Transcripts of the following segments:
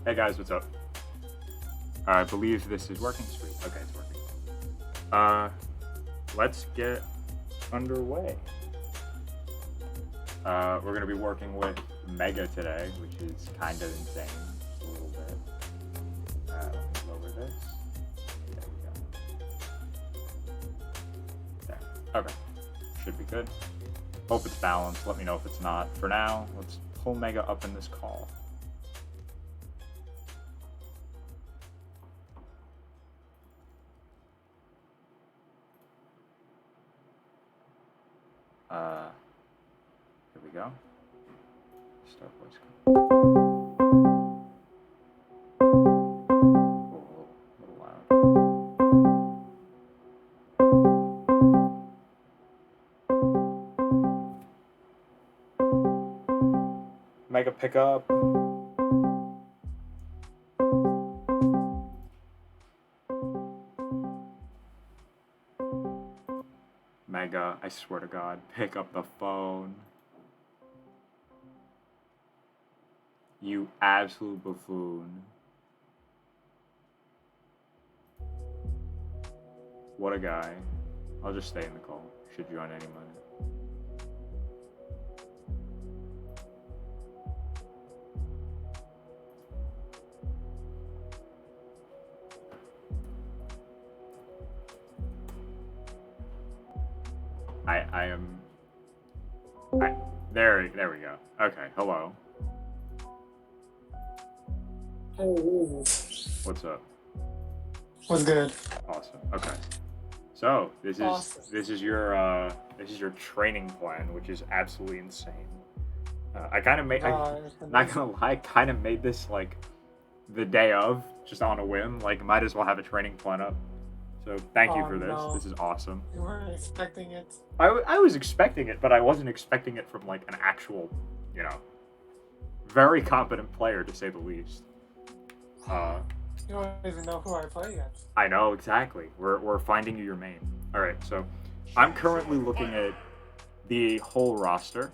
Hey guys, what's up? I believe this is working. Sweet. Okay, it's working. Let's get underway. We're gonna be working with MeGa today, which is kind of insane. Just a little bit. Let me lower this. There we go. There. Okay. Should be good. Hope it's balanced. Let me know if it's not. For now, let's pull MeGa up in this call. Here we go. Start voice call. A little loud. MeGa pick up. MeGa, I swear to God, pick up the phone. You absolute buffoon. What a guy. I'll just stay in the call. Should join any minute. I am. There we go. Okay, hello. What's up? What's good? Awesome. Okay. So this is Awesome. this is your training plan, which is absolutely insane. I kind of made. Not gonna lie, kind of made this like the day of, just on a whim. Like, might as well have a training plan up. So thank you for this. No. This is awesome. You weren't expecting it. I was expecting it, but I wasn't expecting it from like an actual, very competent player, to say the least. You don't even know who I play yet. I know, exactly. We're finding you your main. All right, so I'm currently looking at the whole roster.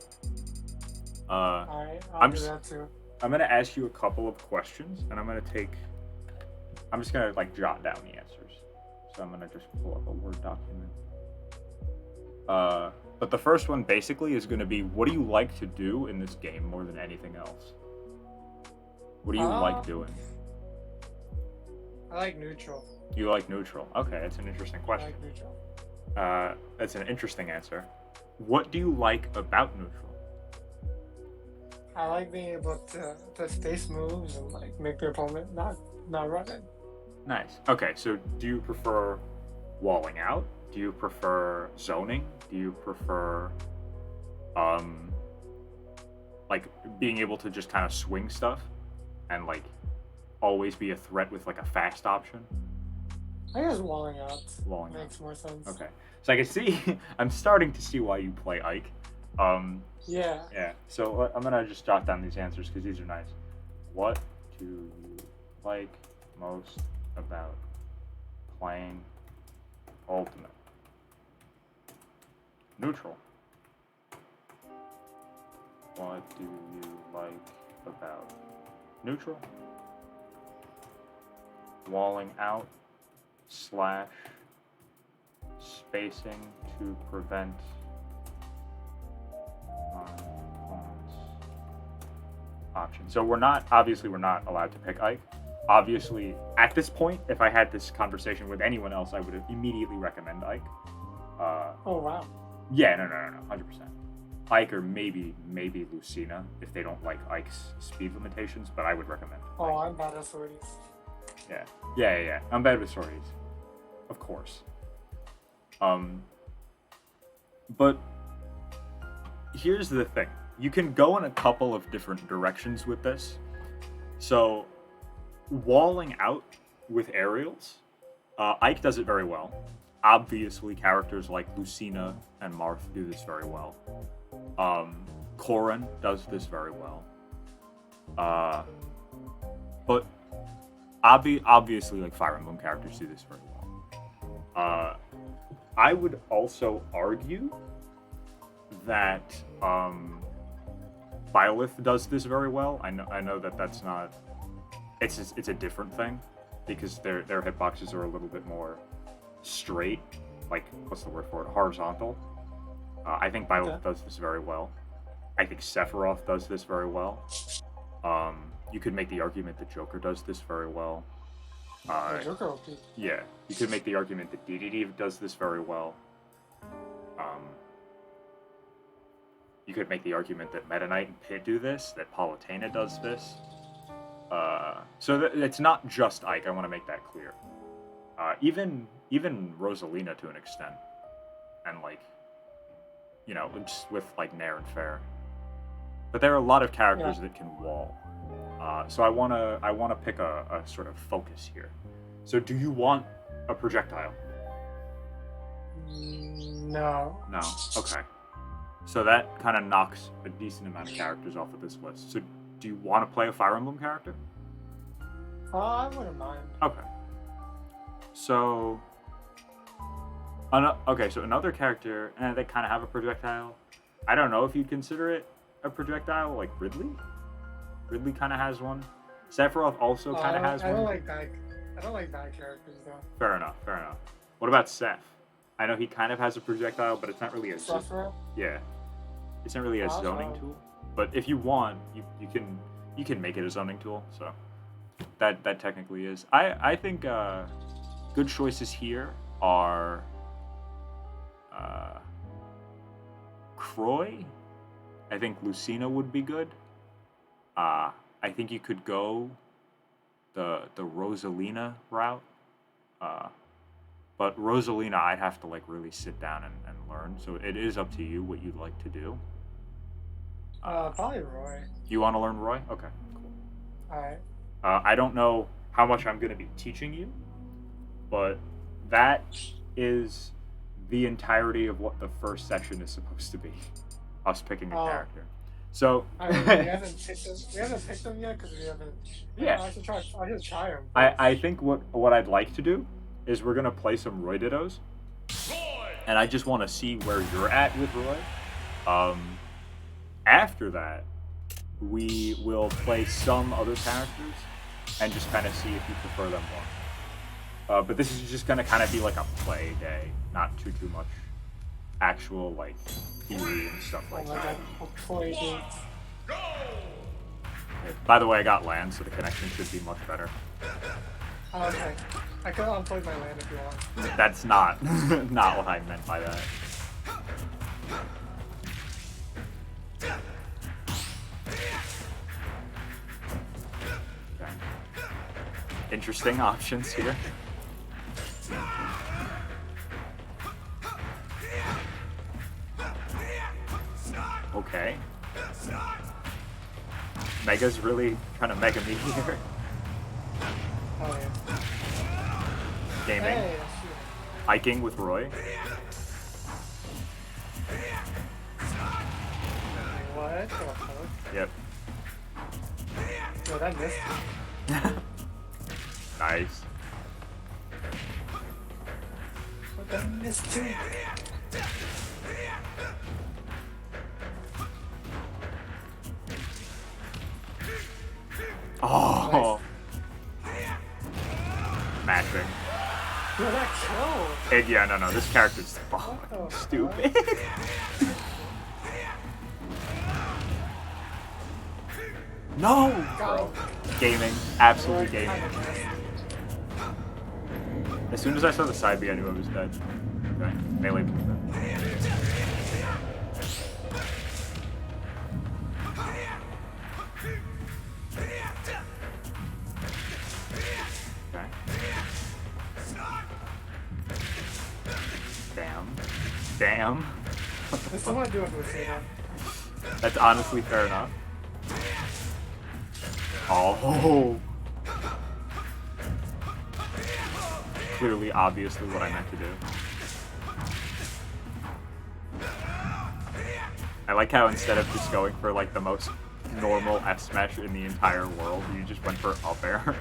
Alright, I'm do just- that too. I'm gonna ask you a couple of questions, and I'm just gonna like jot down the answers. So I'm gonna just pull up a Word document. But the first one basically is gonna be, what do you like to do in this game more than anything else? What do you like doing? I like neutral. You like neutral. Okay, that's an interesting I question. like neutral. That's an interesting answer. What do you like about neutral? I like being able to space moves and like make the opponent not run it. Nice. Okay, so do you prefer walling out? Do you prefer zoning? Do you prefer like being able to just kind of swing stuff and like always be a threat with like a fast option? I guess walling out Walling out. makes more sense. Okay. So I can see I'm starting to see why you play Ike. Yeah. Yeah. So I'm gonna just jot down these answers because these are nice. What do you like most about playing Ultimate? Neutral. What do you like about neutral? Walling out / spacing to prevent opponent's option. So we're not allowed to pick Ike. Obviously, at this point, if I had this conversation with anyone else, I would immediately recommend Ike. Oh wow. Yeah, no, 100%. Ike or maybe Lucina if they don't like Ike's speed limitations, but I would recommend Ike. Oh, I'm bad at sorties. Yeah. I'm bad with sorties, of course. But here's the thing: you can go in a couple of different directions with this. So, walling out with aerials, Ike does it very well. Obviously, characters like Lucina and Marth do this very well. Corrin does this very well. But obviously, like Fire Emblem characters do this very well. I would also argue that Byleth does this very well. I know that that's not it's a different thing because their hitboxes are a little bit more straight, like what's the word for it? Horizontal. I think Byleth does this very well. I think Sephiroth does this very well. You could make the argument that Joker does this very well. Joker OP. Yeah, you could make the argument that DDD does this very well. You could make the argument that Meta Knight and Pit do this, that Palutena does this. So it's not just Ike, I want to make that clear. Even Rosalina to an extent. And like, you know, just with like Nair and Fair. But there are a lot of characters that can wall. So I wanna pick a sort of focus here. So do you want a projectile? No. No. Okay. So that kind of knocks a decent amount of characters off of this list. So do you want to play a Fire Emblem character? I wouldn't mind. Okay. So so another character, and they kind of have a projectile. I don't know if you'd consider it a projectile, like Ridley. Ridley kind of has one. Sephiroth also kind of has one. I don't like bad characters though. Fair enough. What about Seth? I know he kind of has a projectile, but it's not really a Sephiroth? Yeah, it's not really a zoning tool. But if you want, you can make it a zoning tool. So that technically is. I think good choices here are Croy. I think Lucina would be good. I think you could go the Rosalina route. But Rosalina, I'd have to like really sit down and learn. So it is up to you what you'd like to do. Probably Roy. You want to learn Roy? Okay, cool. Alright. I don't know how much I'm going to be teaching you, but that is the entirety of what the first session is supposed to be. Us picking a character. So I mean, we haven't picked them yet because we haven't. Yeah. I should try them. I think what I'd like to do is we're gonna play some Roy Dittos, and I just want to see where you're at with Roy. After that, we will play some other characters and just kind of see if you prefer them more. But this is just gonna kind of be like a play day, not too much actual like theory and stuff like that. By the way, I got land, so the connection should be much better. Okay. I can unplug my land if you want. That's not what I meant by that. Okay. Interesting options here. Okay. Mega's really trying to mega me here. Oh yeah. Gaming. Hey, Hiking with Roy. what? Yep. Yo, that missed. Nice. What that missed too? Oh. Matching. Yo, that killed. Yeah, no, this character's fucking stupid. No! Bro. Gaming. Absolutely gaming. As soon as I saw the side B, I knew I was dead. Okay. Melee was dead. Damn. I still want to do it with Lucina. That's honestly fair enough. Oh. Clearly, obviously what I meant to do. I like how instead of just going for like the most normal F smash in the entire world, you just went for up air.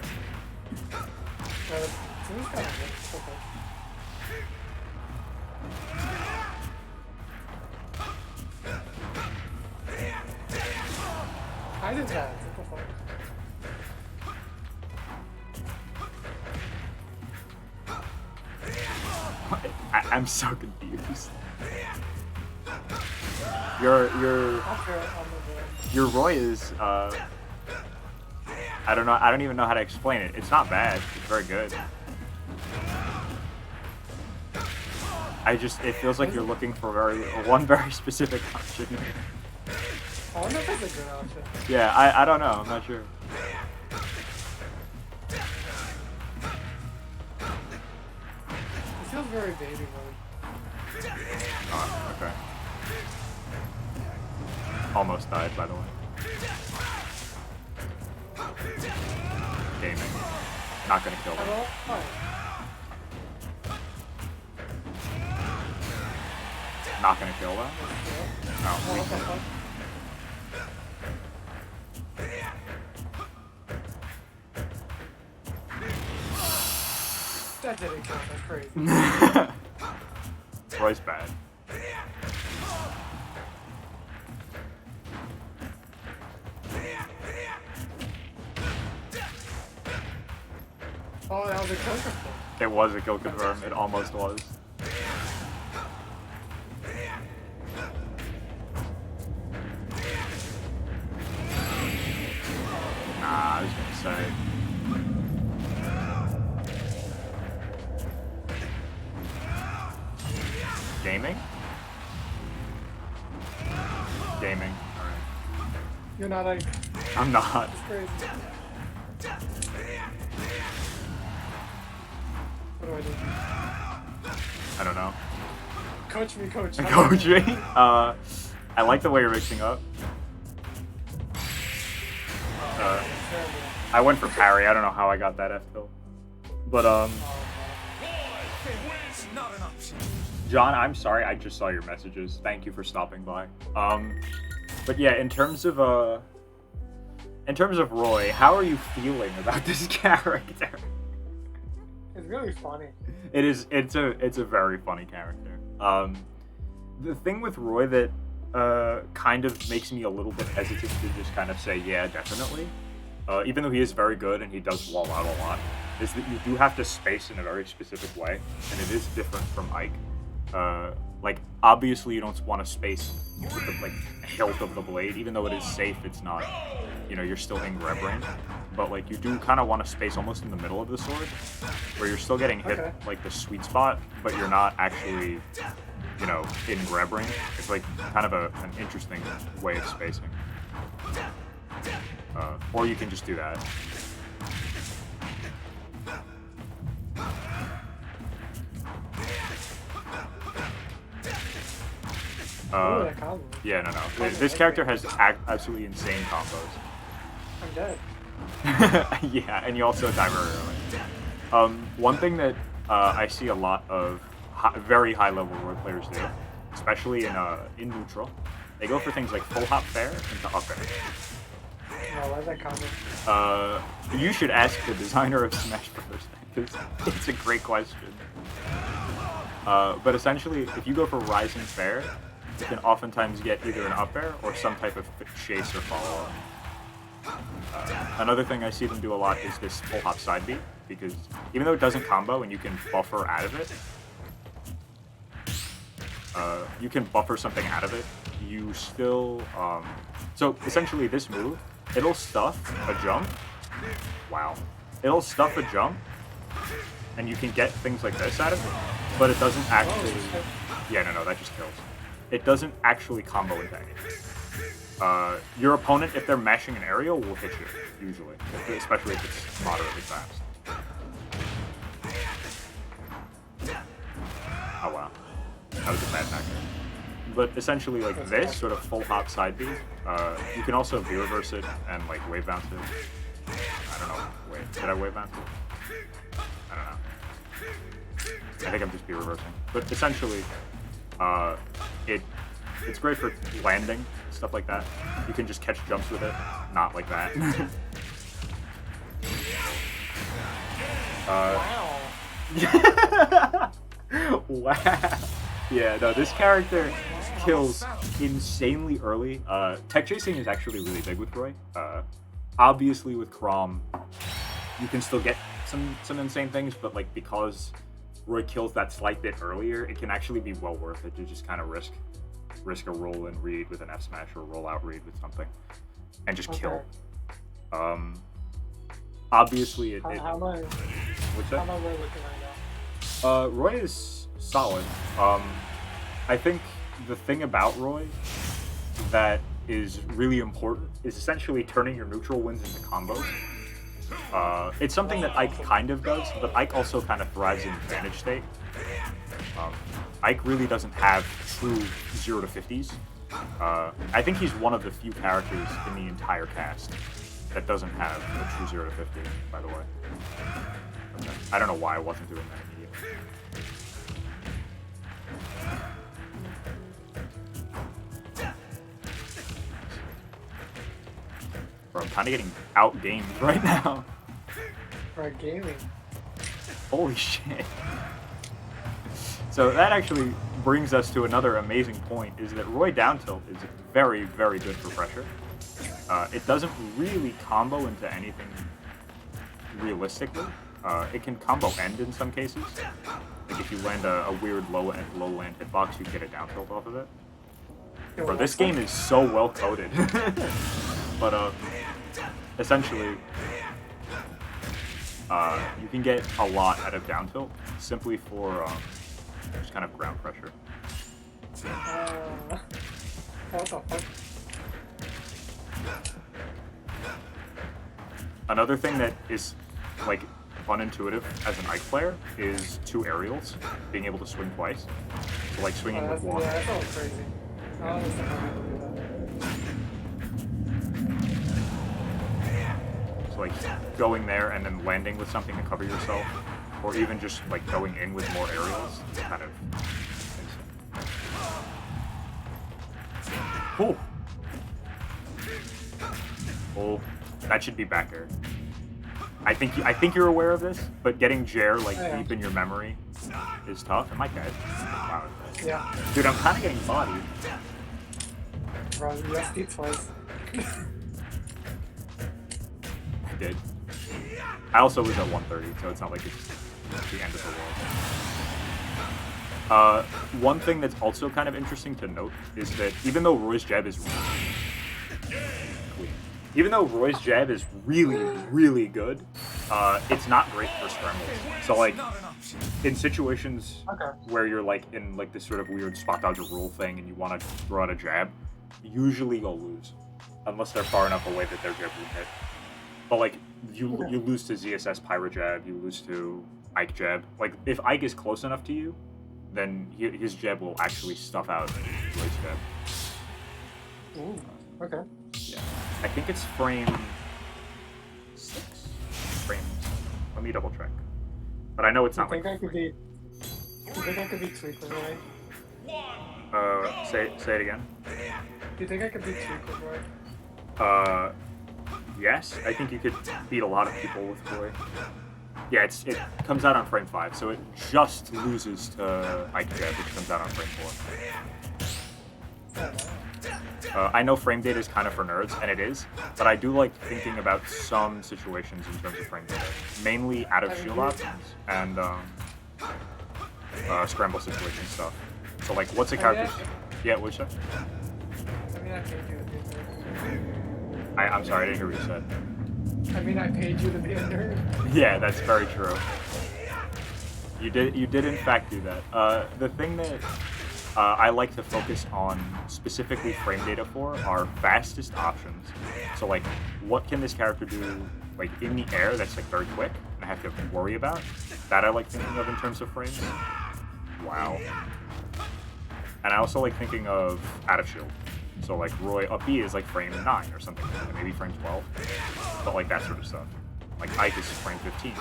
I did that. I'm so confused. Your Roy is I don't know. I don't even know how to explain it. It's not bad. It's very good. It feels like you're looking for one very specific option. I wonder if it's a good option. Yeah, I don't know. I'm not sure. It feels very baby mode. Oh, okay. Almost died, by the way. Gaming. Not gonna kill them. Not gonna kill them? Oh, weak. That didn't count, that's crazy. Roy's bad. Oh, that was a kill confirm. It was a kill confirm. It almost was. Nah, I was gonna say. Gaming? Gaming. Alright. You're not like... I'm not. That's crazy. What do I do? I don't know. Coach me, coach. Coach me? I like the way you're mixing up. I went for parry. I don't know how I got that F kill. But, John, I'm sorry. I just saw your messages. Thank you for stopping by. But yeah, in terms of Roy, how are you feeling about this character? It's really funny. It is. It's a very funny character. The thing with Roy that kind of makes me a little bit hesitant to just kind of say, yeah, definitely. Even though he is very good and he does wall out a lot, is that you do have to space in a very specific way, and it is different from Ike. Like, obviously you don't want to space with the, like, hilt of the blade, even though it is safe, it's not, you know, you're still in grab range. But, like, you do kind of want to space almost in the middle of the sword, where you're still getting hit, like, the sweet spot, but you're not actually, you know, in grab range. It's, like, kind of an interesting way of spacing. Or you can just do that. Yeah, no. This character has absolutely insane combos. I'm dead. Yeah, and you also die very early. One thing that I see a lot of very high-level Roy players do, especially in neutral, they go for things like full hop fair into up air. No, why is that comment? You should ask the designer of Smash Bros. Because it's a great question. But essentially, if you go for rising fair, you can oftentimes get either an up air or some type of chase or follow-up. Another thing I see them do a lot is this full hop side beat, because even though it doesn't combo and you can buffer out of it, you can buffer something out of it, you still, so essentially this move, it'll stuff a jump, wow, it'll stuff a jump, and you can get things like this out of it, but it doesn't actually, yeah, no, that just kills. It doesn't actually combo into anything. Your opponent, if they're mashing an aerial, will hit you, usually, especially if it's moderately fast. Oh wow, that was a bad back there. But essentially, like this sort of full hop side beat, you can also V-reverse it and like wave bounce it. I don't know, wait, did I wave bounce it? I don't know. I think I'm just V-reversing. But essentially, it's great for landing, stuff like that. You can just catch jumps with it, not like that. Wow. Yeah, no, this character kills insanely early. Tech chasing is actually really big with Roy. Obviously with Chrom, you can still get some insane things, but like because Roy kills that slight bit earlier, it can actually be well worth it to just kind of risk a roll in read with an F smash or a roll out read with something, and just kill. Obviously, How am I? What's that? How am I Roy looking right now? Roy is solid. I think the thing about Roy that is really important is essentially turning your neutral wins into combos. It's something that Ike kind of does, but Ike also kind of thrives in advantage state. Ike really doesn't have true 0 to 50s. I think he's one of the few characters in the entire cast that doesn't have a true 0 to 50, by the way. Okay. I don't know why I wasn't doing that immediately. Bro, I'm kind of getting outgamed right now. Right, gaming. Holy shit. So that actually brings us to another amazing point, is that Roy down tilt is very, very good for pressure. It doesn't really combo into anything realistically. It can combo end in some cases. Like if you land a weird low land hitbox, you can get a down tilt off of it. Bro, this game is so well coded. But essentially, you can get a lot out of down tilt simply for just kind of ground pressure. What the fuck? Another thing that is like unintuitive as an Ike player is 2 aerials, being able to swing twice. So like swinging with one. Yeah, that's all crazy. I don't understand how people do that. So like going there and then landing with something to cover yourself, or even just like going in with more aerials, is kind of insane. Oh, oh, that should be back air. I think you're aware of this, but getting Jer like deep in your memory is tough. Am I dead? Wow. Yeah. Dude, I'm kind of getting bodied. Bro, you SD twice. I did. I also was at 130, so it's not like it's the end of the world. One thing that's also kind of interesting to note is that even though Roy's jab is really, really good, it's not great for scrambles. So like, in situations where you're like in like this sort of weird spot dodge rule thing and you want to throw out a jab, usually you'll lose, unless they're far enough away that their jab won't hit. But like, you lose to ZSS Pyro jab, you lose to Ike jab. Like, if Ike is close enough to you, then his jab will actually stuff out Roy's jab. Ooh, okay. Yeah. I think it's frame 6? Let me double check. But I know it's not like... You think I could be tweaking Roy? Say it again. Do you think I could be tweaking Roy? Yes. I think you could beat a lot of people with Roy. Yeah, it comes out on frame 5, so it just loses to Ike Jab, which comes out on frame 4. I know frame data is kind of for nerds, and it is, but I do like thinking about some situations in terms of frame data, mainly out of shield options and scramble situation stuff. So like, what's a character? Yeah, what's that? I mean, I paid you to be a nerd. I'm sorry, I didn't hear what you said. I mean, I paid you to be a nerd. Yeah, that's very true. You did in fact do that. The thing that I like to focus on specifically frame data for are fastest options. So like, what can this character do like in the air that's like very quick and I have to worry about? That I like thinking of in terms of frames. Wow. And I also like thinking of out of shield. So like Roy up B is like frame 9 or something, maybe frame 12. But like that sort of stuff. Like Ike is frame 15.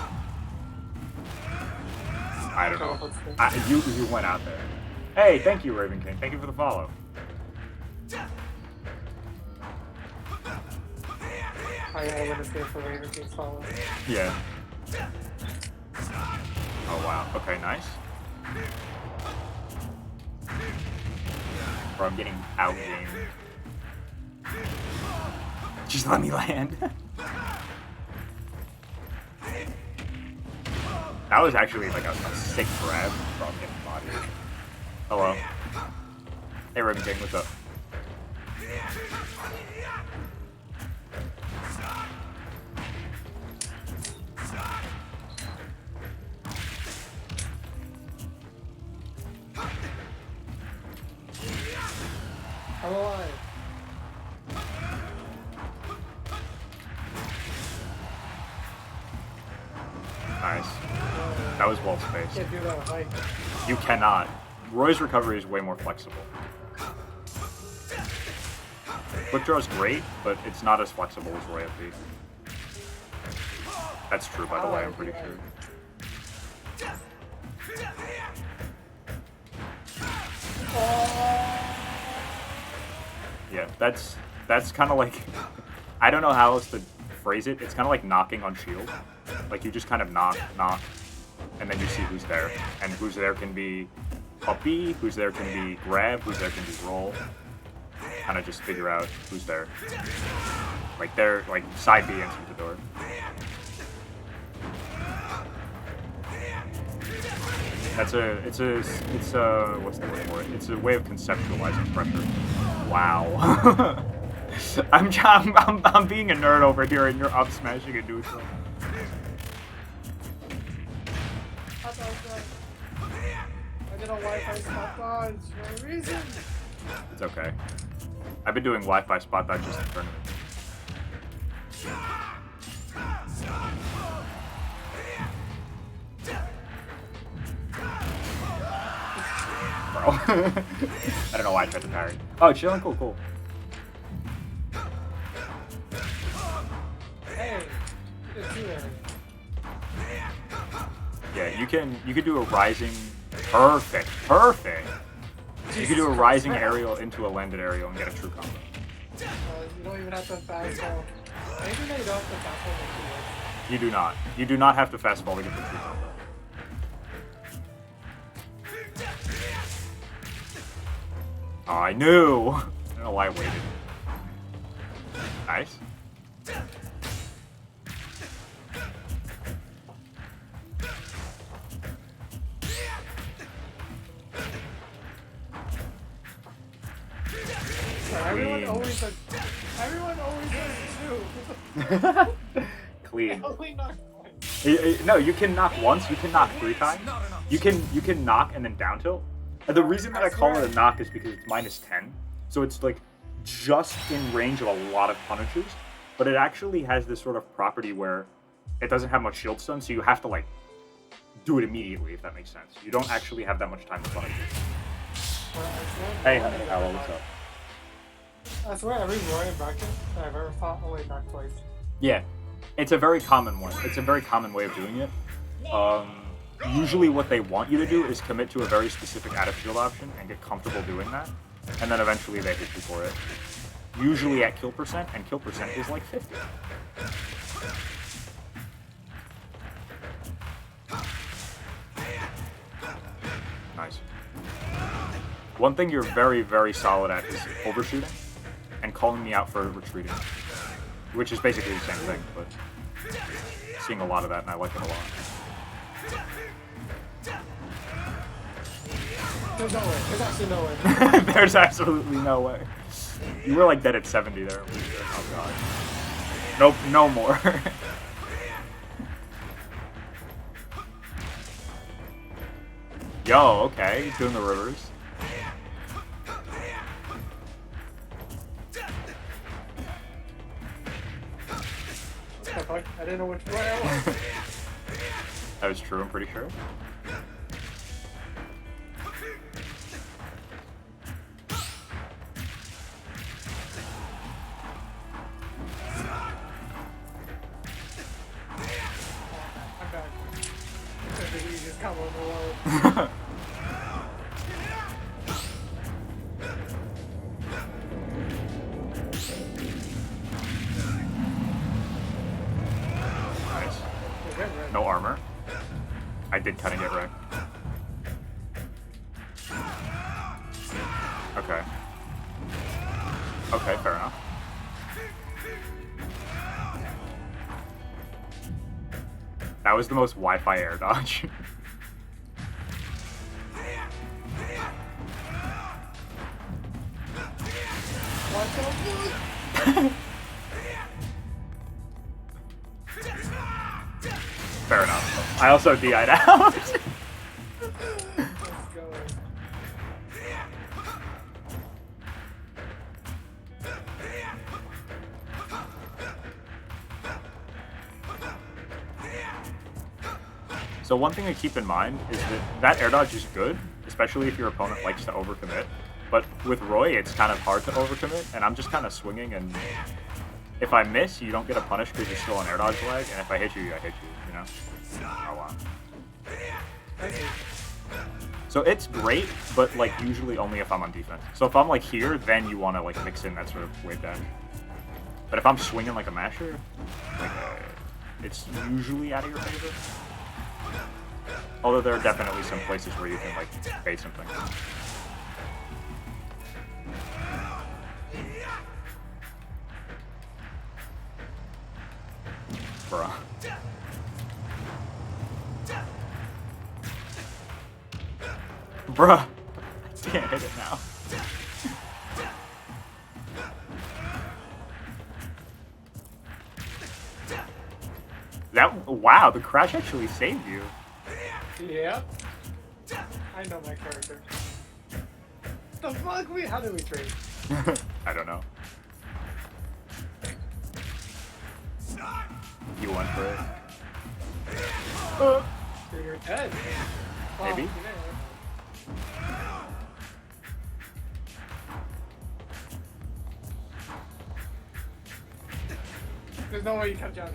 I don't know. You went out there. Hey, thank you, Raven King. Thank you for the follow. I gotta win this game for Raven King's follow. Yeah. Oh wow. Okay, nice. Bro, I'm getting outgamed. Just let me land. That was actually like a sick grab from getting bodied. Hello. Hey, Ribbon King, what's up? I'm alive. Nice. That was well spaced. Can't do that with Ike. You cannot. Roy's recovery is way more flexible. Quick draw is great, but it's not as flexible as Roy FP. That's true, by the way, I'm pretty sure. Yeah, that's kind of like, I don't know how else to phrase it. It's kind of like knocking on shield. Like you just kind of knock, and then you see who's there. And who's there can be puppy, who's there can be grab, who's there can be roll. Kind of just figure out who's there. Like they're like side B into the door. It's a what's the word for it? It's a way of conceptualizing pressure. Wow. I'm being a nerd over here, and you're up smashing a neutral. I did a Wi-Fi spot dodge for a reason. It's okay. I've been doing Wi-Fi spot dodges in tournaments. Bro. I don't know why I tried to parry. Oh, chilling, cool. Hey, it's you there. Yeah, you can do a rising. Perfect. You can do a rising aerial into a landed aerial and get a true combo. You don't even have to fast fall. Maybe they don't have to fast fall. You do not. You do not have to fast fall to get the true combo. Oh, I knew! I don't know why I waited. Nice. Everyone always does too. Clean. Only knock twice. No, you can knock once, you can knock 3 times. You can knock and then down tilt. The reason that I call it a knock is because it's -10. So it's like just in range of a lot of punishes, but it actually has this sort of property where it doesn't have much shield stun, so you have to like do it immediately, if that makes sense. You don't actually have that much time to punish it. Hey, honey, hello, what's up? I swear every Roy in bracket that I've ever fought only knocked twice. Yeah, it's a very common one. It's a very common way of doing it. Usually what they want you to do is commit to a very specific out of shield option and get comfortable doing that, and then eventually they hit you for it. Usually at kill percent, and kill percent is like 50. Nice. One thing you're very, very solid at is overshooting and calling me out for retreating, which is basically the same thing, but seeing a lot of that and I like it a lot. There's no way. There's actually no way. There's absolutely no way. You were like dead at 70 there. Oh god. Nope, no more. Yo, okay, doing the reverse. What the fuck? I didn't know which way I was. That was true, I'm pretty sure. I'm back. That's the easiest combo in the world. Nice. No armor. I did kind of get wrecked. Okay. Okay, fair enough. That was the most Wi-Fi air dodge. What the fuck? Fair enough. I also DI'd out. Let's go. So one thing to keep in mind is that air dodge is good, especially if your opponent likes to overcommit. But with Roy, it's kind of hard to overcommit, and I'm just kind of swinging, and if I miss, you don't get a punish because you're still on air dodge lag, and if I hit you, I hit you, you know? Oh, wow. So it's great, but like usually only if I'm on defense. So if I'm like here, then you want to like mix in that sort of wave dash. But if I'm swinging like a masher, like it's usually out of your favor. Although there are definitely some places where you can like bait something. Bruh. Bruh. I can't hit it now. Wow, the crash actually saved you. Yeah. I know my character. The fuck? How do we trade? I don't know. You went for it. You're dead. Maybe. There's no way you catch out.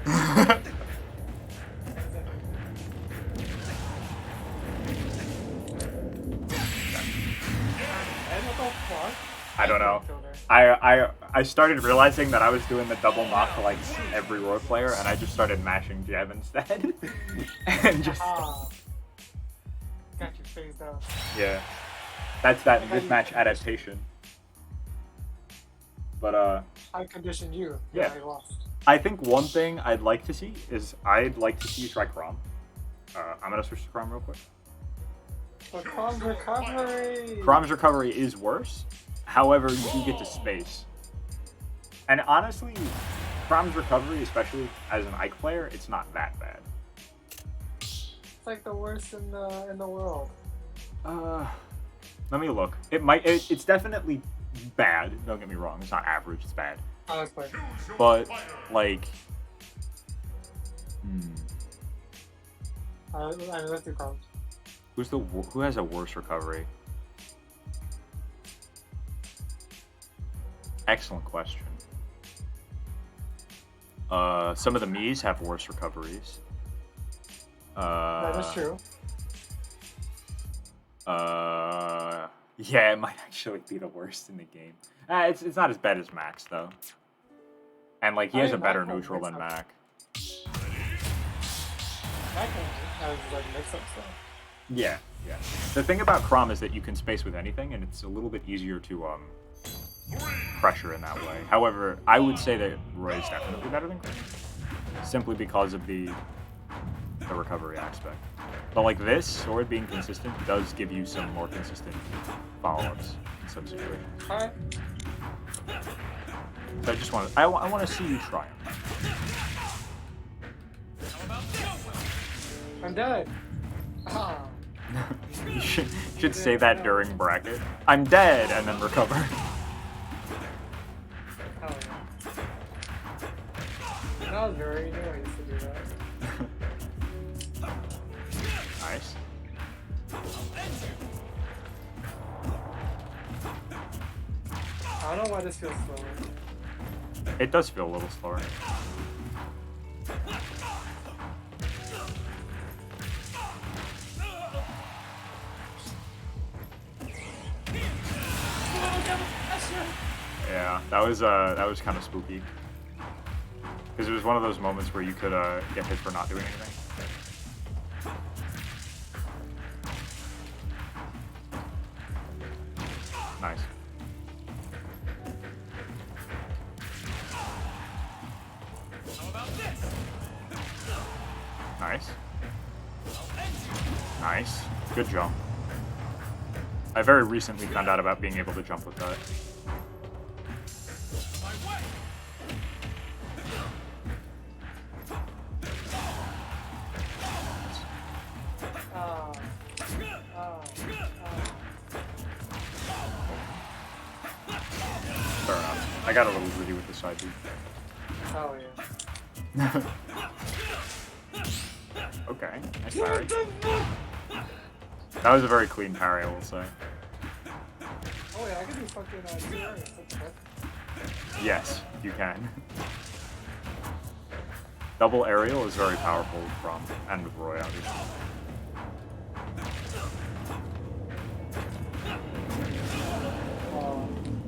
I don't know. I started realizing that I was doing the double knock to like every Roy player, and I just started mashing jab instead. And just got you phased out. yeah, that's that mismatch adaptation. But I conditioned you. Yeah. I lost. I think one thing I'd like to see is I'd like to see you try Crom. I'm gonna switch to Crom real quick. But Crom's recovery. Crom's recovery is worse. However, you do get to space. And honestly, Crom's recovery, especially as an Ike player, it's not that bad. It's like the worst in the world. Let me look. It's definitely bad. Don't get me wrong. It's not average. It's bad. Oh, that's fine. But like, let's do Crom's. who has a worse recovery? Excellent question. Some of the Miis have worse recoveries. That is true. Yeah, it might actually be the worst in the game. It's not as bad as Max though. And like he has a better neutral than Mac. Mac has like mix-up stuff. Yeah. The thing about Crom is that you can space with anything, and it's a little bit easier to pressure in that way. However, I would say that Roy is definitely better than Crom, simply because of the recovery aspect. But like this, sword being consistent does give you some more consistent follow-ups in some situations. Alright. So I want to see you try them. I'm dead. Ah. You should say that during bracket. I'm dead, and then recover. Oh, yeah. That was very new. I used to do that. Nice. I don't know why this feels slower. It does feel a little slower. Yeah, that was kind of spooky. Because it was one of those moments where you could get hit for not doing anything. Nice. Nice. Good jump. I very recently found out about being able to jump with that. Fair enough. I got a little gritty with the side B. Oh yeah. Okay, nice parry. That was a very clean parry, I will say. Oh yeah, I can do fucking two areas. Yes, you can. Double aerial is very powerful from and with Roy, obviously.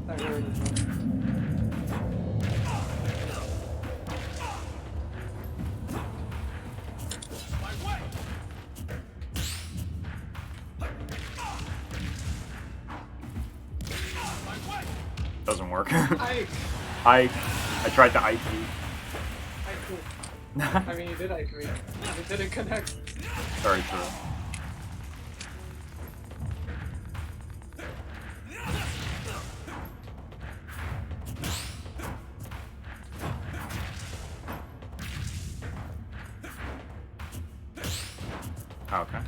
That really is. Doesn't work. I tried to Ike you. I mean, you did Ike me. It didn't connect. Very true. Okay.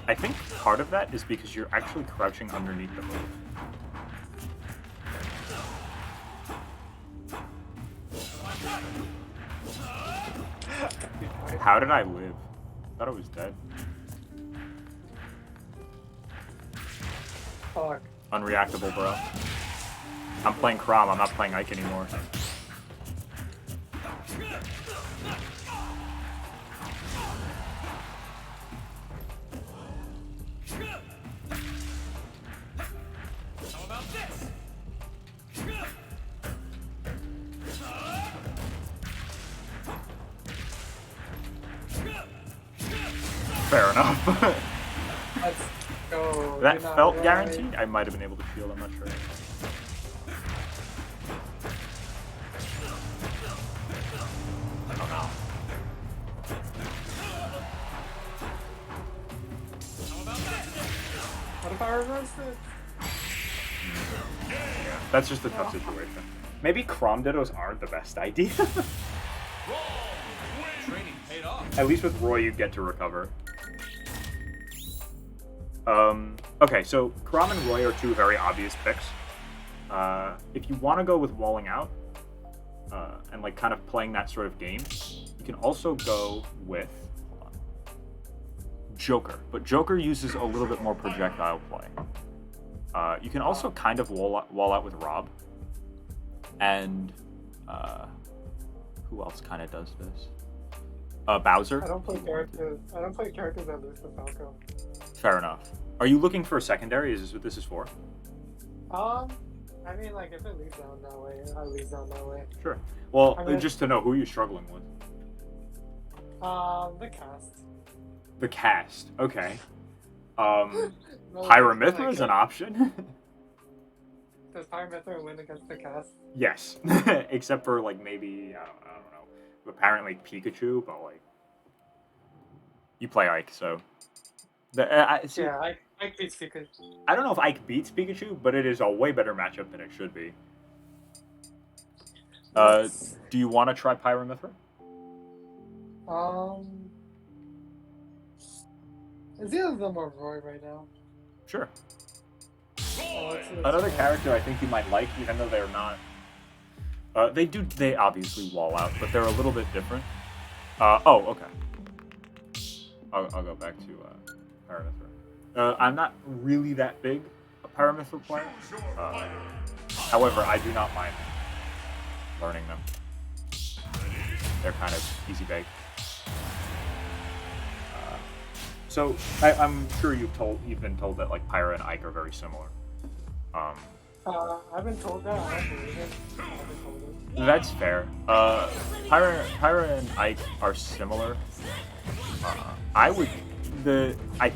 I think part of that is because you're actually crouching underneath the move. How did I live? I thought I was dead. Fuck. Unreactable, bro. I'm playing Crom, I'm not playing Ike anymore. Fair enough. Let's go. That felt guaranteed. I might have been able to shield, I'm not sure. Oh no. What if I reverse it? Yeah, that's just a tough situation. Maybe Crom Dittos aren't the best idea. Training paid off. At least with Roy, you get to recover. Okay, so Crom and Roy are two very obvious picks. If you want to go with walling out, and like kind of playing that sort of game, you can also go with Joker. But Joker uses a little bit more projectile play. You can also kind of wall out with Rob. And who else kind of does this? Bowser. I don't play characters that lose to Falco. Fair enough. Are you looking for a secondary? Is this what this is for? I mean, like, if it leads down that way, I lead down that way. Sure. Well, I mean, just to know, who are you struggling with? The cast. The cast. Okay. No, Pyramithra like, is an option. Does Pyramithra win against the cast? Yes. Except for, like, maybe, I don't know. Apparently Pikachu, but, like, you play Ike, so. See, Yeah, Ike beats Pikachu. I don't know if Ike beats Pikachu, but it is a way better matchup than it should be. Do you want to try Pyramithra? Is either of them or Roy right now? Sure. Oh, Another character I think you might like, even though they're not. They obviously wall out, but they're a little bit different. Oh, okay. I'll go back to Pyramithra. I'm not really that big a Pyramithra player. However, I do not mind learning them. They're kind of easy baked. So I'm sure you've been told that like Pyra and Ike are very similar. I've been told that. I don't believe it. I've been told it. That's fair. Pyra and Ike are similar. I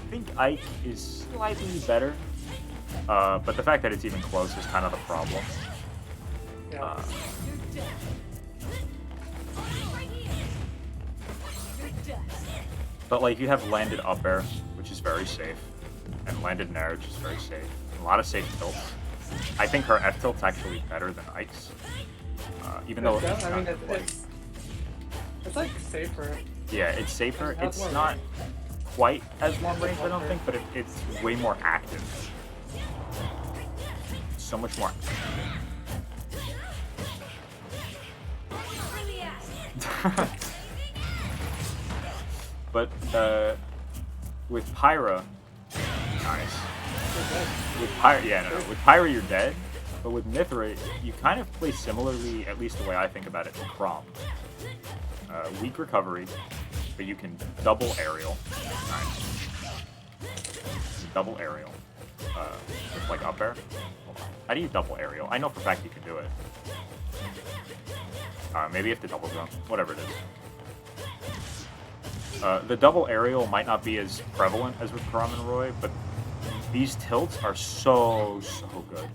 think Ike is slightly better, but the fact that it's even close is kind of the problem. Yeah. But like you have landed up air, which which is very safe, and landed in air, which is very safe. A lot of safe tilts. I think her F tilt's actually better than Ike's, even though it's I not mean, quite. it's like safer. Yeah, it's safer. It has It's more not range. quite as long range, I don't think, but it's way more active. So much more. But with Pyra, nice. With Pyra, yeah, no. With Pyra, you're dead. But with Mithra, you kind of play similarly, at least the way I think about it, to Chrom. Weak recovery, but you can double aerial. Nice. Double aerial. With like up air. Hold on. How do you double aerial? I know for a fact you can do it. Maybe you have to double jump. Whatever it is. The double aerial might not be as prevalent as with Chrom and Roy, but these tilts are so good.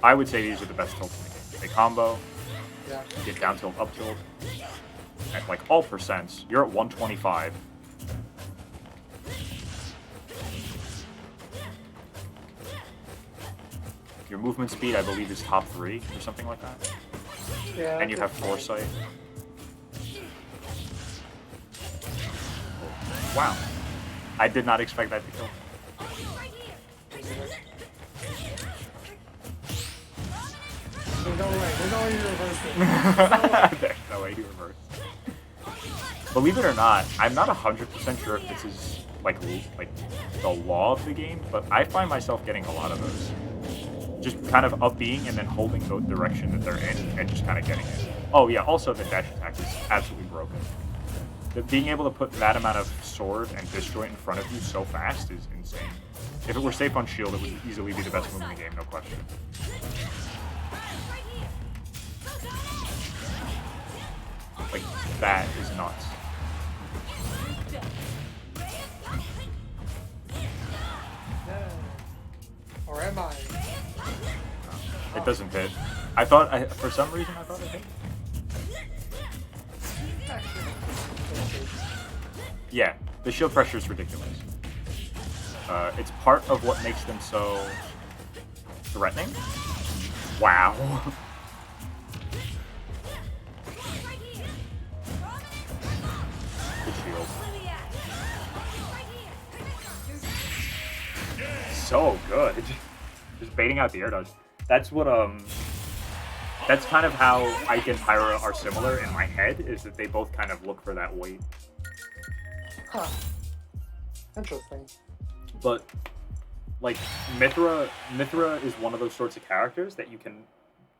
I would say these are the best tilts in the game. They combo, Yeah. get down tilt, up tilt, at like all percents. You're at 125. Your movement speed, I believe, is top 3 or something like that. Yeah. And you have foresight. Wow. I did not expect that to kill. There's no way. There's no way you reverse it. There's no way to reverse. Believe it or not, I'm not 100% sure if this is like the law of the game, but I find myself getting a lot of those. Just kind of up being and then holding the direction that they're in and just kind of getting it. Oh yeah, also the dash attack is absolutely broken. Being able to put that amount of sword and disjoint in front of you so fast is insane. If it were safe on shield, it would easily be the best move in the game, no question. Like, that is nuts. Or am I? It doesn't hit. I thought, for some reason, I thought it hit. Yeah, the shield pressure is ridiculous. It's part of what makes them so threatening. Wow. Good shield. So good. Just baiting out the air dodge. That's what that's kind of how Ike and Pyra are similar in my head, is that they both kind of look for that weight. Huh. Interesting. But like Mithra is one of those sorts of characters that you can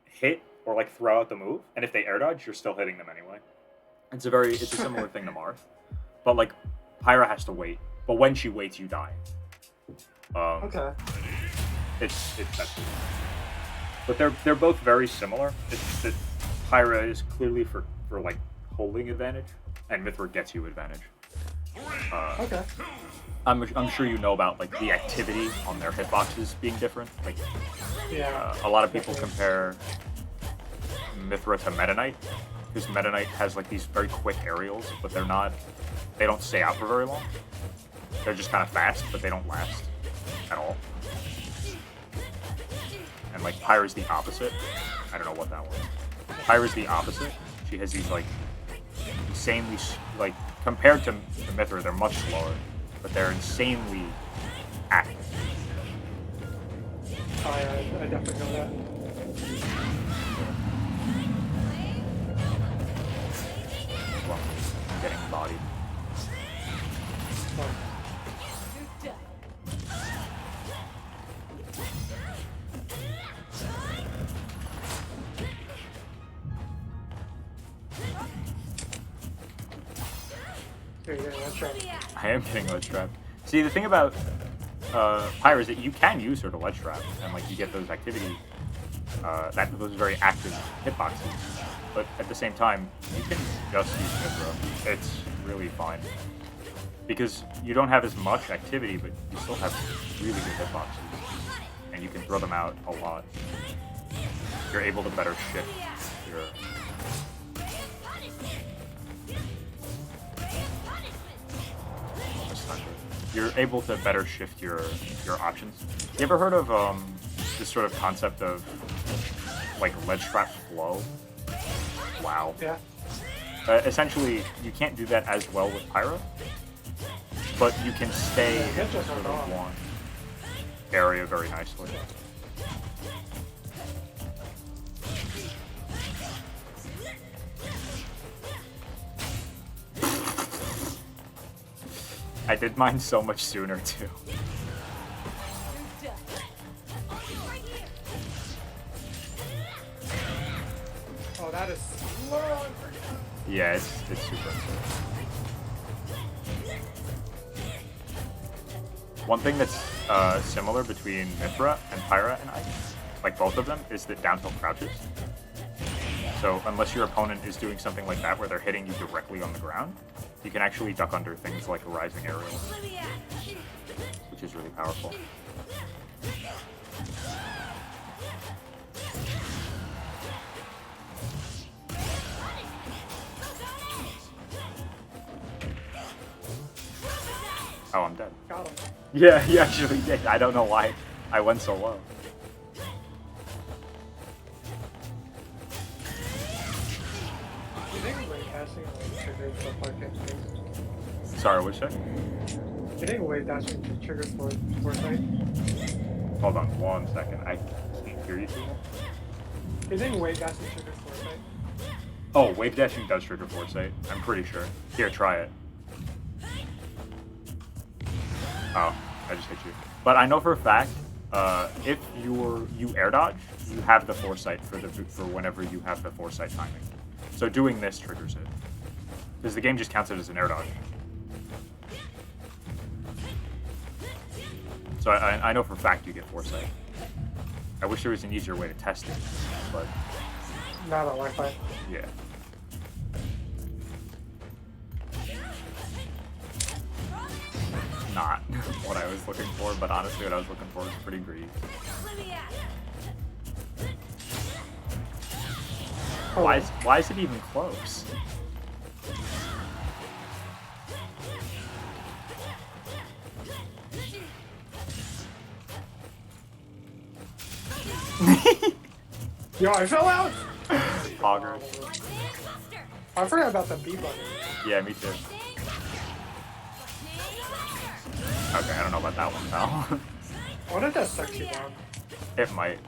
hit or like throw out the move, and if they air dodge, you're still hitting them anyway. It's a similar thing to Marth. But like Pyra has to wait. But when she waits, you die. Okay. It's that's cool. But they're both very similar. It's that Pyra is clearly for like holding advantage, and Mithra gets you advantage. Okay. I'm sure you know about like the activity on their hitboxes being different. Like Yeah. a lot of people compare Mithra to Meta Knight, because Meta Knight has like these very quick aerials, but they don't stay out for very long. They're just kind of fast, but they don't last at all. And like Pyra's the opposite. I don't know what that was. Pyra's the opposite. She has these like insanely like compared to Mithra, they're much slower, but they're insanely active. Oh, yeah, I definitely know that. Well, I'm getting bodied. Oh. Here, yeah, that's right. I am getting ledge trapped. See, the thing about Pyra is that you can use her to ledge trap, and like you get those activity, those very active hitboxes. But at the same time, you can just use Mithra. It's really fine because you don't have as much activity, but you still have really good hitboxes, and you can throw them out a lot. You're able to better shift your. That's not good. you're able to better shift your options. You ever heard of this sort of concept of like ledge trap flow? Wow. Yeah. Essentially, you can't do that as well with Pyra, but you can stay in sort of one area very nicely. I did mine so much sooner too. Oh, that is slow. Yeah, it's super slow. One thing that's similar between Mithra and Pyra and Ice, like both of them, is that down tilt crouches. So unless your opponent is doing something like that where they're hitting you directly on the ground, you can actually duck under things like a rising aerial, which is really powerful. Oh, I'm dead. Got him. Yeah, he actually did. I don't know why I went so low. You think wave dashing triggers the Fortnite thing? Sorry, what's that? You think wave dashing triggers Fortnite? Hold on 1 second. I can't hear you too well. You think wave dashing triggers Fortnite? Oh, wave dashing does trigger Foresight. I'm pretty sure. Here, try it. Oh, I just hit you. But I know for a fact, if you air dodge, you have the Foresight for whenever you have the Foresight timing. So doing this triggers it, because the game just counts it as an air dodge. So I know for a fact you get Foresight. I wish there was an easier way to test it, but Not on Wi-Fi. yeah. Not what I was looking for, but honestly what I was looking for was pretty greedy. Oh, Why is it even close? Yo, I fell out! Poggers. I forgot about the B button. Yeah, me too. Okay, I don't know about that one now. What if that sucks you down? It might.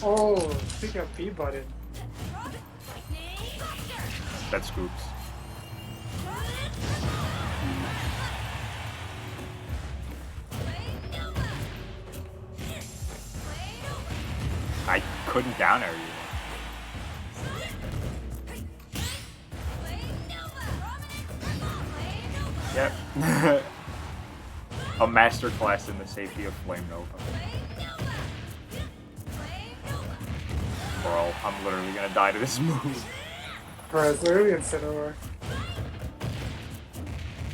Oh, speaking of B button. That scoops. I couldn't down air you. Yep. A masterclass in the safety of Flame Nova. Bro, I'm literally gonna die to this move. Bro, it's literally Incineroar.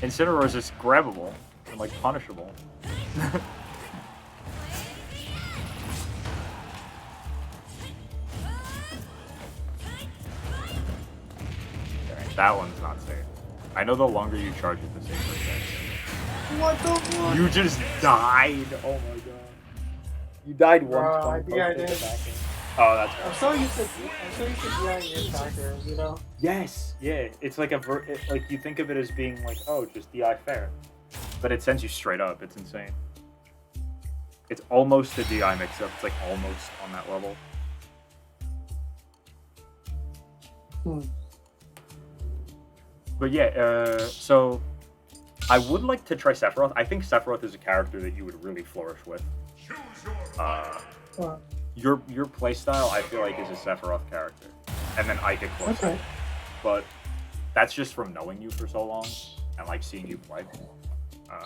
Incineroar is just grabbable and like punishable. Alright, that one's not safe. I know the longer you charge it, the safer it gets. What the fuck? You just died! Oh my god. You died once. Bro, I think I did. Oh, that's I'm so used to DIing your backers, you know? Yes, yeah. It's like like you think of it as being like, oh, just DI fair, but it sends you straight up. It's insane. It's almost a DI mix-up. It's like almost on that level. But yeah, so I would like to try Sephiroth. I think Sephiroth is a character that you would really flourish with. Your playstyle, I feel like, is a Sephiroth character, and then Ike, of course. Okay. But that's just from knowing you for so long and like seeing you play.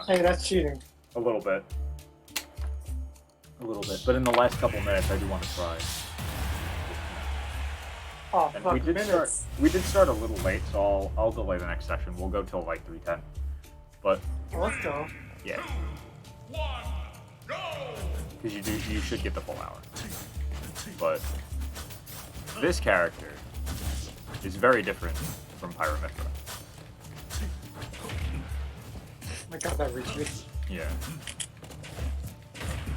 Hey, that's cheating. A little bit. But in the last couple minutes, I do want to try. Oh, And fuck, we did minutes. start a little late, so I'll delay the next session. We'll go till like 3:10. But Let's go. yeah, because you should get the full hour. But This character is very different from Pyromithra. I got that reach me. Yeah.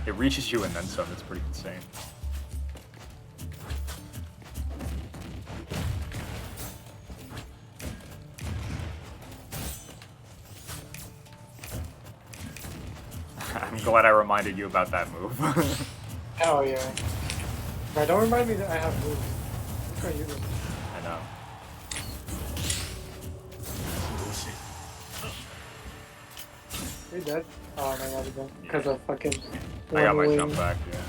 It reaches you and then some, it's pretty insane. I'm glad I reminded you about that move. Hell yeah. Right, don't remind me that I have moves. Look at you. I know. You're dead? Oh my god, again. Because of fucking. I got my wing. jump back, yeah.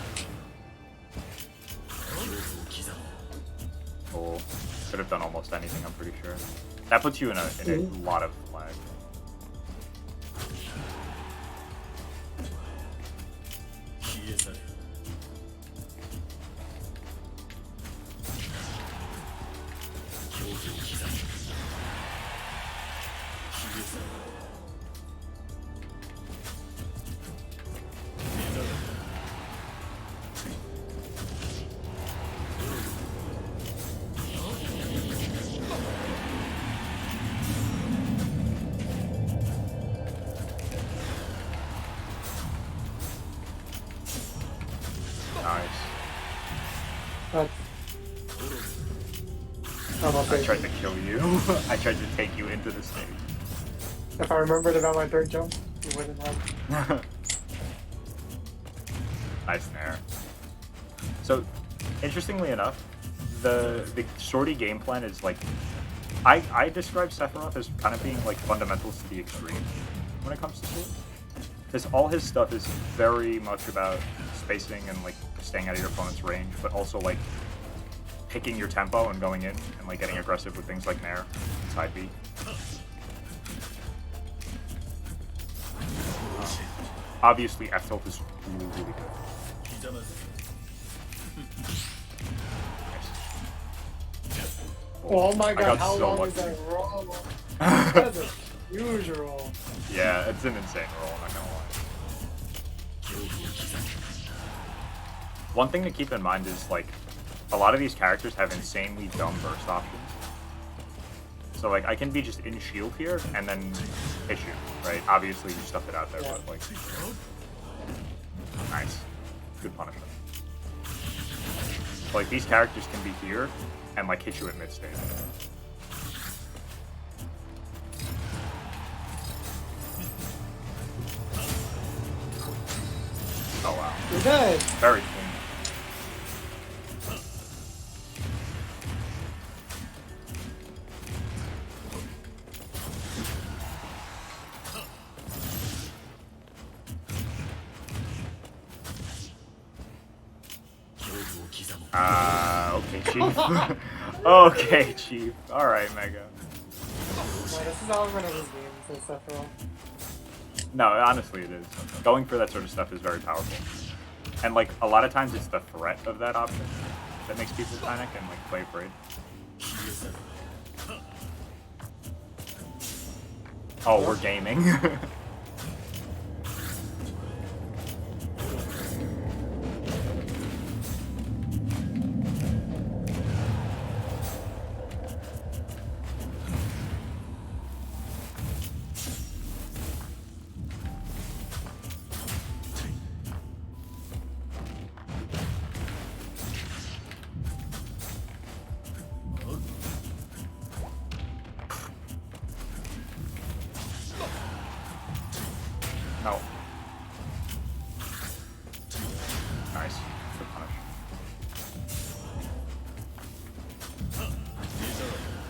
Cool. Could have done almost anything, I'm pretty sure. That puts you in a lot of lag. Nice. But I tried to kill you. I tried to take you into the stage. if I remembered about my third jump, you wouldn't have. Nice nair. So, interestingly enough, the shorty game plan is like, I describe Sephiroth as kind of being like fundamentals to the extreme when it comes to sword. Because all his stuff is very much about spacing and like staying out of your opponent's range, but also like picking your tempo and going in and like getting aggressive with things like nair and side B. Obviously, F tilt is really, really good. Oh my god, how so long lucky. is that roll? That's a huge roll. Yeah, it's an insane roll, I'm not gonna lie. One thing to keep in mind is, like, a lot of these characters have insanely dumb burst options. So, like, I can be just in shield here and then hit you, right? Obviously, you stuff it out there, but, like... Nice. Good punishment. So, like, these characters can be here and, like, hit you at mid-stage. Oh, wow. You're dead. Very clean. Okay, Chief. Okay, Chief. Alright, Mega. No, this is how I'm gonna lose games and stuff wrong. No, honestly it is. Going for that sort of stuff is very powerful. And like, a lot of times it's the threat of that option that makes people panic and like play afraid. Oh, we're gaming. No. Nice. Good punish.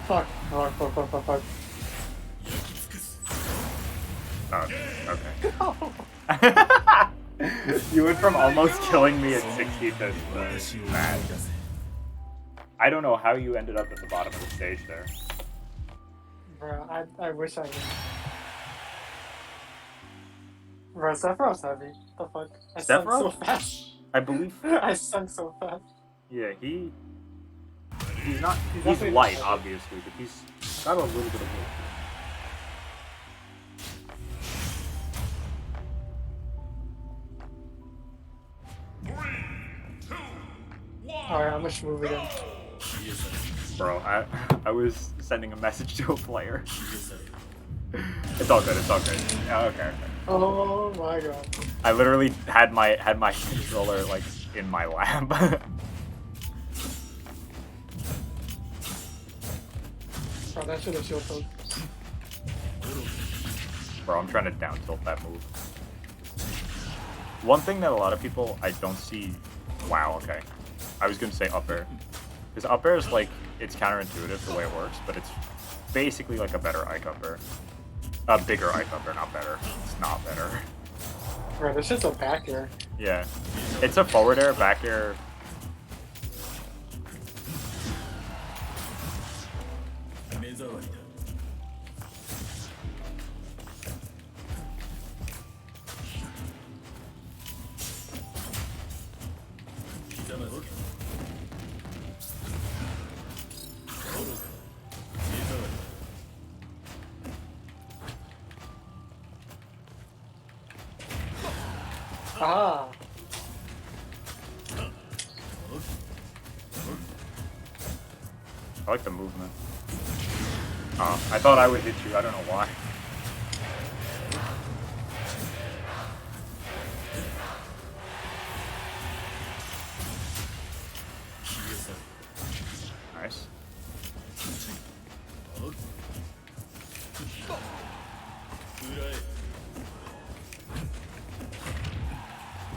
Fuck. Fuck. Oh, okay. You went from almost killing me at 60 to mad. I don't know how you ended up at the bottom of the stage there. Bro, I wish I knew. Bro, Sephiroth's heavy. The fuck? I sunk so Sephiroth? fast. I believe. I sunk so fast. Yeah, he's not. He's definitely light, not heavy. obviously, but he's got a little bit of weight. Alright, I'm gonna move again. Bro, I was sending a message to a player. It's all good. It's all good. Oh, okay. Oh my god. I literally had my controller like in my lap. Bro, that should have shield toad. Bro, I'm trying to down tilt that move. One thing that a lot of people I don't see. Wow. Okay. I was gonna say up air, because up air is like it's counterintuitive the way it works, but it's basically like a better Ike up air. A bigger Ike up air, not better. It's not better. Bro, this is a back air. Yeah. It's a forward air, back air. Ah. I like the movement. I thought I would hit you. I don't know why. Nice.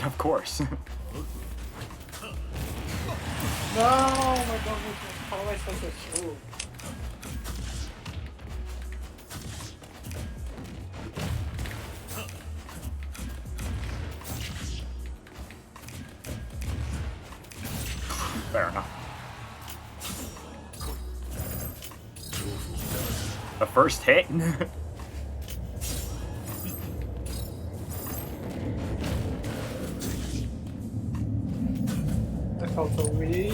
Of course. No, my god, how am I supposed to shoot? Fair enough. The first hit? I felt so weak.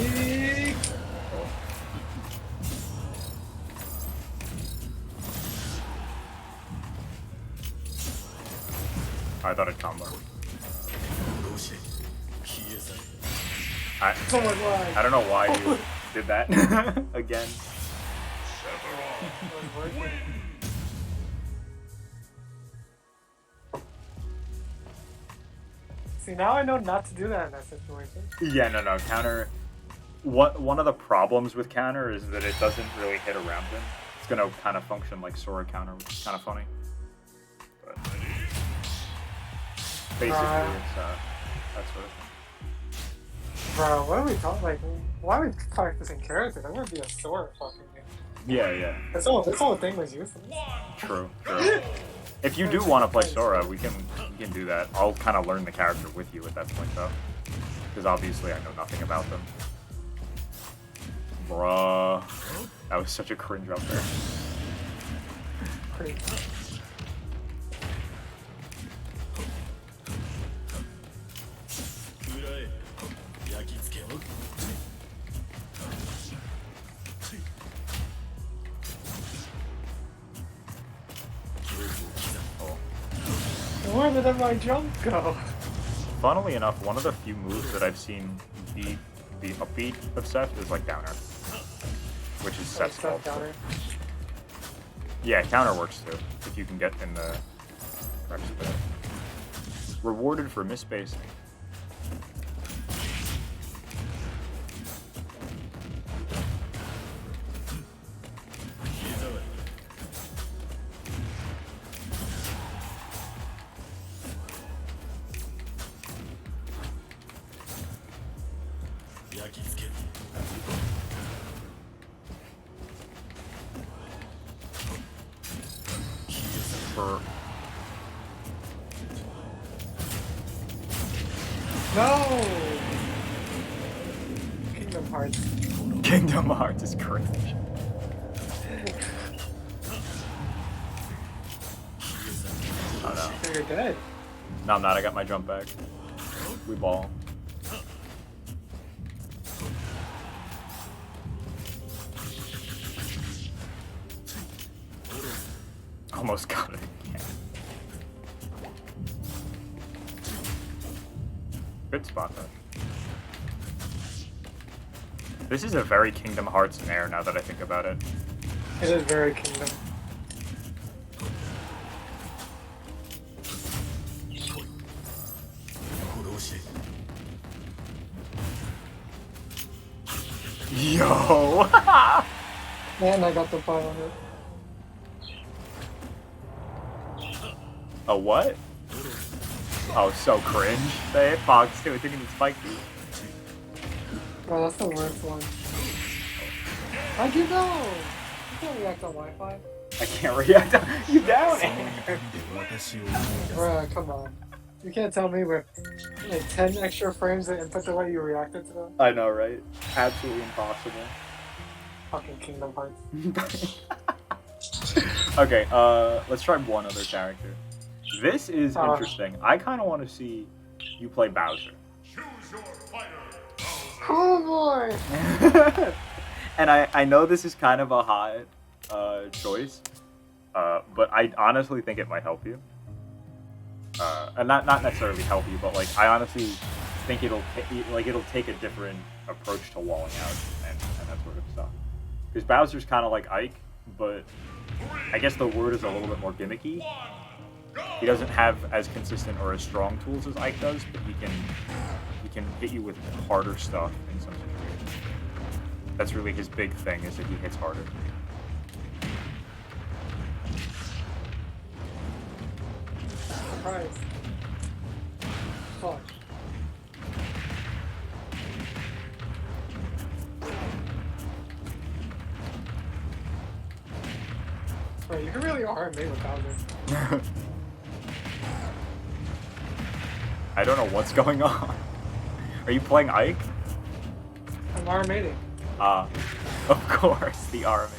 I thought it'd combo. Oh my god. I don't know why you did that again. See, now I know not to do that in that situation. Yeah, no. Counter. One of the problems with counter is that it doesn't really hit around him. It's gonna kind of function like Sora counter, which is kind of funny. But basically, it's that sort of thing. Bro, what are we talking? Like, why are we practicing characters? I'm gonna be a Sora fucking game. Yeah. This whole thing was useless. True. If you do want to play Sora, we can do that. I'll kind of learn the character with you at that point, though, because obviously I know nothing about them. Bruh, that was such a cringe up there. Pretty. Where did my jump go? Funnily enough, one of the few moves that I've seen beat the upbeat of Seth is like downer, which is Seth's fault. Yeah, counter works too, if you can get in the correct spot. Rewarded for misspacing. No! Kingdom Hearts. Kingdom Hearts is cringe. Oh no. So you're dead. No, I'm not. I got my jump back. We ball. Almost got it again. Good spot though. This is a very Kingdom Hearts snare now that I think about it. It is very Kingdom. Yo! And I got the 500. A what? Oh, so cringe. The hitbox too, it didn't even spike you. Bro, that's the worst one. How'd you know? You can't react on Wi-Fi. I can't react. You down, Andrew? Bruh, come on. You can't tell me with like 10 extra frames of input the way you reacted to them. I know, right? Absolutely impossible. Fucking Kingdom Hearts. Okay, let's try one other character. This is interesting. I kind of want to see you play Bowser. Oh boy! And I know this is kind of a hot choice, but I honestly think it might help you. And not necessarily help you, but like I honestly think it'll take a different approach to walling out and that sort of stuff. Because Bowser's kind of like Ike, but I guess the word is a little bit more gimmicky. He doesn't have as consistent or as strong tools as Ike does, but he can hit you with harder stuff in some situations. That's really his big thing, is that he hits harder. Surprise. Fuck. Bro, you can really arm me with Bowser. I don't know what's going on. Are you playing Ike? I'm armating. Of course, the army.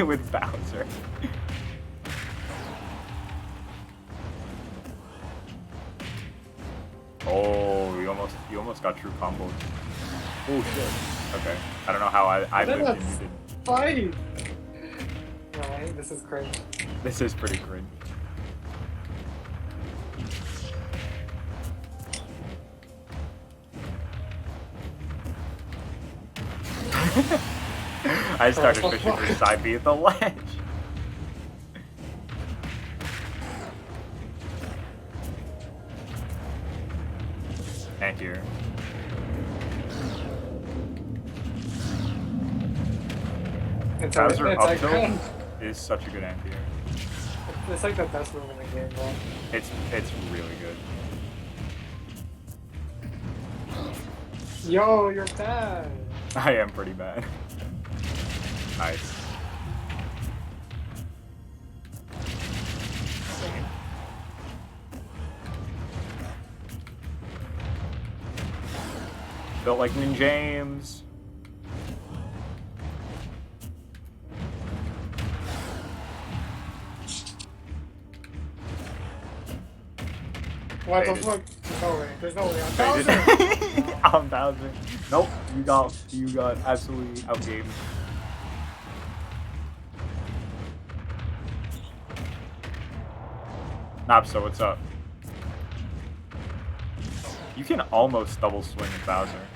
With Bowser. Oh, you almost got true combos. Oh shit. Okay. I don't know how I lived and you didn't. Fight! No, I think this is cringe. This is pretty cringe. I started fishing for side B at the ledge. And here. Bowser up tilt is such a good anti-air. It's like the best move in the game, bro. It's really good. Yo, you're bad. I am pretty bad. Nice. Built like Nin James. What the fuck? No way. There's no way. I'm Bowser. I'm Bowser. Nope. You got absolutely outgamed. Napsta, what's up? You can almost double swing with Bowser.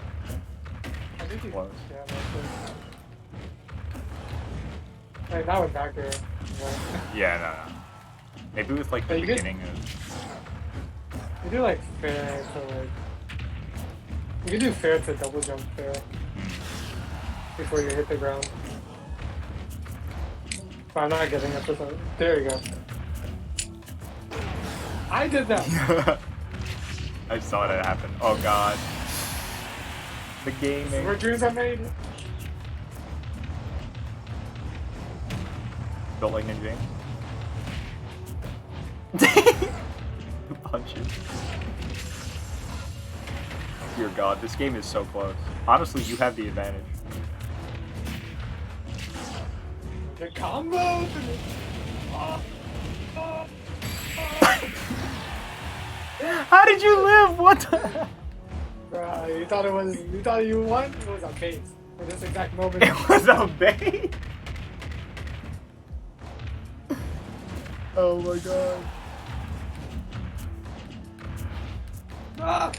I think you Close. Yeah, that's Hey, not with back air. Yeah, no. Maybe with like the Hey, beginning of. You do like fair to like. You can do fair to double jump fair before you hit the ground. But I'm not getting it this one. There you go. I did that. I saw it happen. Oh god. The gaming. Where dreams are made. Built like Nin James. Punches. Dear god, this game is so close. Honestly, you have the advantage. The combo. How did you live? What the? Bruh, you thought it was. You thought you won? It was a bait. For this exact moment. It was a bait? Oh my god. Ah!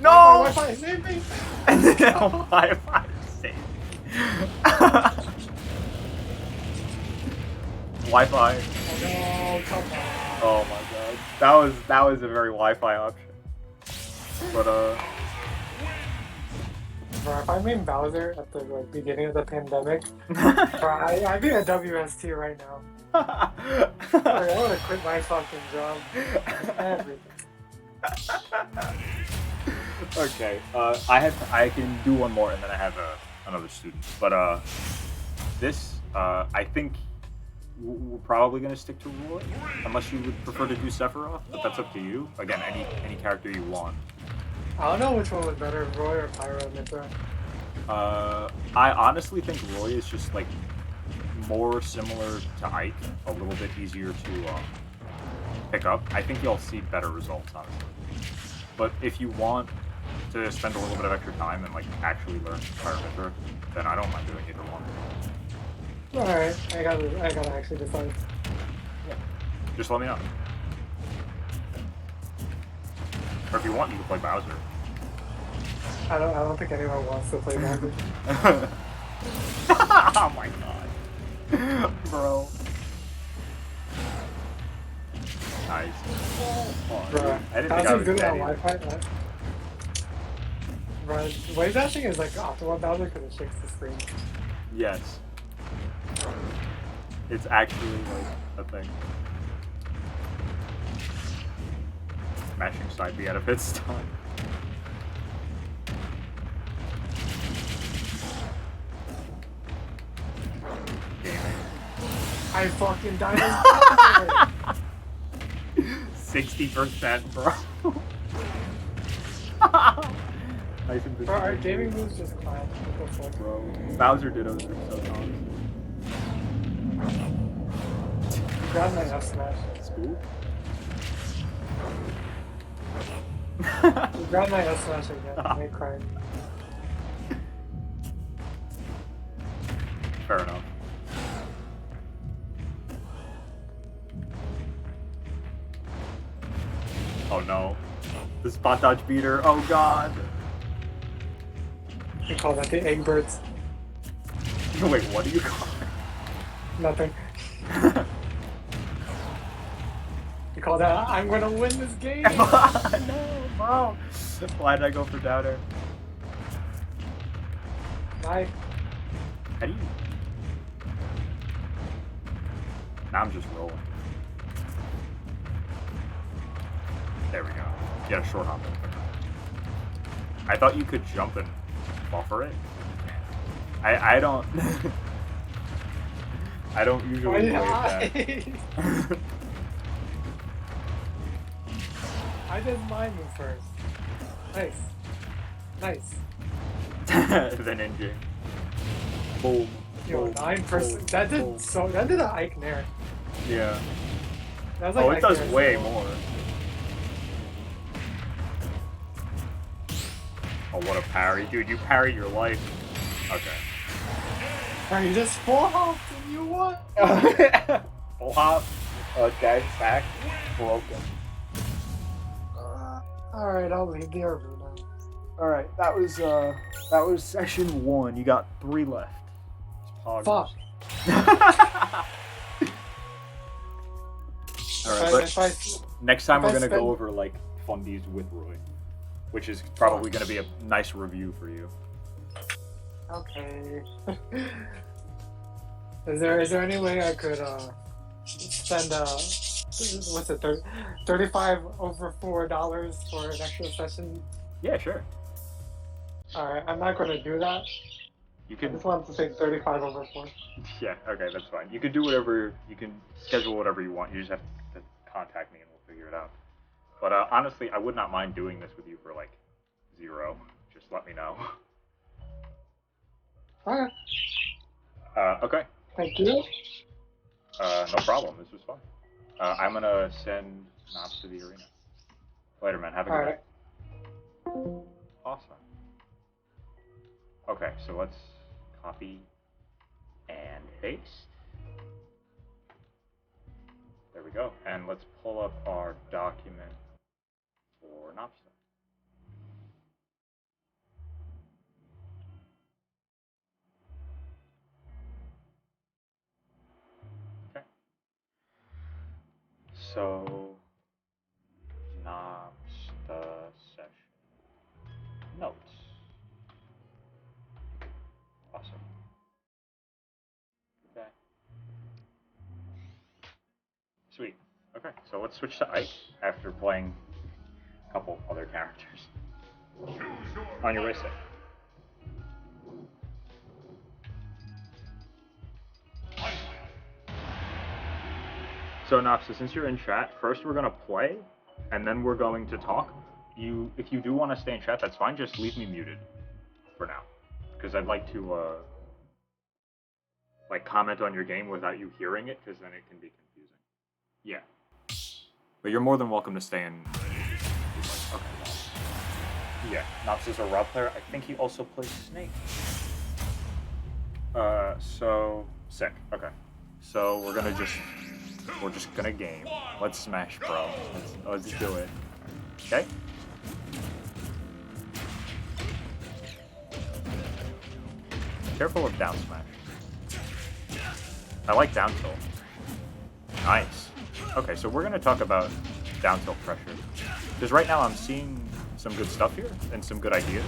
No! Wi-Fi, save me! Wi-Fi saved me. Wi-Fi. Oh no, come on. Oh my god. That was a very Wi-Fi option. But Bro, if I made Bowser at the like beginning of the pandemic, bro, I'd be a WST right now. Like, I would have quit my fucking job. Everything. Okay. I can do one more and then I have another student. But this I think we're probably gonna stick to Roy, unless you would prefer to do Sephiroth. But that's up to you. Again, any character you want. I don't know which one was better, Roy or Pyro Mithra. I honestly think Roy is just like more similar to Ike, a little bit easier to pick up. I think you'll see better results, honestly. But if you want to spend a little bit of extra time and like actually learn Pyro Mithra, then I don't mind doing either one. Alright, I gotta actually decide. Yeah. Just let me know. Or if you want, you can play Bowser. I don't think anyone wants to play Bowser. Oh my god. Bro. Nice. Oh, Bro, I didn't think I was good dead at either. Wi-Fi, right? Bro, the way that thing is like optimal Bowser because it shakes the screen. Yes. It's actually like a thing. Mashing side B out of its time. Damn I fucking died in Bowser! 60%, bro. Nice and Bro, our gaming moves just clash. What the fuck? bro. Bowser Dittos are so tough. Grab my F smash. School? Grab my F smash again. I ain't crying. Fair enough. Oh no. The spot dodge beater. Oh god. We call that the egg birds. Wait, what do you call it? Nothing. You call that I'm gonna win this game? No, bro. Why did I go for Doubter? Bye. How do you... Now I'm just rolling. There we go. You got a short hop. I thought you could jump and buffer it. I don't... I don't usually play that. I did mine move first. Nice. Nice. The ninja. Boom. Yo, boom, 9%. boom, That did boom. so. That did an Ike Nair. Yeah. That was like Oh, it Ike does Nair way as well. more. Oh, what a parry. Dude, you parried your life. Okay. Bro, you just full hopped and you won. Full hop. Okay, back. Broken. Alright, I'll leave the arena. Alright, that was session 1. You got 3 left. Fuck. Alright, but next time if we're I gonna spend- go over like fundies with Roy, which is probably gonna be a nice review for you. Okay. Is there any way I could spend what's it 35 over $4 for an extra session? Yeah, sure. Alright, I'm not gonna do that. You I can. just wanted to say 35 over 4. Yeah, okay, that's fine. You can do whatever. You can schedule whatever you want. You just have to contact me and we'll figure it out. But honestly, I would not mind doing this with you for like 0. Just let me know. Alright, Okay. thank you. No problem. This was fun. I'm gonna send Knobs to the arena. Later, man. Have a good night. Awesome. Okay, so let's copy and paste. There we go. And let's pull up our document for Napsta. So, Napsta session notes. Awesome. Okay. Sweet. Okay, so let's switch to Ike after playing a couple other characters. On your way, Sick. So Napsta, since you're in chat, first we're gonna play, and then we're going to talk. If you do want to stay in chat, that's fine. Just leave me muted for now, because I'd like to like comment on your game without you hearing it, because then it can be confusing. Yeah, but you're more than welcome to stay in. Okay. Yeah, Napsta's a raw player. I think he also plays Snake. So sick. Okay, so we're just gonna game. Let's smash, bro. Let's do it. Okay. Careful of down smash. I like down tilt. Nice. Okay, so we're gonna talk about down tilt pressure. Because right now I'm seeing some good stuff here and some good ideas,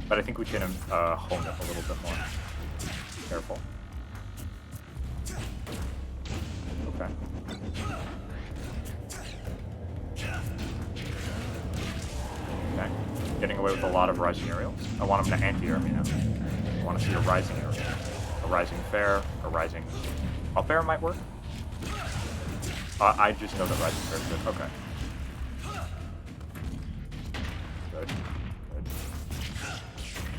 but I think we can hone it a little bit more. Careful. Okay. Okay. Getting away with a lot of rising aerials. I want him to anti-air me now. I want to see a rising aerial. A rising fair, a rising up air might work. I just know that rising fair is good. Okay. Good. Good.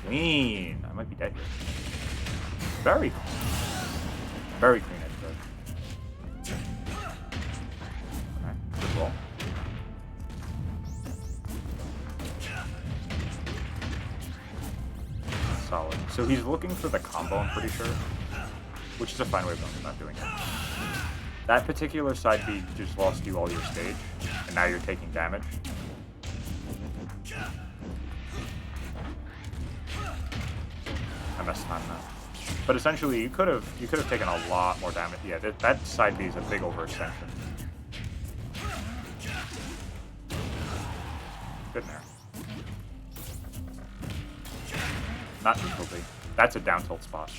Clean. I might be dead here. Very clean. Very clean edge good. Okay. Good roll. Solid. So he's looking for the combo, I'm pretty sure. Which is a fine way of going about doing it. That particular side B just lost you all your stage, and now you're taking damage. I messed time now. But essentially, you could have taken a lot more damage. Yeah, that side B is a big overextension. Good there. Not neutral B. That's a down tilt spot.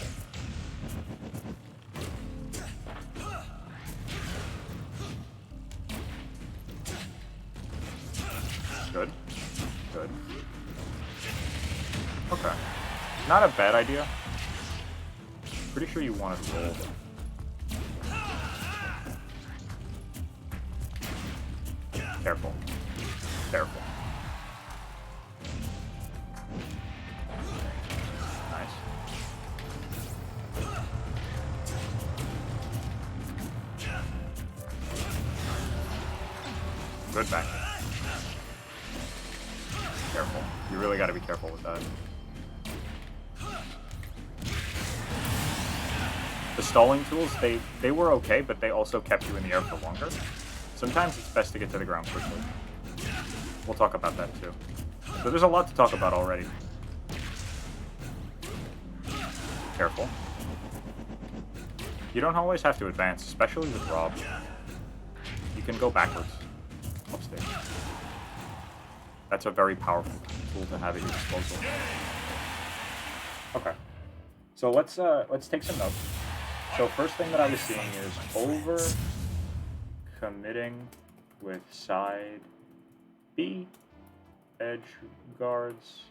Good. Good. Okay. Not a bad idea. Pretty sure you want to roll. Careful. Careful. Nice. Good back. Careful. You really got to be careful with that. The stalling tools, they were okay, but they also kept you in the air for longer. Sometimes it's best to get to the ground quickly. We'll talk about that too. So there's a lot to talk about already. Careful. You don't always have to advance, especially with Rob. You can go backwards. Upstage. That's a very powerful tool to have at your disposal. Okay. So let's take some notes. So first thing that I was seeing is over committing with side B, edge guards,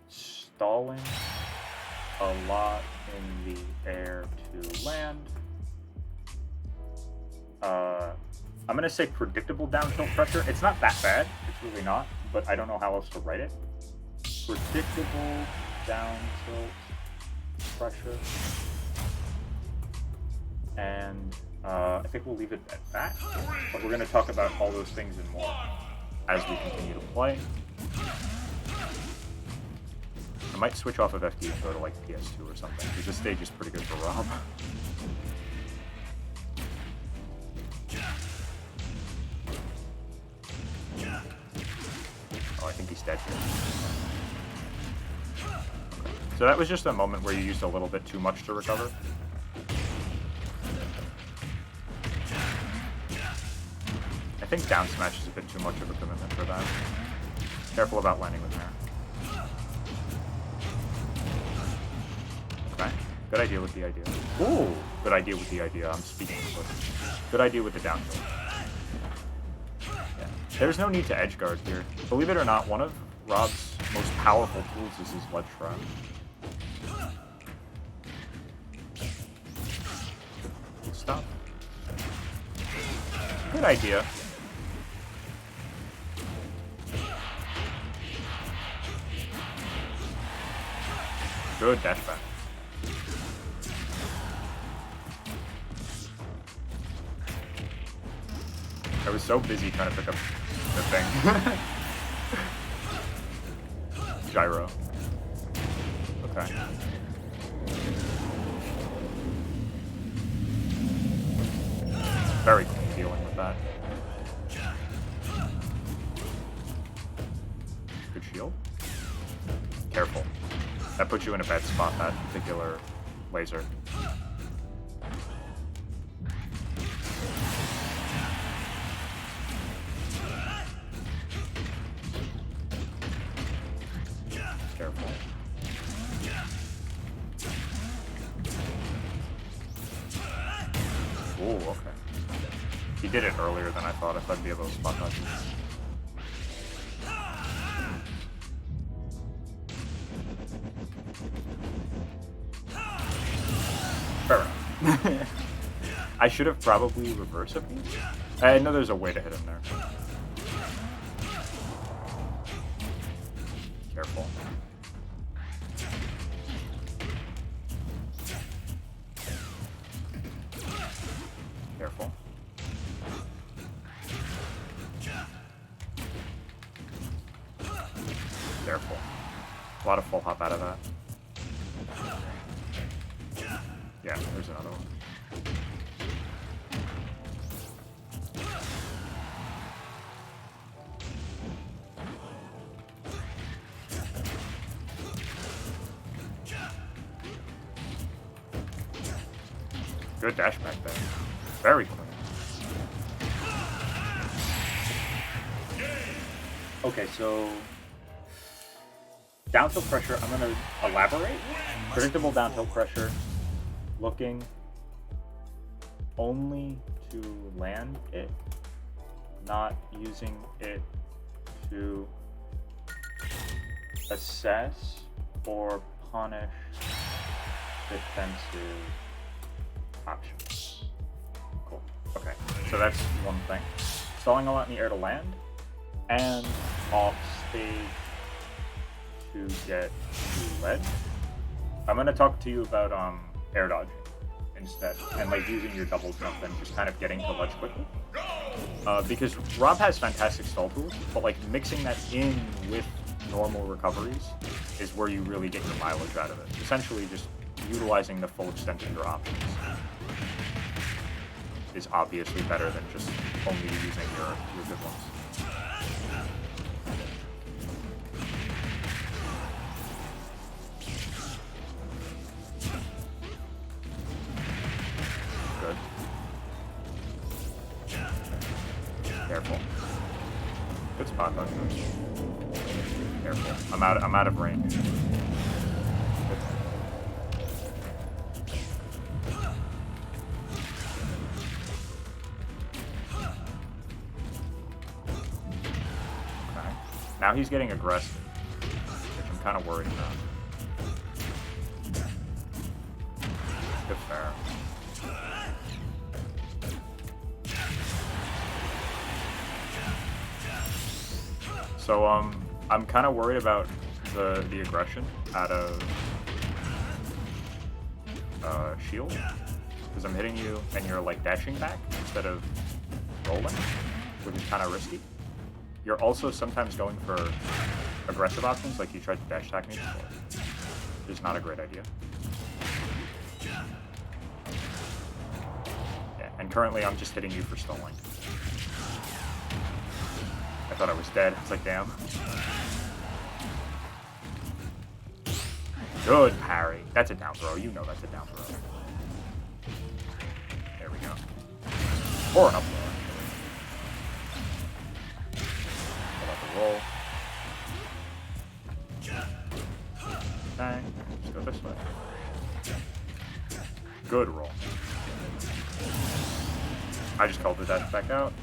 stalling a lot in the air to land. I'm gonna say predictable down tilt pressure. It's not that bad, it's really not, but I don't know how else to write it. Predictable down tilt pressure. And I think we'll leave it at that. But we're going to talk about all those things and more as we continue to play. I might switch off of FD and go to like PS2 or something, because this stage is pretty good for Rob. Oh, I think he's dead here. So that was just a moment where you used a little bit too much to recover. think down smash is a bit too much of a commitment for that. Careful about landing with Nair. Okay. Good idea with the idea. Ooh! Good idea with the idea. I'm speaking English. Good idea with the down tilt. Yeah. There's no need to edge guard here. Believe it or not, one of Rob's most powerful tools is his ledge trap. Good stuff. Good idea. Good dash back. I was so busy trying to pick up the thing. Gyro. Okay. Very clean dealing with that. Good shield. Careful. That puts you in a bad spot, that particular laser. Careful. Ooh, okay. He did it earlier than I thought. I thought I'd be able to spot that. Fair enough. I should have probably reversed it. I know there's a way to hit him there. Careful. Careful. Careful. A lot of full hop out of that. Yeah, there's another one. Good dash back there. Very clean. Okay, so down tilt pressure, I'm going to elaborate. Predictable down tilt pressure, looking only to land it, not using it to assess or punish defensive options. Cool. Okay, so that's one thing. Stalling a lot in the air to land, and off stage to get to ledge. I'm going to talk to you about air dodging instead, and like using your double jump and just kind of getting to ledge quickly. Because Rob has fantastic stall tools, but like mixing that in with normal recoveries is where you really get your mileage out of it. Essentially just utilizing the full extent of your options is obviously better than just only using your good ones. Good. Careful. Good spot dodge. Careful. I'm out of range. Now he's getting aggressive, which I'm kind of worried about. Good fair. So I'm kind of worried about the aggression out of shield, because I'm hitting you and you're like dashing back instead of rolling, which is kind of risky. You're also sometimes going for aggressive options, like you tried to dash attack me before. It's not a great idea. Yeah, and currently I'm just hitting you for stalling. I thought I was dead. I was like, damn. Good parry. That's a down throw. You know that's a down throw. There we go. Or an up throw. roll. Okay, just go this way. Good roll. I just called the dash back out.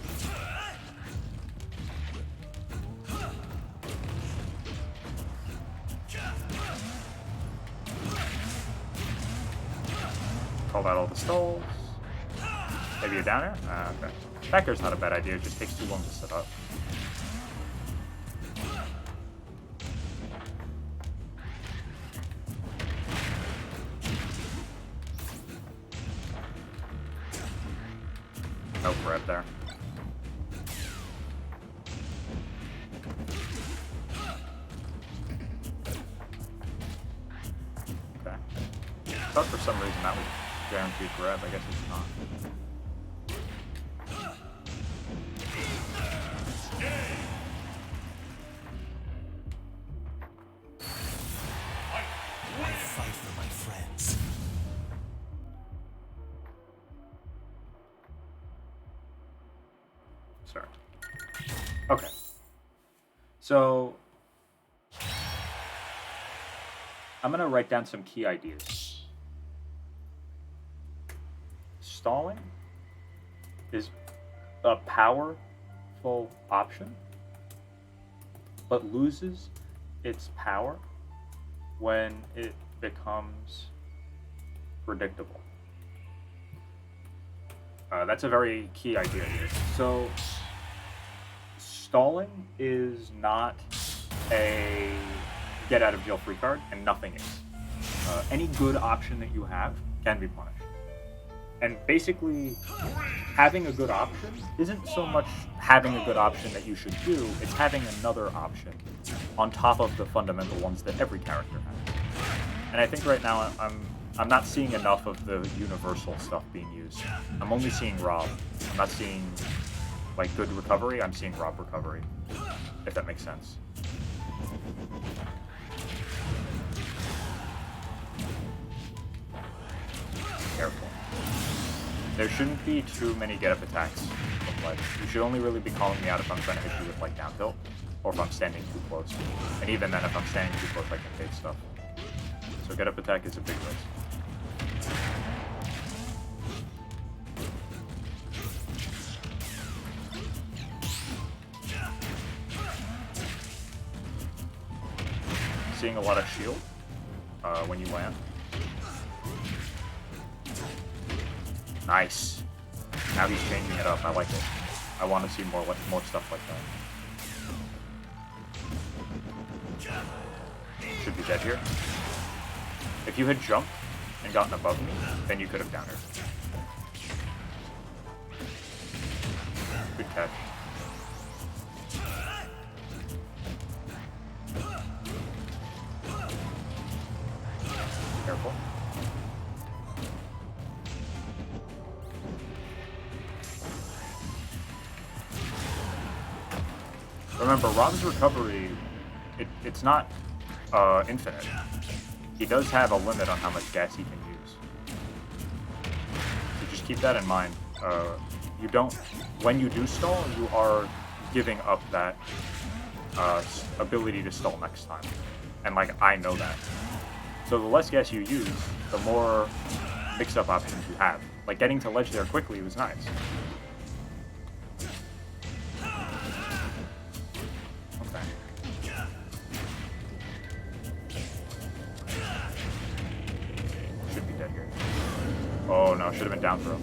Called out all the stalls. Maybe a downer? Okay. Back air's not a bad idea, it just takes too long to set up. No grab there. Okay. Thought for some reason that was guaranteed grab, I guess it's not. Fight for my friends. Sorry. Okay. So I'm gonna write down some key ideas. Stalling is a powerful option, but loses its power when it becomes predictable. That's a very key idea here. So, stalling is not a get out of jail free card, and nothing is. Any good option that you have can be punished. And basically, having a good option isn't so much having a good option that you should do, it's having another option on top of the fundamental ones that every character has. And I think right now I'm not seeing enough of the universal stuff being used. I'm only seeing Rob. I'm not seeing like good recovery, I'm seeing Rob recovery, if that makes sense. Careful. There shouldn't be too many get-up attacks from ledge. You should only really be calling me out if I'm trying to hit you with like down tilt, or if I'm standing too close. And even then, if I'm standing too close, I can fade stuff. So get-up attack is a big risk. Seeing a lot of shield when you land. Nice. Now he's changing it up. I like it. I want to see more stuff like that. Should be dead here. If you had jumped and gotten above me, then you could have downed her. Good catch. Careful. Remember, Rob's recovery, it's not infinite. He does have a limit on how much gas he can use. So just keep that in mind. You don't, when you do stall, you are giving up that ability to stall next time. And like, I know that. So the less gas you use, the more mix-up options you have. Like getting to ledge there quickly was nice. Oh no, should have been down throw.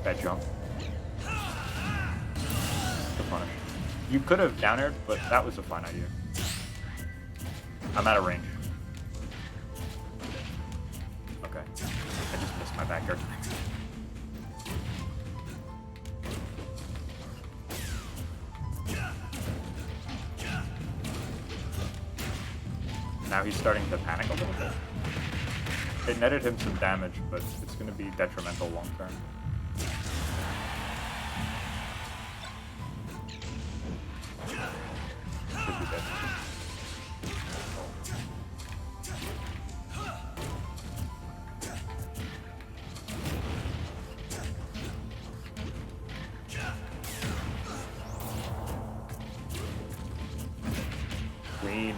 Bad jump. Good punish. You could have down aired, but that was a fine idea. I'm out of range. Okay. I just missed my back air. Now he's starting to panic a little bit. It netted him some damage, but it's going to be detrimental long term. Should be dead.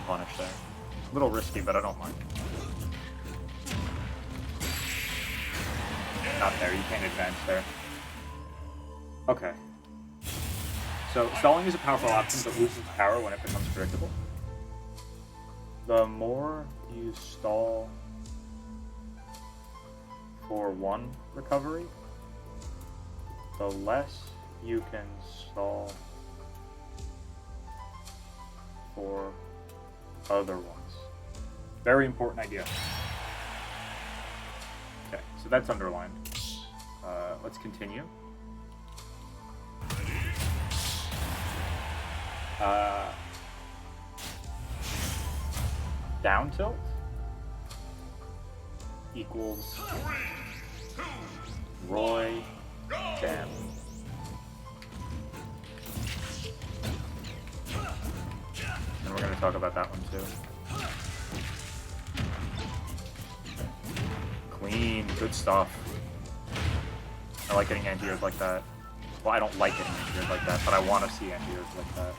punish there. A little risky, but I don't mind. Not there, you can't advance there. Okay. So, stalling is a powerful option, but loses power when it becomes predictable. The more you stall for one recovery, the less you can stall for other ones. Very important idea. Okay, so that's underlined. Let's continue. Down tilt equals Roy Jam. And we're going to talk about that one too. Clean, good stuff. I like getting anti-airs like that. Well, I don't like getting anti-airs like that, but I want to see anti-airs like that.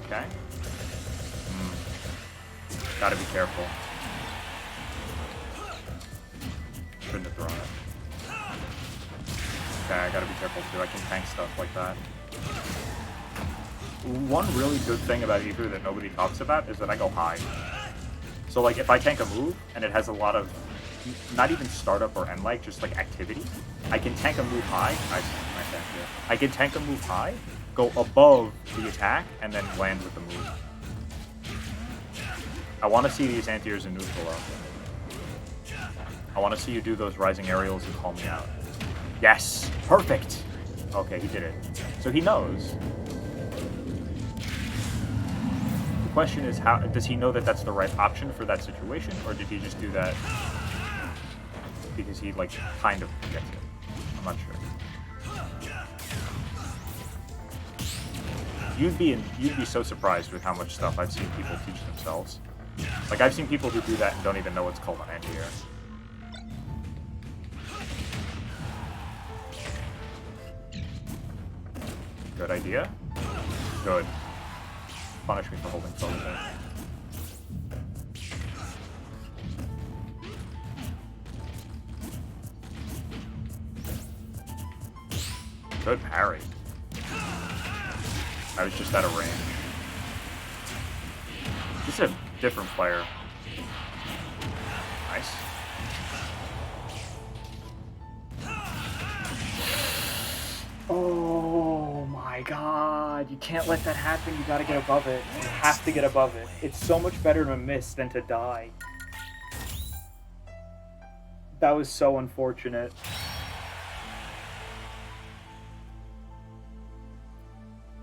Okay. Gotta be careful. Shouldn't have thrown it. Okay, I gotta be careful too. I can tank stuff like that. One really good thing about Ether that nobody talks about is that I go high. So like if I tank a move and it has a lot of, not even startup or end lag, just like activity, I can tank a move high. I can tank a move high, go above the attack, and then land with the move. I want to see these anti-airs in neutral though. I want to see you do those rising aerials and call me out. Yes! Perfect! Okay, he did it. So he knows. The question is, how does he know that that's the right option for that situation, or did he just do that because he, like, kind of gets it? I'm not sure. You'd be so surprised with how much stuff I've seen people teach themselves. Like, I've seen people who do that and don't even know what's called an anti-air. Good idea. Good. Punish me for holding forward there. Good parry. I was just out of range. This is a different player. Nice. Oh my god. You can't let that happen. You gotta get above it. You have to get above it. It's so much better to miss than to die. That was so unfortunate.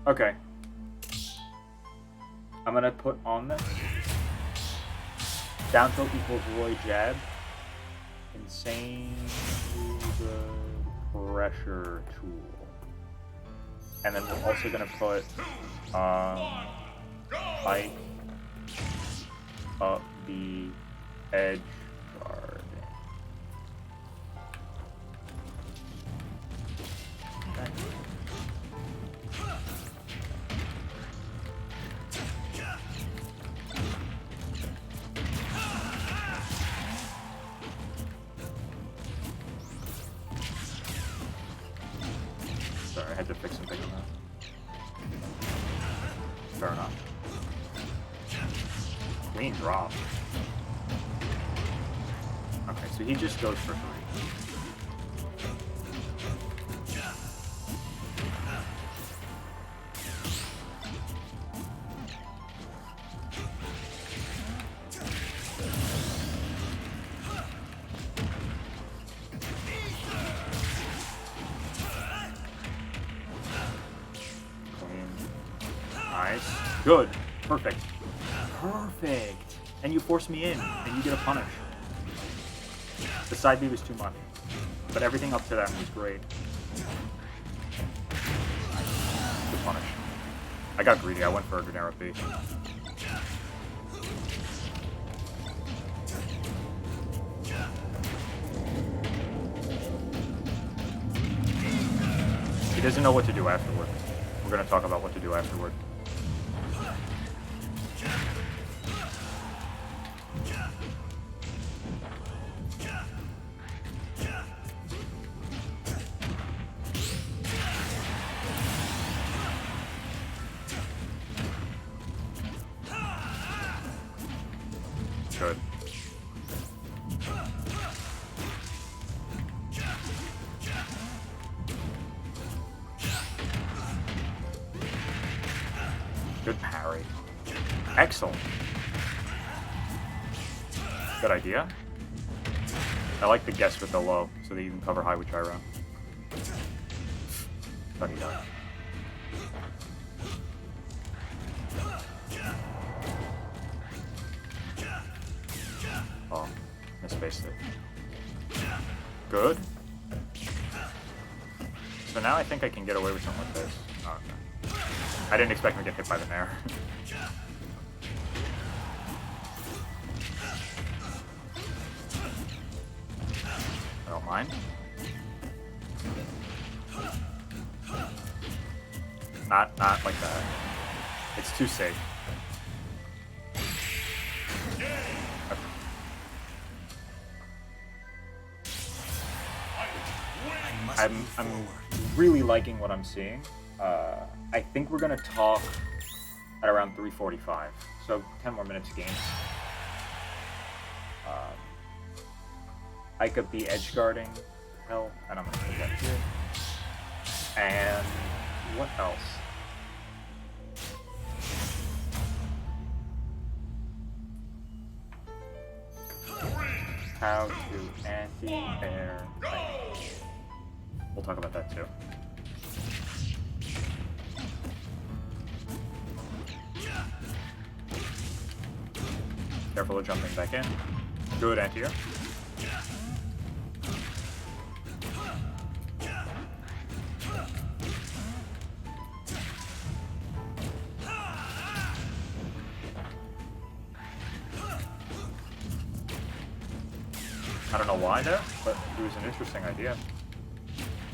Okay. I'm gonna put on this. Down tilt equals Roy jab. Insanely good pressure tool. And then we're also gonna put Mike up the edge guard. Okay. Sorry, I had to fix something on that. Fair enough. Clean drop. Okay, so he just goes for 3. Nice. Good. Perfect. Perfect. And you force me in, and you get a punish. The side B was too much. But everything up to that was great. Good punish. I got greedy. I went for a Granera B. He doesn't know what to do afterward. We're going to talk about what to do afterward. Good. Good parry. Excellent. Good idea. I like the guess with the low, so that you can cover high with gyro. Thought he died. Oh, misspaced it. Good. So now I think I can get away with something like this. Oh, okay. I didn't expect him to get hit by the nair. I don't mind. Not like that. It's too safe. Okay. I'm really liking what I'm seeing. I think we're gonna talk at around 3:45, so 10 more minutes games. I could be edge guarding hell, and I'm gonna do that here. And what else? How to anti-air. We'll talk about that too. Careful of jumping back in. Good anti-air. I don't know why there, but it was an interesting idea.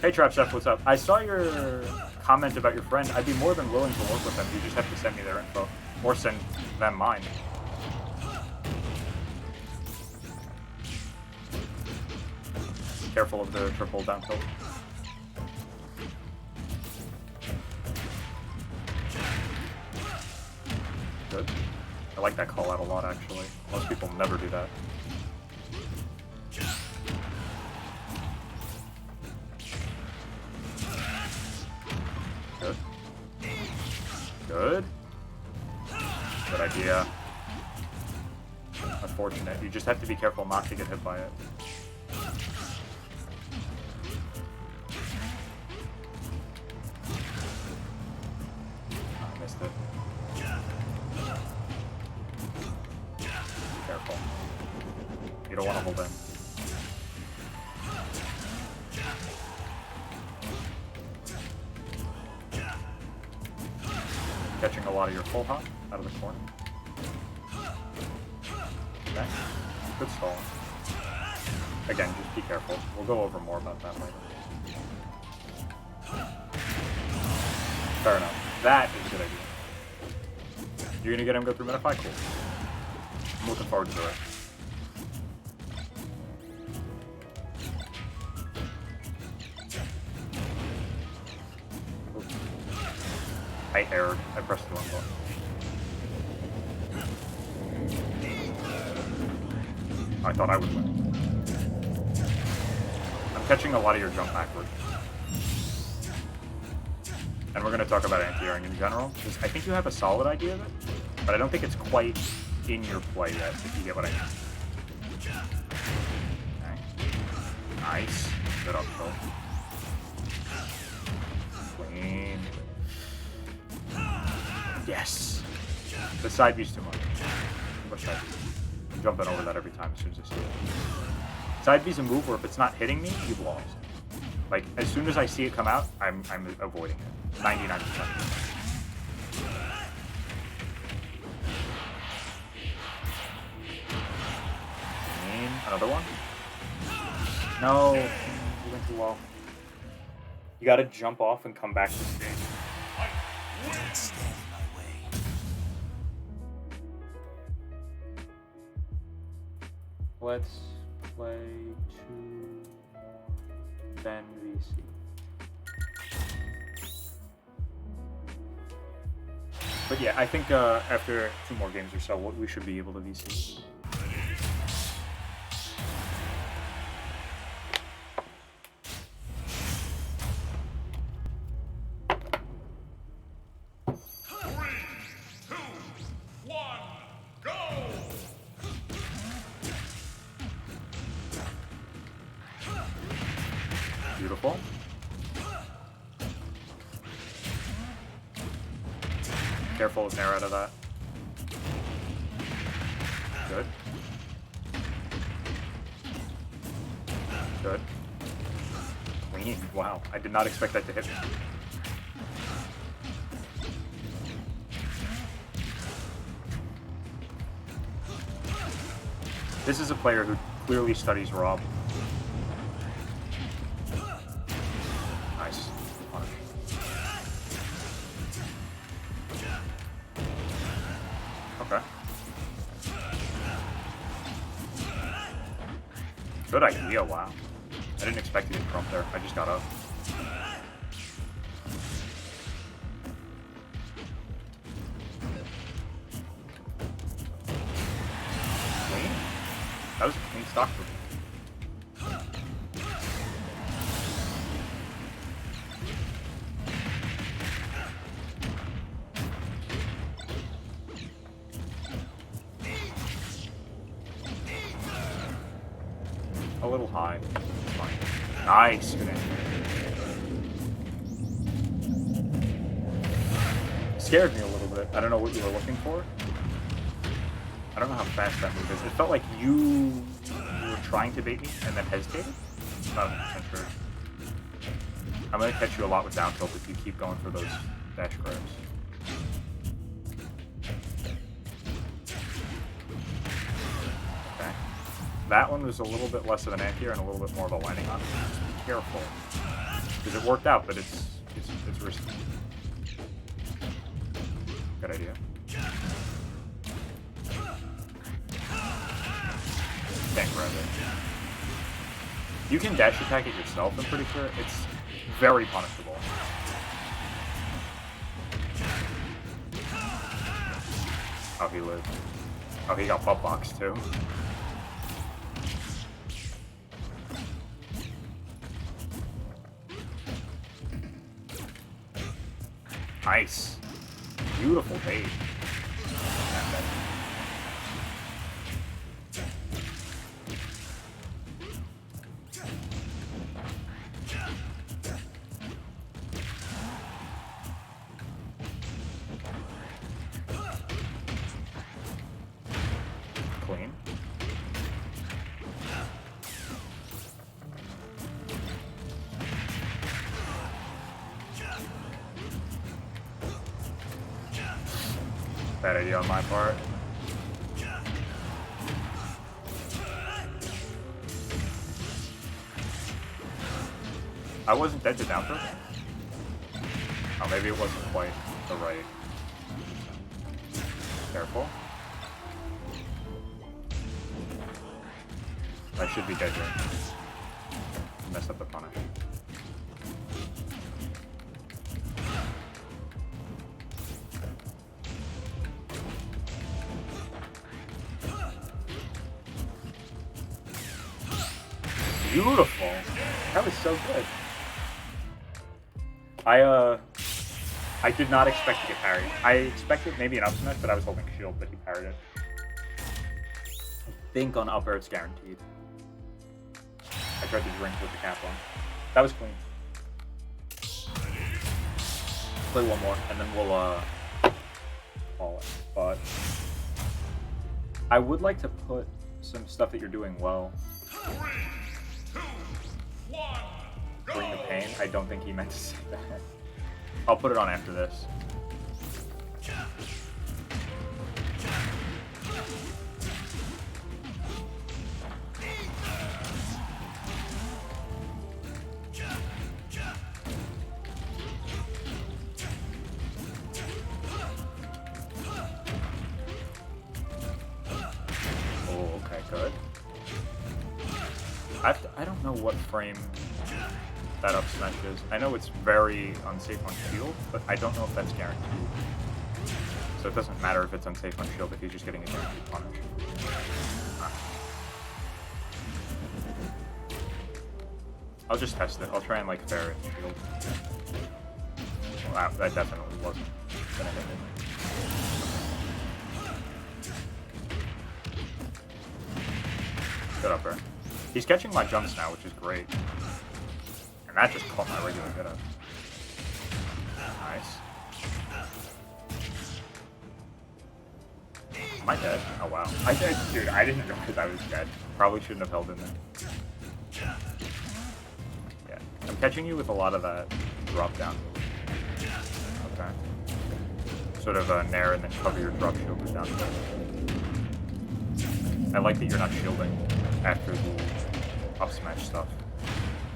Hey Trap Chef, what's up? I saw your comment about your friend. I'd be more than willing to work with them. You just have to send me their info. Or send them mine. Careful of the triple down tilt. Good. I like that call out a lot, actually. Most people never do that. Good. Good. Good idea. Unfortunate. You just have to be careful not to get hit by it. I missed it. Careful. You don't want to hold in. Catching a lot of your full hop out of the corner. Okay. Good stall. Again, just be careful. We'll go over more about that later. Fair enough. That is a good idea. You're gonna get him go through Metafy? Cool. I'm looking forward to it. I erred. I pressed the wrong button. I thought I would win. I'm catching a lot of your jump backward. And we're going to talk about anti-airing in general, because I think you have a solid idea of it, but I don't think it's quite in your play yet, if you get what I mean. Okay. Nice. Good up tilt. Clean. Yes! The side B's too much. Push side B. I'm jumping over that every time as soon as I see it. Side B's a move where if it's not hitting me, you've lost. Like, as soon as I see it come out, I'm avoiding it. 99%. Another one? No, you went too low. You gotta jump off and come back to stage. Don't stand in my way. Let's play 2 more, then VC. But yeah, I think after 2 more games or so, we should be able to VC. Beautiful. Careful with Nair out of that. Good. Good. Clean. Wow. I did not expect that to hit me. This is a player who clearly studies Rob. Nice. Punish. Okay. Good idea, wow. I didn't expect to get crumped there. I just got up. Clean. That was a clean stock for me. A little high. It's fine. Nice. Good aim. Scared me a little bit. I don't know what you were looking for. I don't know how fast that move is. It felt like you were trying to bait me and then hesitated. Not 100% sure. I'm going to catch you a lot with down tilt if you keep going for those dash grabs. Okay. That one was a little bit less of an anti-air and a little bit more of a landing on it. Just be careful. Because it worked out, but it's risky. Good idea. Can't grab it. You can dash attack it yourself, I'm pretty sure. It's very punishable. How he lived. Oh, he got butt boxed too. Nice. Beautiful bait. Clean. Bad idea on my part. I wasn't dead to down throw. Oh, maybe it wasn't quite the right. Careful. I should be dead here. Messed up the punish. Beautiful. That was so good. I did not expect to get parried. I expected maybe an up smash, but I was holding shield, but he parried it. I think on up air it's guaranteed. I tried to drink with the cap on. That was clean. Play one more, and then we'll call it. But I would like to put some stuff that you're doing well. 3, 2, 1, go! Bring the pain. I don't think he meant to say that. I'll put it on after this. I don't know what frame that up smash is. I know it's very unsafe on shield, but I don't know if that's guaranteed. So it doesn't matter if it's unsafe on shield if he's just getting a guaranteed punish. I'll just test it. I'll try and like fair it shield. Wow, that definitely wasn't gonna hit it. Good upper. He's catching my jumps now, which is great. And that just caught my regular get up. Nice. Am I dead? Oh wow. Dude, I didn't realize I was dead. Probably shouldn't have held in there. Yeah. I'm catching you with a lot of that drop down move. Okay. Sort of nair and then cover your drop shield with down throw. I like that you're not shielding after the up smash stuff.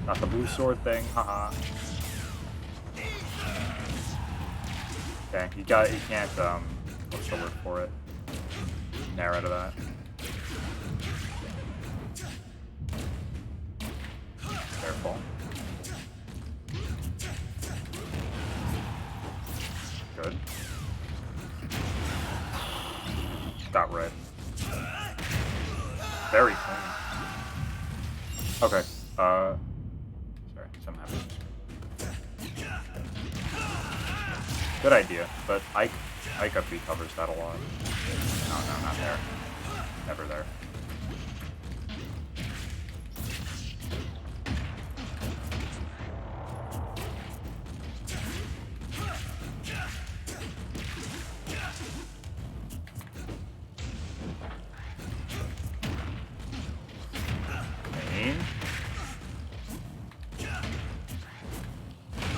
Not the blue sword thing, haha. Okay, you can't, what's the word for it? Nair out of that. Careful. Good. Got red. Very clean. Okay, sorry, something happened. Good idea, but Ike up B covers that a lot. No, not there. Never there.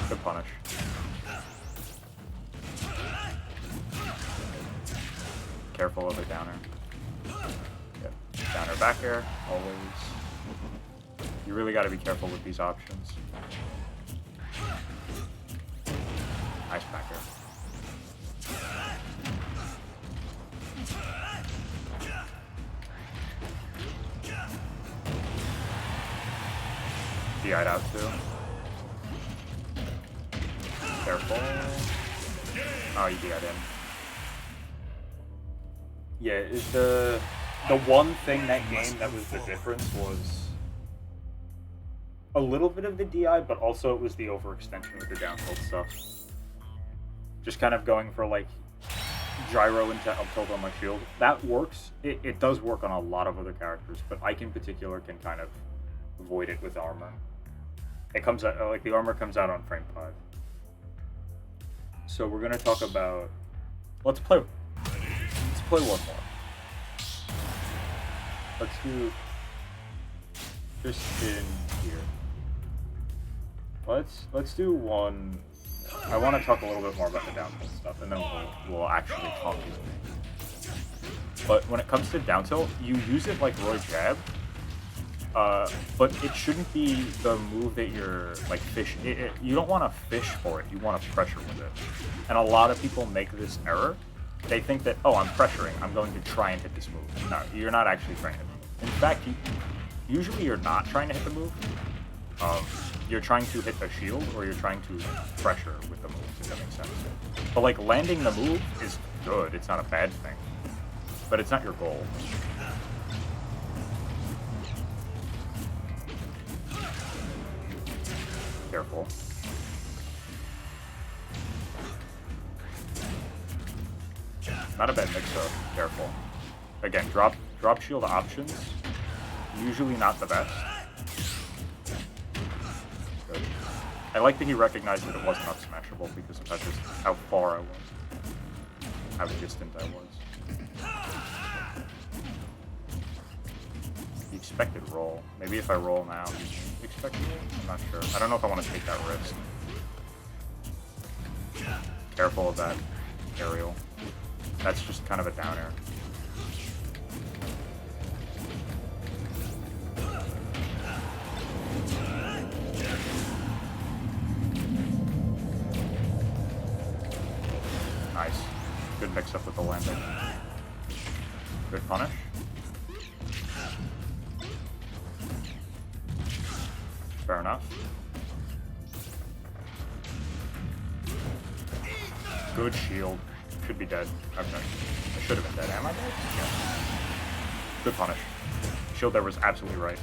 Good punish. Careful of a downer. Yep. Downer back air, always. You really got to be careful with these options. Nice back air. DI'd out too. Careful. Oh, you DI'd in. Yeah, the one thing that game that was the difference was a little bit of the DI, but also it was the overextension with the down tilt stuff. Just kind of going for like gyro into up tilt on my shield. That works. It does work on a lot of other characters, but Ike in particular can kind of avoid it with armor. It comes out like the armor comes out on frame 5. So we're gonna talk about. Let's play one more. Let's do just in here. Let's do one. I want to talk a little bit more about the down tilt stuff, and then we'll actually talk to it. But when it comes to down tilt, you use it like Roy Jab, but it shouldn't be the move that you're like fish. You don't want to fish for it. You want to pressure with it, and a lot of people make this error. They think that, oh, I'm pressuring, I'm going to try and hit this move. No, you're not actually trying to hit the move. In fact, usually you're not trying to hit the move. You're trying to hit the shield, or you're trying to pressure with the move, if that makes sense. But like landing the move is good, it's not a bad thing. But it's not your goal. Careful. Not a bad mix-up. Careful. Again, drop shield options. Usually not the best. Good. I like that he recognized that it wasn't up smashable because of how far I was. How distant I was. He expected roll. Maybe if I roll now, he expected roll? I'm not sure. I don't know if I want to take that risk. Careful of that aerial. That's just kind of a down air. Nice. Good mix up with the landing. Good punish. Fair enough. Good shield. Should be dead. Okay. I should have been dead. Am I dead? Yeah. Good punish. Shield there was absolutely right.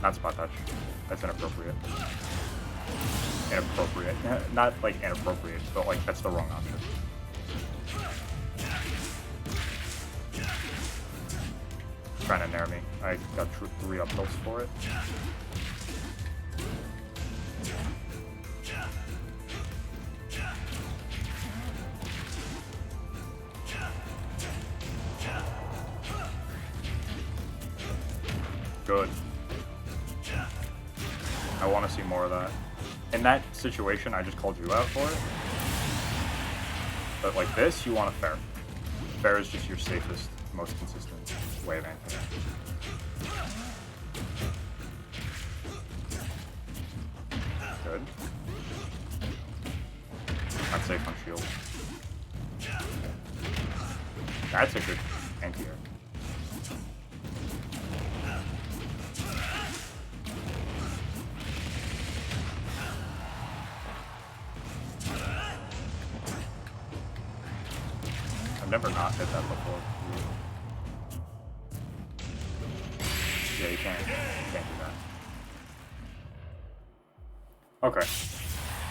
Not spot touch. That's inappropriate. Inappropriate. Not like inappropriate, but like that's the wrong option. Trying to nair me. I got 3 up tilts for it. Good. I want to see more of that. In that situation, I just called you out for it. But like this, you want a fair. Fair is just your safest, most consistent way of answering it. Good. Not safe on shield. That's a good anti-air. I've never not hit that before. Yeah, you can't do that. Okay.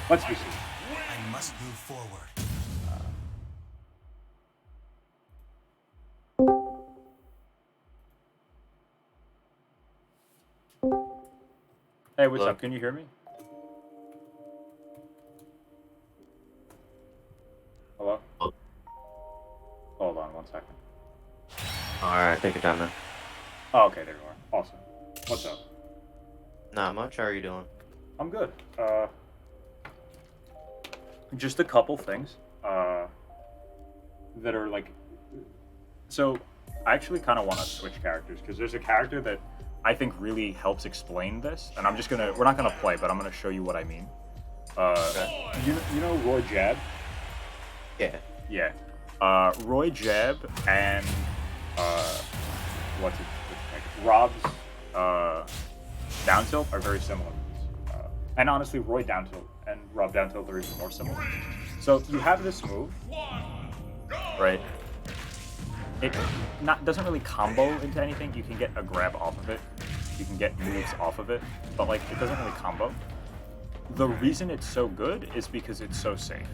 Let's do some. I must move forward. Hey, what's Hello? up? Can you hear me? Hello? Oh. Hold on 1 second. Alright, take your time now. Oh, okay, there you are. Awesome. What's up? Not much, how are you doing? I'm good. Just a couple things that are like. So, I actually kind of want to switch characters because there's a character that I think really helps explain this, and I'm just gonna. We're not gonna play, but I'm gonna show you what I mean. Okay. You know Roy Jab? Yeah. Yeah. Roy Jeb and what's it? Rob's down tilt are very similar. And honestly, Roy down tilt and Rob down tilt are even more similar. So you have this move, right? It doesn't really combo into anything. You can get a grab off of it. You can get moves off of it, but like it doesn't really combo. The reason it's so good is because it's so safe.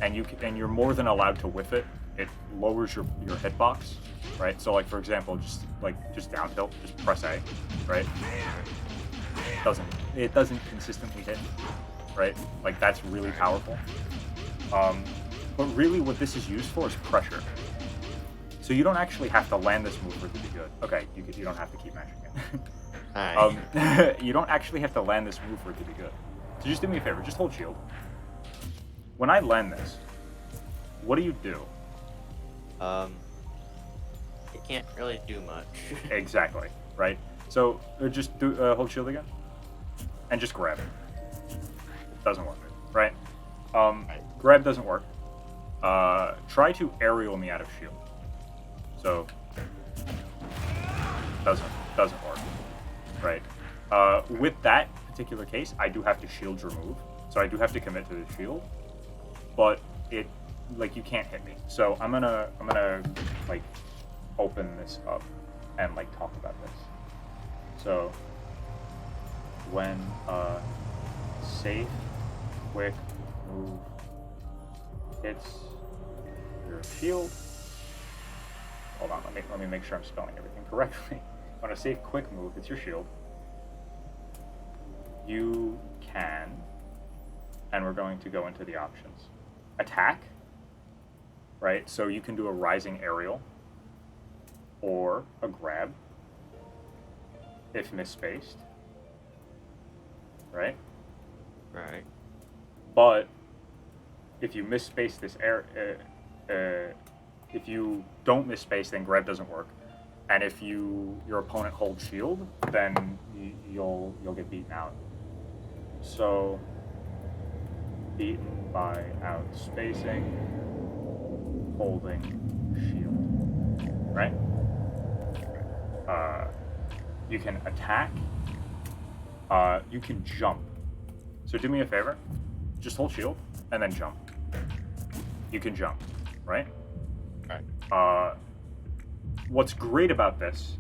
And you're more than allowed to whiff it. It lowers your hitbox, right? So like for example, just down tilt, just press A, right? It doesn't consistently hit, right? Like that's really powerful. But really, what this is used for is pressure. So you don't actually have to land this move for it to be good. Okay, you don't have to keep mashing it. Alright. You don't actually have to land this move for it to be good. So just do me a favor, just hold shield. When I land this, what do you do? You can't really do much. Exactly, right? So just do hold shield again, and just grab it. Doesn't work, right? Grab doesn't work. Try to aerial me out of shield. So doesn't work, right? With that particular case, I do have to shield your move, so I do have to commit to the shield. But it, like, you can't hit me. So I'm gonna like open this up and like talk about this. So when safe, quick move hits your shield. Hold on, let me make sure I'm spelling everything correctly. When a safe, quick move hits your shield, you can, and we're going to go into the options. Attack, right? So you can do a rising aerial or a grab if misspaced, right? Right. But if you misspace this if you don't misspace, then grab doesn't work. And if your opponent holds shield, then you'll get beaten out. So beaten by outspacing, holding shield, right? You can attack you can jump. So do me a favor, just hold shield and then jump. You can jump, right? Right. What's great about this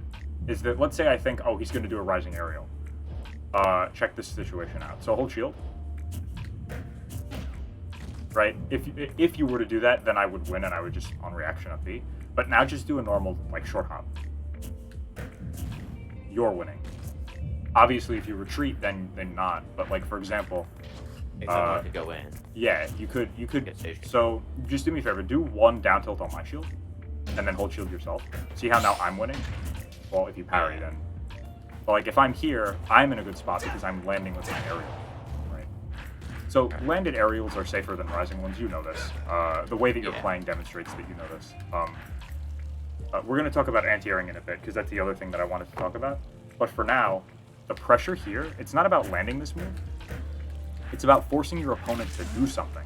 is that, let's say I think, oh, he's going to do a rising aerial. Check this situation out. So hold shield. Right? If you were to do that, then I would win and I would just on reaction up B. But now just do a normal, like, short hop. You're winning. Obviously, if you retreat, then not. But, like, for example... If I want to go in. Yeah, you could... Get station. So, just do me a favor. Do one down tilt on my shield, and then hold shield yourself. See how now I'm winning? Well, if you parry, then... But, like, if I'm here, I'm in a good spot because I'm landing with my aerial. Right? So, landed aerials are safer than rising ones. You know this. The way that you're playing demonstrates that you know this. We're going to talk about anti-airing in a bit, because that's the other thing that I wanted to talk about. But for now, the pressure here, it's not about landing this move. It's about forcing your opponent to do something,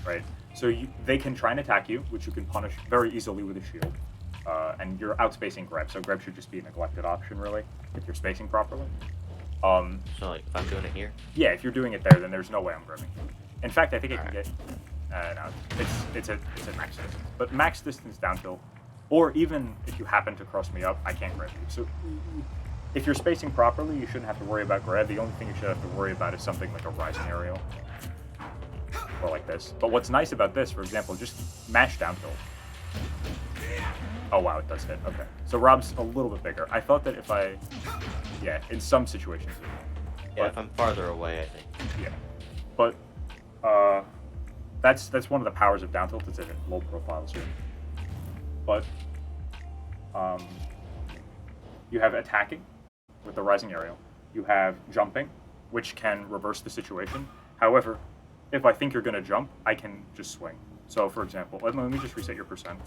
right? So they can try and attack you, which you can punish very easily with a shield. And you're outspacing Greb, so Greb should just be a neglected option, really, if you're spacing properly. So, like, if I'm doing it here? Yeah, if you're doing it there, then there's no way I'm grabbing you. In fact, I think I can get... no, it's a max distance. But max distance down tilt, or even if you happen to cross me up, I can't grab you. So if you're spacing properly, you shouldn't have to worry about grab. The only thing you should have to worry about is something like a rising aerial. Or like this. But what's nice about this, for example, just mash down tilt. Oh wow, it does hit. Okay. So Rob's a little bit bigger. I thought that if I... Yeah, in some situations. Yeah, if I'm farther away, I think. Yeah. But that's one of the powers of down tilt. It's a low profile zoom. But you have attacking with the rising aerial. You have jumping, which can reverse the situation. However, if I think you're going to jump, I can just swing. So, for example, let me just reset your percent.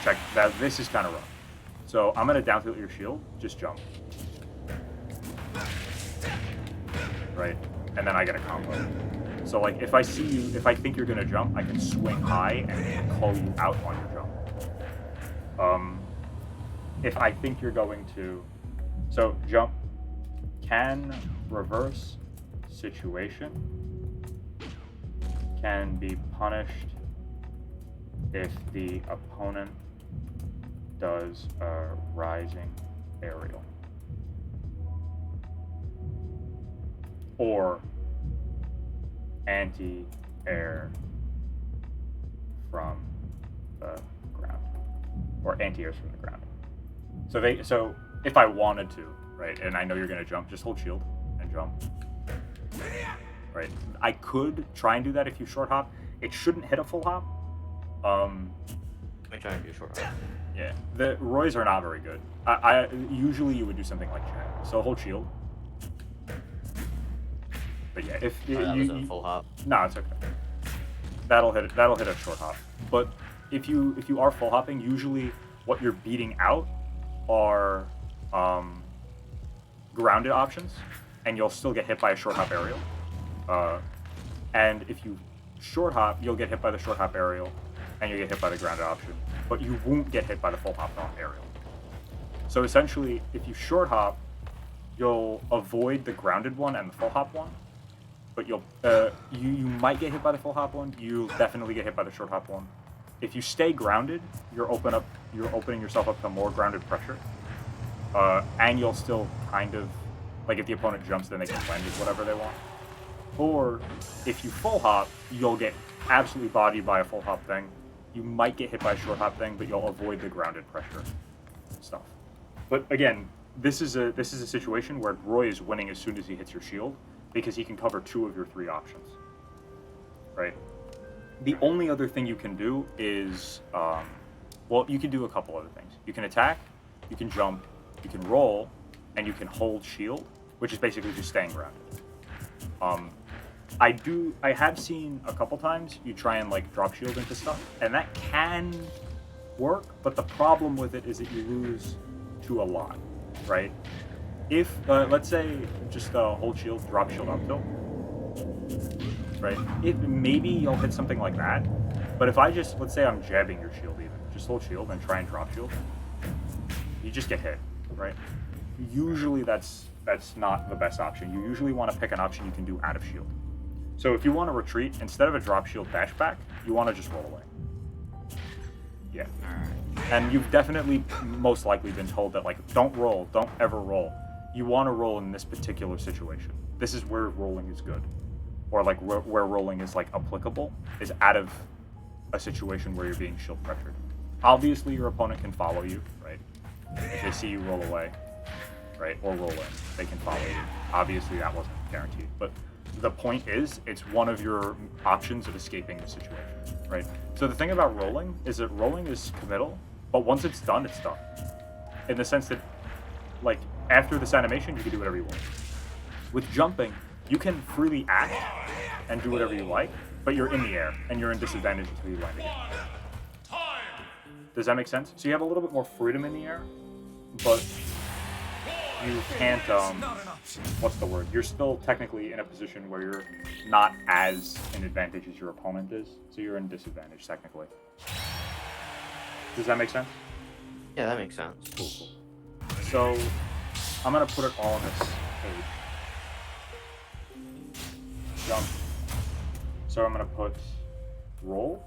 Check that. This is kind of rough. So I'm going to down tilt your shield. Just jump. Right? And then I get a combo. So, like, if I see you, if I think you're going to jump, I can swing high and call you out on your jump. If I think you're going to... So, jump can reverse situation, can be punished if the opponent does a rising aerial. Or anti-air from the ground, or anti-airs from the ground. So if I wanted to, right, and I know you're gonna jump, just hold shield and jump. Right, I could try and do that if you short hop. It shouldn't hit a full hop. Let me try and do a short hop. Yeah, the Roys are not very good. I usually you would do something like that. So hold shield. But yeah, if that was a full hop. No, it's okay. That'll hit a short hop. But if you are full hopping, usually what you're beating out are grounded options, and you'll still get hit by a short hop aerial. And if you short hop, you'll get hit by the short hop aerial, and you'll get hit by the grounded option, but you won't get hit by the full hop on aerial. So essentially, if you short hop, you'll avoid the grounded one and the full hop one, but you might get hit by the full hop one. You'll definitely get hit by the short hop one. If you stay grounded, you're opening yourself up to more grounded pressure, and you'll still kind of, like, if the opponent jumps, then they can blend with whatever they want. Or if you full hop, you'll get absolutely bodied by a full hop thing. You might get hit by a short hop thing, but you'll avoid the grounded pressure stuff. But again, this is a situation where Roy is winning as soon as he hits your shield, because he can cover 2 of your 3 options. Right? The only other thing you can do is, well, you can do a couple other things. You can attack, you can jump, you can roll, and you can hold shield, which is basically just staying grounded. I have seen a couple times you try and, like, drop shield into stuff, and that can work, but the problem with it is that you lose to a lot, right? If, let's say, just hold shield, drop shield up tilt, right? Maybe you'll hit something like that, but if I just, let's say I'm jabbing your shield even, just hold shield and try and drop shield, you just get hit, right? usually that's not the best option. You usually want to pick an option you can do out of shield. So if you want to retreat, instead of a drop shield dash back, you want to just roll away. Yeah. And you've definitely most likely been told that, like, don't roll, don't ever roll. You want to roll in this particular situation. This is where rolling is good. Or like where rolling is like applicable, is out of a situation where you're being shield pressured. Obviously your opponent can follow you, right? If they see you roll away, right, or roll in, they can follow you. Obviously that wasn't guaranteed, but the point is, it's one of your options of escaping the situation, right? So the thing about rolling is that rolling is committal, but once it's done, it's done. In the sense that, like, after this animation, you can do whatever you want. With jumping, you can freely act and do whatever you like, but you're in the air, and you're in disadvantage until you land again. Does that make sense? So you have a little bit more freedom in the air, but you can't, what's the word? You're still technically in a position where you're not as in advantage as your opponent is, so you're in disadvantage technically. Does that make sense? Yeah, that makes sense. Cool. So I'm gonna put it all on this page. Jump. So I'm gonna put roll,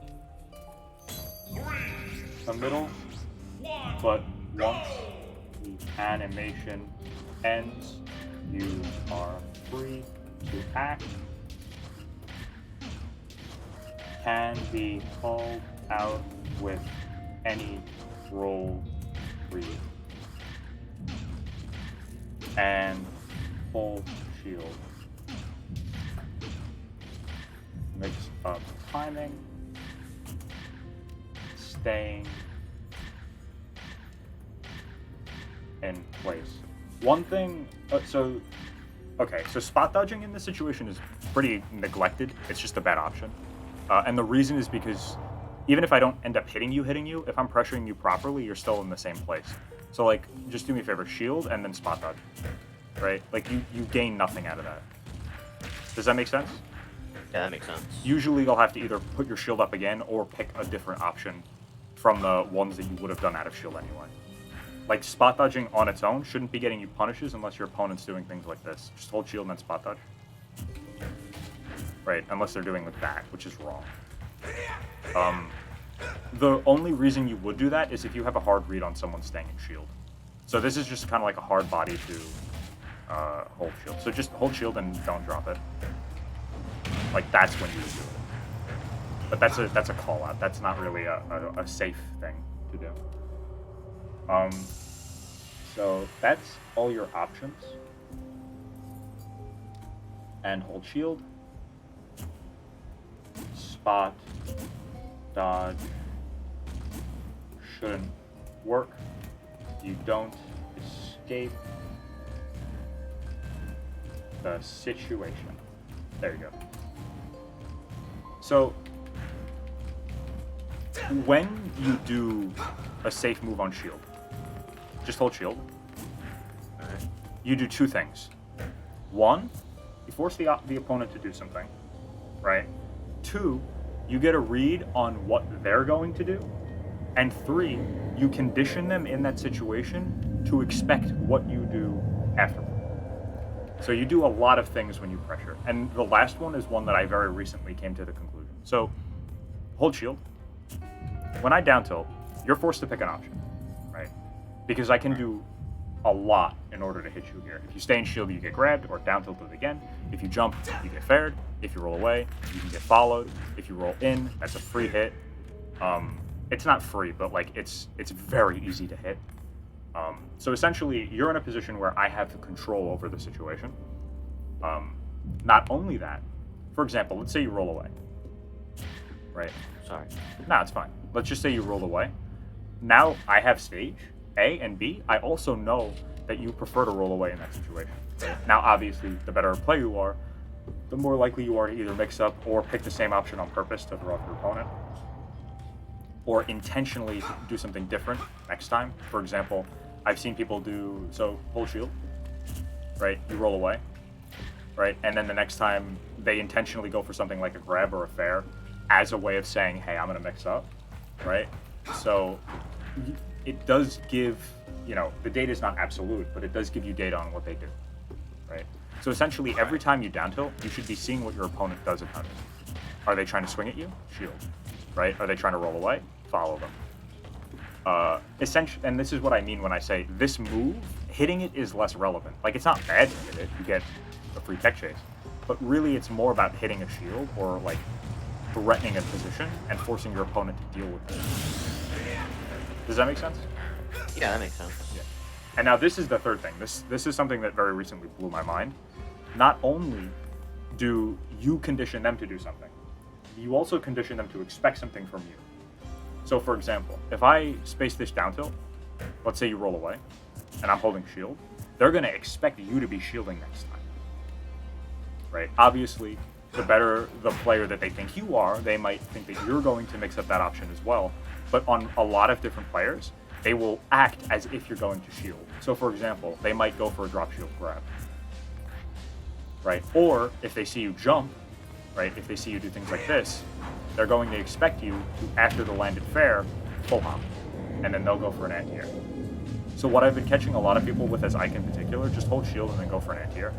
the middle, but once the animation ends, you are free to act. Can be called out with any roll free. And full shield. Mix up timing, staying in place. One thing, so spot dodging in this situation is pretty neglected. It's just a bad option. And the reason is because even if I don't end up hitting you, if I'm pressuring you properly, you're still in the same place. So, like, just do me a favor, shield and then spot dodge, right? Like, you gain nothing out of that. Does that make sense? Yeah, that makes sense. Usually you'll have to either put your shield up again or pick a different option from the ones that you would have done out of shield anyway. Like, spot dodging on its own shouldn't be getting you punishes unless your opponent's doing things like this. Just hold shield and then spot dodge. Right, unless they're doing like that, which is wrong. The only reason you would do that is if you have a hard read on someone staying in shield. So this is just kind of like a hard body to hold shield. So just hold shield and don't drop it. Like, that's when you would do it. But that's a call out. That's not really a safe thing to do. So that's all your options. And hold shield. Spot. Dodge. Shouldn't work. You don't escape the situation. There you go. So, when you do a safe move on shield, just hold shield. Alright. You do two things. One, you force the opponent to do something, right? Two, you get a read on what they're going to do. And three, you condition them in that situation to expect what you do afterward. So you do a lot of things when you pressure. And the last one is one that I very recently came to the conclusion. So, hold shield. When I down tilt, you're forced to pick an option, right? Because I can do a lot in order to hit you here. If you stay in shield, you get grabbed or down tilted again. If you jump, you get fared. If you roll away, you can get followed. If you roll in, that's a free hit. It's not free, but like it's very easy to hit. So essentially, you're in a position where I have control over the situation. Not only that, for example, let's say you roll away, right? Sorry. No, it's fine. Let's just say you roll away. Now I have stage A and B. I also know that you prefer to roll away in that situation. Right? Now, obviously, the better a player you are, the more likely you are to either mix up or pick the same option on purpose to throw off your opponent, or intentionally do something different next time. For example, I've seen people do, so hold shield, right? You roll away, right? And then the next time they intentionally go for something like a grab or a fair as a way of saying, hey, I'm gonna mix up, right? So it does give you know, the data is not absolute, but it does give you data on what they do, right? So essentially, every time you down tilt, you should be seeing what your opponent does at times. Are they trying to swing at you? Shield, right? Are they trying to roll away? Follow them. Essentially, and this is what I mean when I say this move, hitting it is less relevant. Like, it's not bad to hit it, you get a free tech chase, but really it's more about hitting a shield or like threatening a position and forcing your opponent to deal with it. Does that make sense? Yeah, that makes sense. Yeah. And now this is the third thing. This is something that very recently blew my mind. Not only do you condition them to do something, you also condition them to expect something from you. So for example, if I space this down tilt, let's say you roll away, and I'm holding shield, they're going to expect you to be shielding next time, right? Obviously, the better the player that they think you are, they might think that you're going to mix up that option as well. But on a lot of different players, they will act as if you're going to shield. So for example, they might go for a drop shield grab, right? Or if they see you jump, right? If they see you do things like this, they're going to expect you to, after the landed fair, full hop, and then they'll go for an anti-air. So what I've been catching a lot of people with as Ike in particular, just hold shield and then go for an anti-air,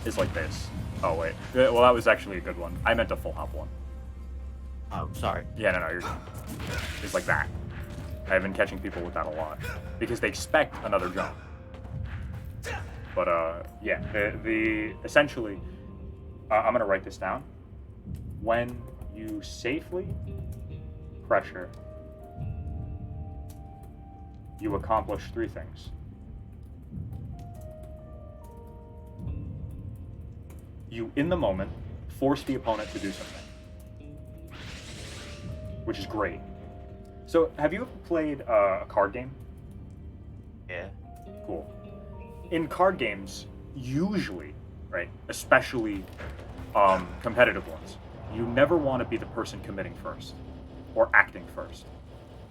is like this. Oh wait, well that was actually a good one. I meant a full hop one. Oh, sorry. Yeah, no, you're good. It's like that. I've been catching people with that a lot because they expect another jump. But yeah, the essentially, I'm gonna write this down. When you safely pressure, you accomplish three things. You, in the moment, force the opponent to do something, which is great. So, have you ever played a card game? Yeah. Cool. In card games, usually, right, especially competitive ones, you never want to be the person committing first or acting first.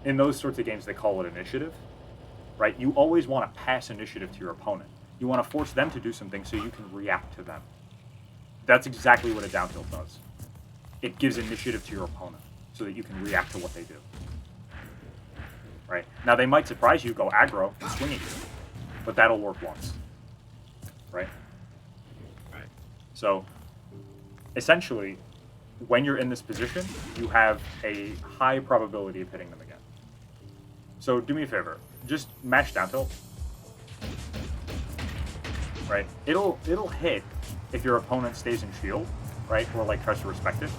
In those sorts of games, they call it initiative, right? You always want to pass initiative to your opponent. You want to force them to do something so you can react to them. That's exactly what a down tilt does. It gives initiative to your opponent so that you can react to what they do. Right? Now, they might surprise you, go aggro, and swing at you, but that'll work once. Right? Right. So, essentially, when you're in this position, you have a high probability of hitting them again. So, do me a favor. Just match down tilt. Right? It'll hit if your opponent stays in shield, right? Or like tries to respect it.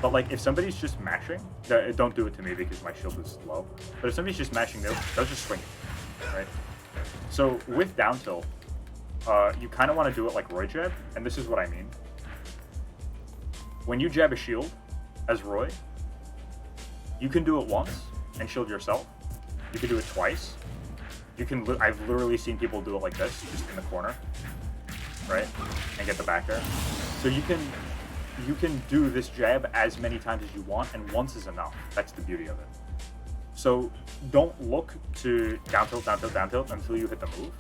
But like if somebody's just mashing, don't do it to me because my shield is low. But if somebody's just mashing, they'll just swing it, right? So with down tilt, you kind of want to do it like Roy jab, and this is what I mean. When you jab a shield as Roy, you can do it once and shield yourself. You can do it twice. You can. I've literally seen people do it like this, just in the corner, right, and get the back there. So you can do this jab as many times as you want, and once is enough. That's the beauty of it. So don't look to down tilt, down tilt, down tilt until you hit the move.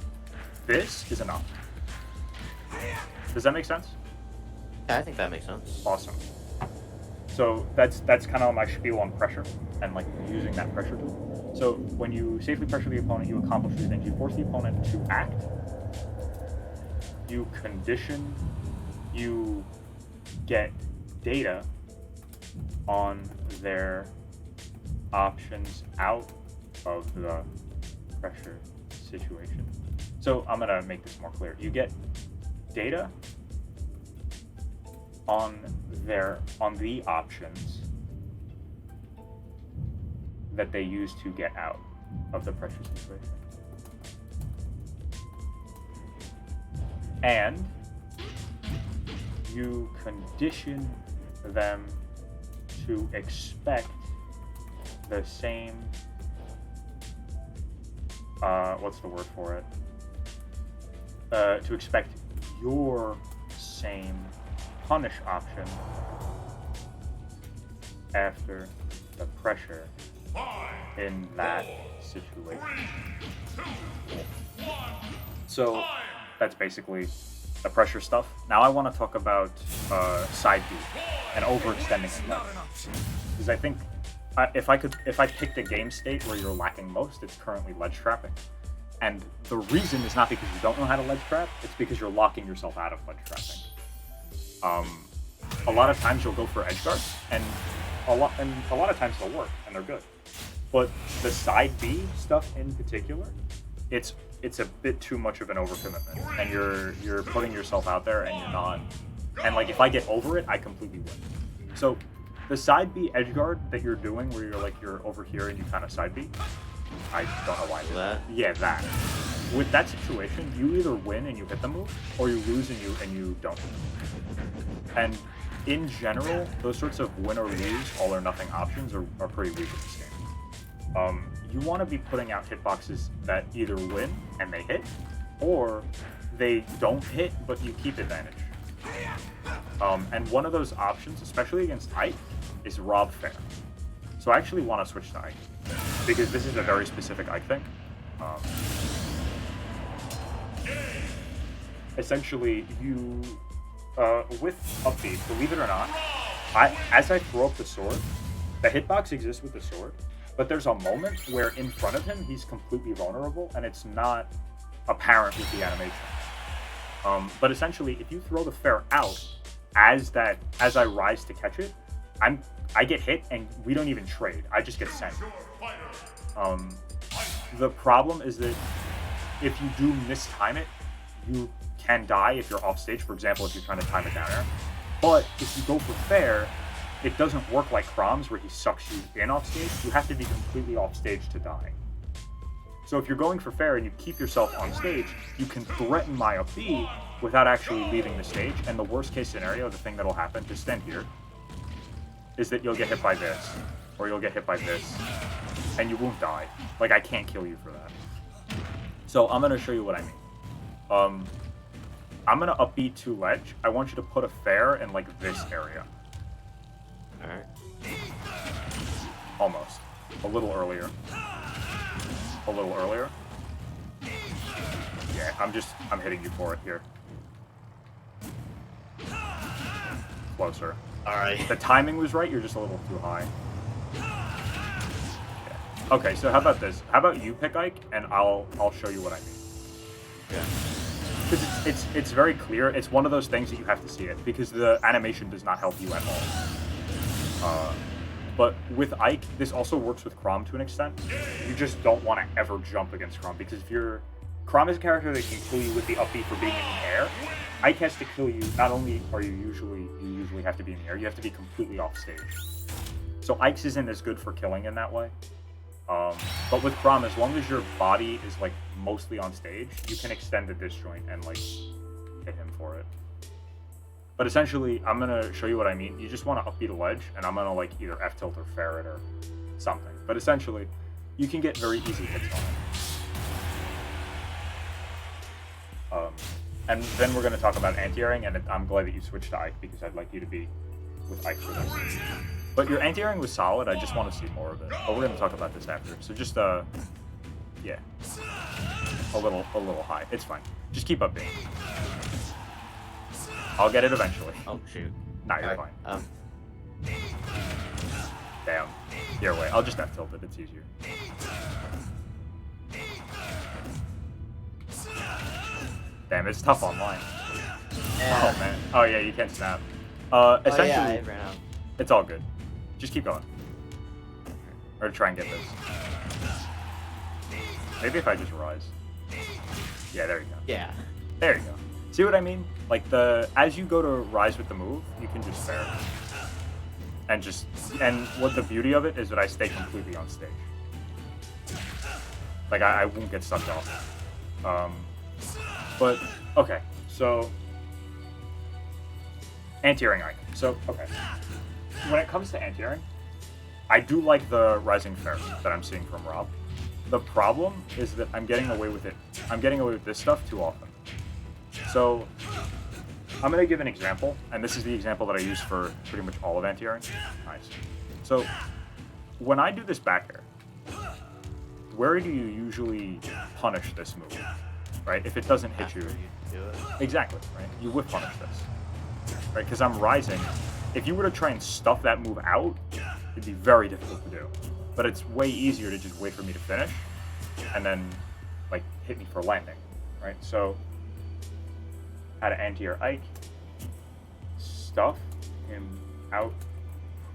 This is enough. Does that make sense? Yeah, I think that makes sense. Awesome. So that's kind of my spiel on pressure and like using that pressure tool. So when you safely pressure the opponent, you accomplish three things. You force the opponent to act. You condition. You get data on their options out of the pressure situation. So I'm gonna make this more clear. You get data on the options that they use to get out of the pressure situation. And you condition them to expect the same, what's the word for it? To expect your same punish option after the pressure in that situation. So that's basically the pressure stuff. Now I want to talk about side B and overextending it. Because I think if I picked a game state where you're lacking most, it's currently ledge trapping. And the reason is not because you don't know how to ledge trap, it's because you're locking yourself out of ledge trapping. A lot of times you'll go for edge guards, and a lot of times they'll work, and they're good. But the side B stuff in particular, it's a bit too much of an overcommitment, and you're putting yourself out there, and you're not. And like if I get over it, I completely win. So the side B edge guard that you're doing, where you're over here and you kind of side B, I don't know why I did that. Yeah, that. With that situation, you either win and you hit the move, or you lose and you don't hit the move. And in general, those sorts of win or lose, all or nothing options are pretty weak in this game. You want to be putting out hitboxes that either win and they hit, or they don't hit but you keep advantage. And one of those options, especially against Ike, is rob fair. So I actually want to switch to Ike, because this is a very specific Ike thing. Essentially, you, with upbeat, believe it or not, as I throw up the sword, the hitbox exists with the sword, but there's a moment where in front of him, he's completely vulnerable, and it's not apparent with the animation. But essentially, if you throw the fair out, as I rise to catch it, I get hit, and we don't even trade. I just get sent. The problem is that if you do mistime it, you can die if you're off stage. For example, if you're trying to time it down air. But if you go for fair, it doesn't work like Crom's where he sucks you in off stage. You have to be completely off stage to die. So if you're going for fair and you keep yourself on stage, you can threaten my up B without actually leaving the stage. And the worst case scenario, the thing that'll happen, just stand here, is that you'll get hit by this, or you'll get hit by this, and you won't die. Like, I can't kill you for that. So I'm gonna show you what I mean. I'm gonna upbeat to ledge. I want you to put a fair in like this area. Alright. Almost. A little earlier. A little earlier. Yeah, I'm hitting you for it here. Closer. Alright. The timing was right, you're just a little too high. Yeah. Okay, so how about this? How about you pick Ike, and I'll show you what I mean. Yeah. Because it's very clear. It's one of those things that you have to see it, because the animation does not help you at all. But with Ike, this also works with Crom to an extent. You just don't want to ever jump against Crom, because if Crom is a character that can kill you with the upbeat for being in the air. Ike has to kill you. Not only are you usually have to be in the air, you have to be completely off stage. So Ike's isn't as good for killing in that way. But with Crom, as long as your body is like mostly on stage, you can extend the disjoint and like hit him for it. But essentially, I'm gonna show you what I mean. You just want to upbeat a ledge, and I'm gonna like either F tilt or fair it or something. But essentially, you can get very easy hits on it. And then we're gonna talk about anti-airing, and I'm glad that you switched to Ike, because I'd like you to be with Ike for this. But your anti-airing was solid. I just want to see more of it. But we're gonna talk about this after. So just yeah, a little high. It's fine. Just keep upbeating. I'll get it eventually. Oh shoot. Nah, you're fine. Damn. Here, wait. I'll just F tilt it. It's easier. Damn, it's tough online. Yeah. Oh man. Oh yeah, you can't snap. Essentially, yeah, I ran out. it's all good. Just keep going. Or try and get this. Maybe if I just rise. Yeah, there you go. Yeah. There you go. See what I mean? Like as you go to rise with the move, you can just fair. And what the beauty of it is that I stay completely on stage. Like I won't get sucked off. But okay, so anti-airing Ike. So okay, when it comes to anti-airing, I do like the rising fair that I'm seeing from Rob. The problem is that I'm getting away with it. I'm getting away with this stuff too often. So I'm gonna give an example, and this is the example that I use for pretty much all of anti-airing. Nice. So when I do this back air, where do you usually punish this move? Right? If it doesn't hit you. Do it. Exactly, right? You whip punish this. Right? Because I'm rising. If you were to try and stuff that move out, It'd be very difficult to do. But it's way easier to just wait for me to finish and then like hit me for landing, right? So how to anti-air Ike, stuff him out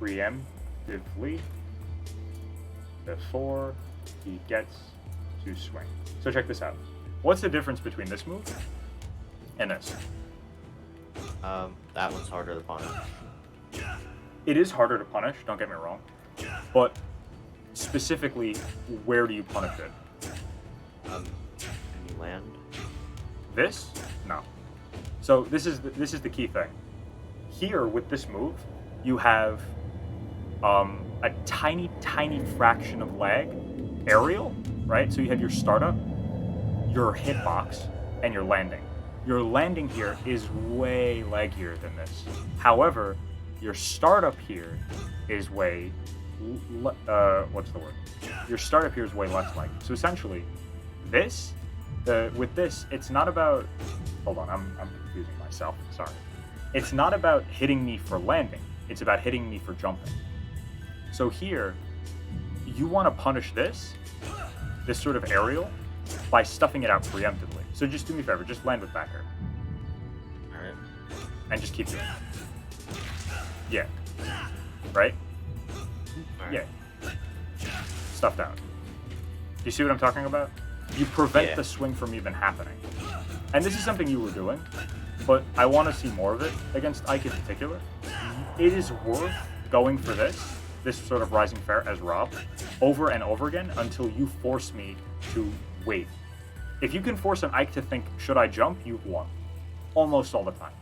preemptively before he gets to swing. So check this out. What's the difference between this move and this? That one's harder to punish. It is harder to punish, don't get me wrong, but specifically, where do you punish it? Can you land? This? No. So this is the key thing. Here with this move, you have a tiny fraction of lag, aerial, right? So you have your startup, your hitbox, and your landing. Your landing here is way laggier than this. However, your startup here is way, what's the word? Your startup here is way less laggy. So essentially, this, with this, it's not about, hold on, I'm confusing myself, sorry. It's not about hitting me for landing, it's about hitting me for jumping. So here, you want to punish this sort of aerial, by stuffing it out preemptively. So just do me a favor, just land with backer. Alright. And just keep doing it. Yeah. Right? Alright. Yeah. Stuffed out. Do you see what I'm talking about? You prevent Yeah. the swing from even happening. And this is something you were doing, but I want to see more of it against Ike in particular. It is worth going for this sort of rising fair as Rob, over and over again until you force me to wait. If you can force an Ike to think, should I jump, you've won. Almost all the time.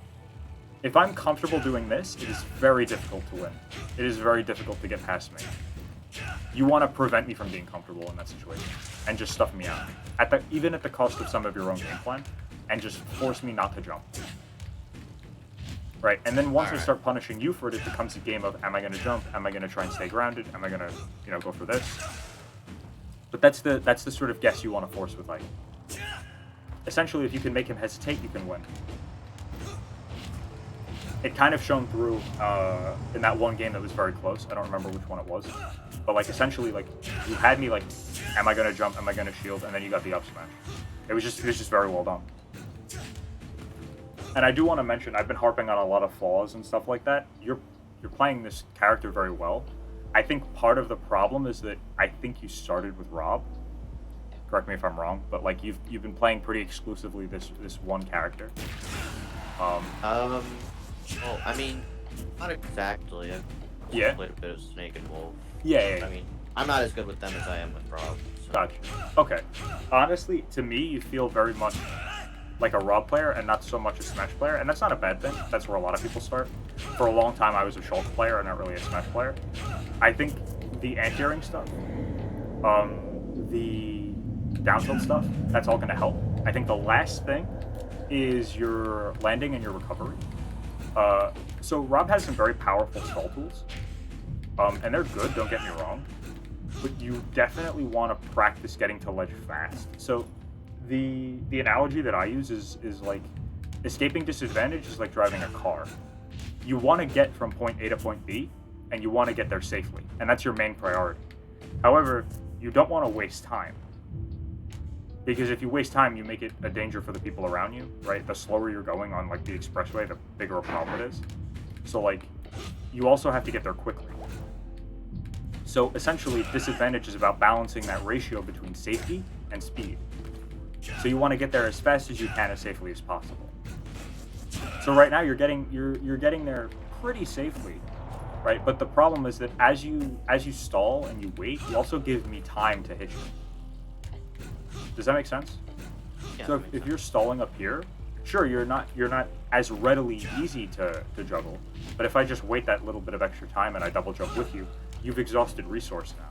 If I'm comfortable doing this, it is very difficult to win. It is very difficult to get past me. You want to prevent me from being comfortable in that situation and just stuff me out. Even at the cost of some of your own game plan, and just force me not to jump. Right, and then once I start punishing you for it, it becomes a game of, am I going to jump? Am I going to try and stay grounded? Am I going to, go for this? But that's the sort of guess you want to force with Ike. Essentially, if you can make him hesitate, you can win. It kind of shone through in that one game that was very close. I don't remember which one it was, but like essentially, like you had me like, am I going to jump? Am I going to shield? And then you got the up smash. It was just very well done. And I do want to mention, I've been harping on a lot of flaws and stuff like that. You're playing this character very well. I think part of the problem is that I think you started with Rob. Correct me if I'm wrong, but like you've been playing pretty exclusively this one character. Well, I mean, not exactly. I've Yeah. played a bit of Snake and Wolf. Yeah. I mean, I'm not as good with them as I am with Rob. So. Gotcha. Okay. Honestly, to me, you feel very much like a Rob player and not so much a Smash player, and that's not a bad thing. That's where a lot of people start. For a long time, I was a Shulk player and not really a Smash player. I think the anti-airing stuff, the down tilt stuff, that's all going to help. I think the last thing is your landing and your recovery. So Rob has some very powerful stall tools, and they're good, don't get me wrong, but you definitely want to practice getting to ledge fast. So the analogy that I use is like escaping disadvantage is like driving a car. You want to get from point A to point B, and you want to get there safely, and that's your main priority. However, you don't want to waste time, because if you waste time, you make it a danger for the people around you, right? The slower you're going on like the expressway, the bigger a problem it is. So like, you also have to get there quickly. So essentially, disadvantage is about balancing that ratio between safety and speed. So you want to get there as fast as you can, as safely as possible. So right now you're getting there pretty safely, right? But the problem is that as you stall and you wait, you also give me time to hit you. Does that make sense? Yeah, So if you're stalling up here, sure, you're not as readily easy to juggle. But if I just wait that little bit of extra time and I double jump with you, you've exhausted resource now.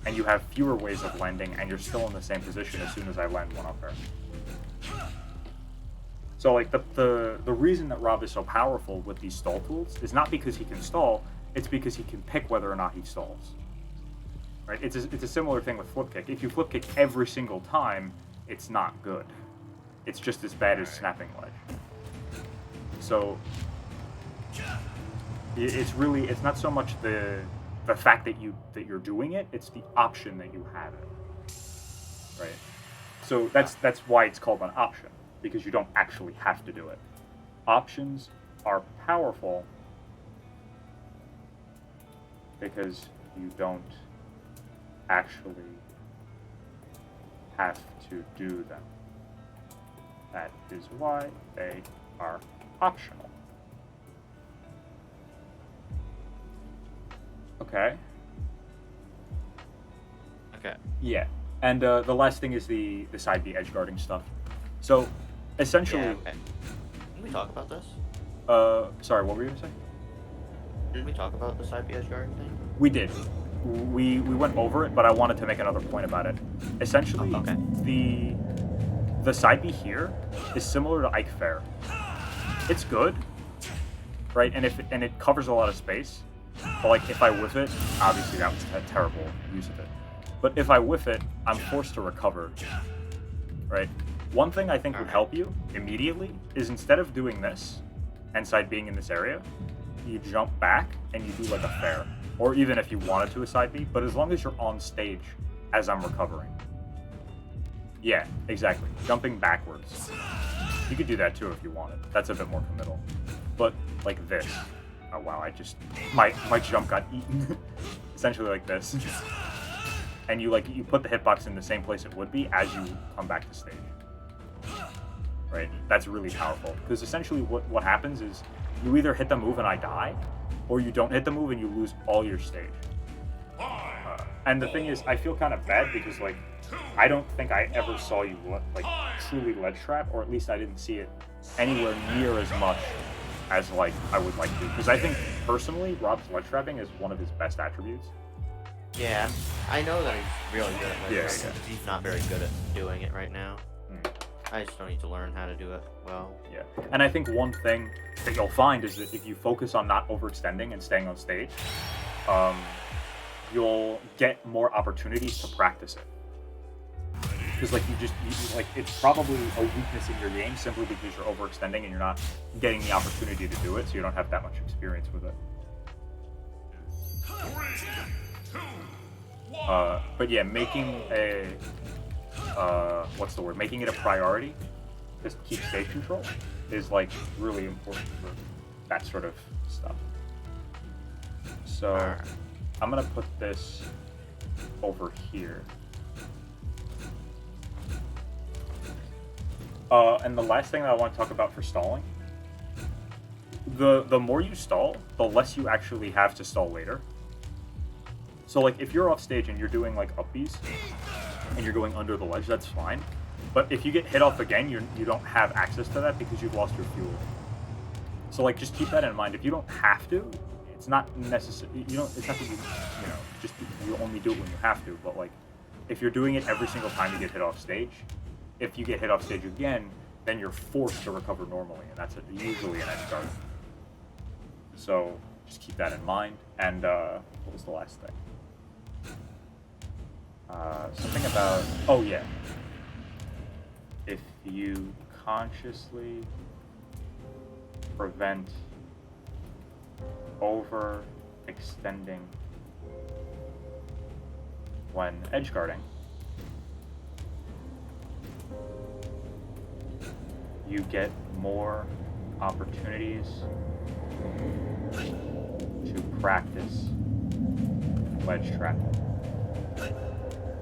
And you have fewer ways of landing, and you're still in the same position as soon as I land one up there. So like the reason that Rob is so powerful with these stall tools is not because he can stall, it's because he can pick whether or not he stalls. Right? It's a similar thing with flip kick. If you flip kick every single time, it's not good. It's just as bad as snapping ledge. So it's not so much the the fact that you're doing it, it's the option that you have it, right? So that's why it's called an option, because you don't actually have to do it. Options are powerful because you don't actually have to do them. That is why they are optional. Okay. Okay. Yeah. And the last thing is the side B edge guarding stuff. So, essentially... Yeah, okay. Can we talk about this? Sorry, what were you going to say? Didn't we talk about the side B edge guarding thing? We did. We went over it, but I wanted to make another point about it. Essentially, okay. the side B here is similar to Ike Fair. It's good, right? And it covers a lot of space. But like if I whiff it, obviously that was a terrible use of it. But if I whiff it, I'm forced to recover, right? One thing I think would help you immediately is instead of doing this and side being in this area, you jump back and you do like a fair. Or even if you wanted to a side B, but as long as you're on stage as I'm recovering. Yeah, exactly. Jumping backwards. You could do that too if you wanted. That's a bit more committal. But like this. Oh wow, I just my jump got eaten. Essentially like this. And you put the hitbox in the same place it would be as you come back to stage. Right? That's really powerful. Because essentially what happens is you either hit the move and I die, or you don't hit the move and you lose all your stage. And the thing is, I feel kind of bad because like I don't think I ever saw you like truly ledge trap, or at least I didn't see it anywhere near as much as like I would like to. Because I think personally, Rob's ledge trapping is one of his best attributes. Yeah, I know that he's really good at ledge trapping. Yeah. He's not very good at doing it right now. I just don't need to learn how to do it well. Yeah, and I think one thing that you'll find is that if you focus on not overextending and staying on stage, you'll get more opportunities to practice it. Because like you like it's probably a weakness in your game simply because you're overextending and you're not getting the opportunity to do it, so you don't have that much experience with it. But yeah, making a what's the word? Making it a priority, just keep stage control, is like really important for that sort of stuff. So I'm gonna put this over here. And the last thing that I want to talk about for stalling, the more you stall, the less you actually have to stall later. So like if you're off stage and you're doing like upbees and you're going under the ledge, that's fine. But if you get hit off again, you don't have access to that because you've lost your fuel. So like just keep that in mind. If you don't have to, it's not necessary. It's not that you only do it when you have to. But like if you're doing it every single time you get hit off stage, if you get hit off stage again, then you're forced to recover normally, and that's usually an edge guard. So just keep that in mind. And what was the last thing? Something about, oh yeah, if you consciously prevent overextending when edge guarding, you get more opportunities to practice ledge trapping.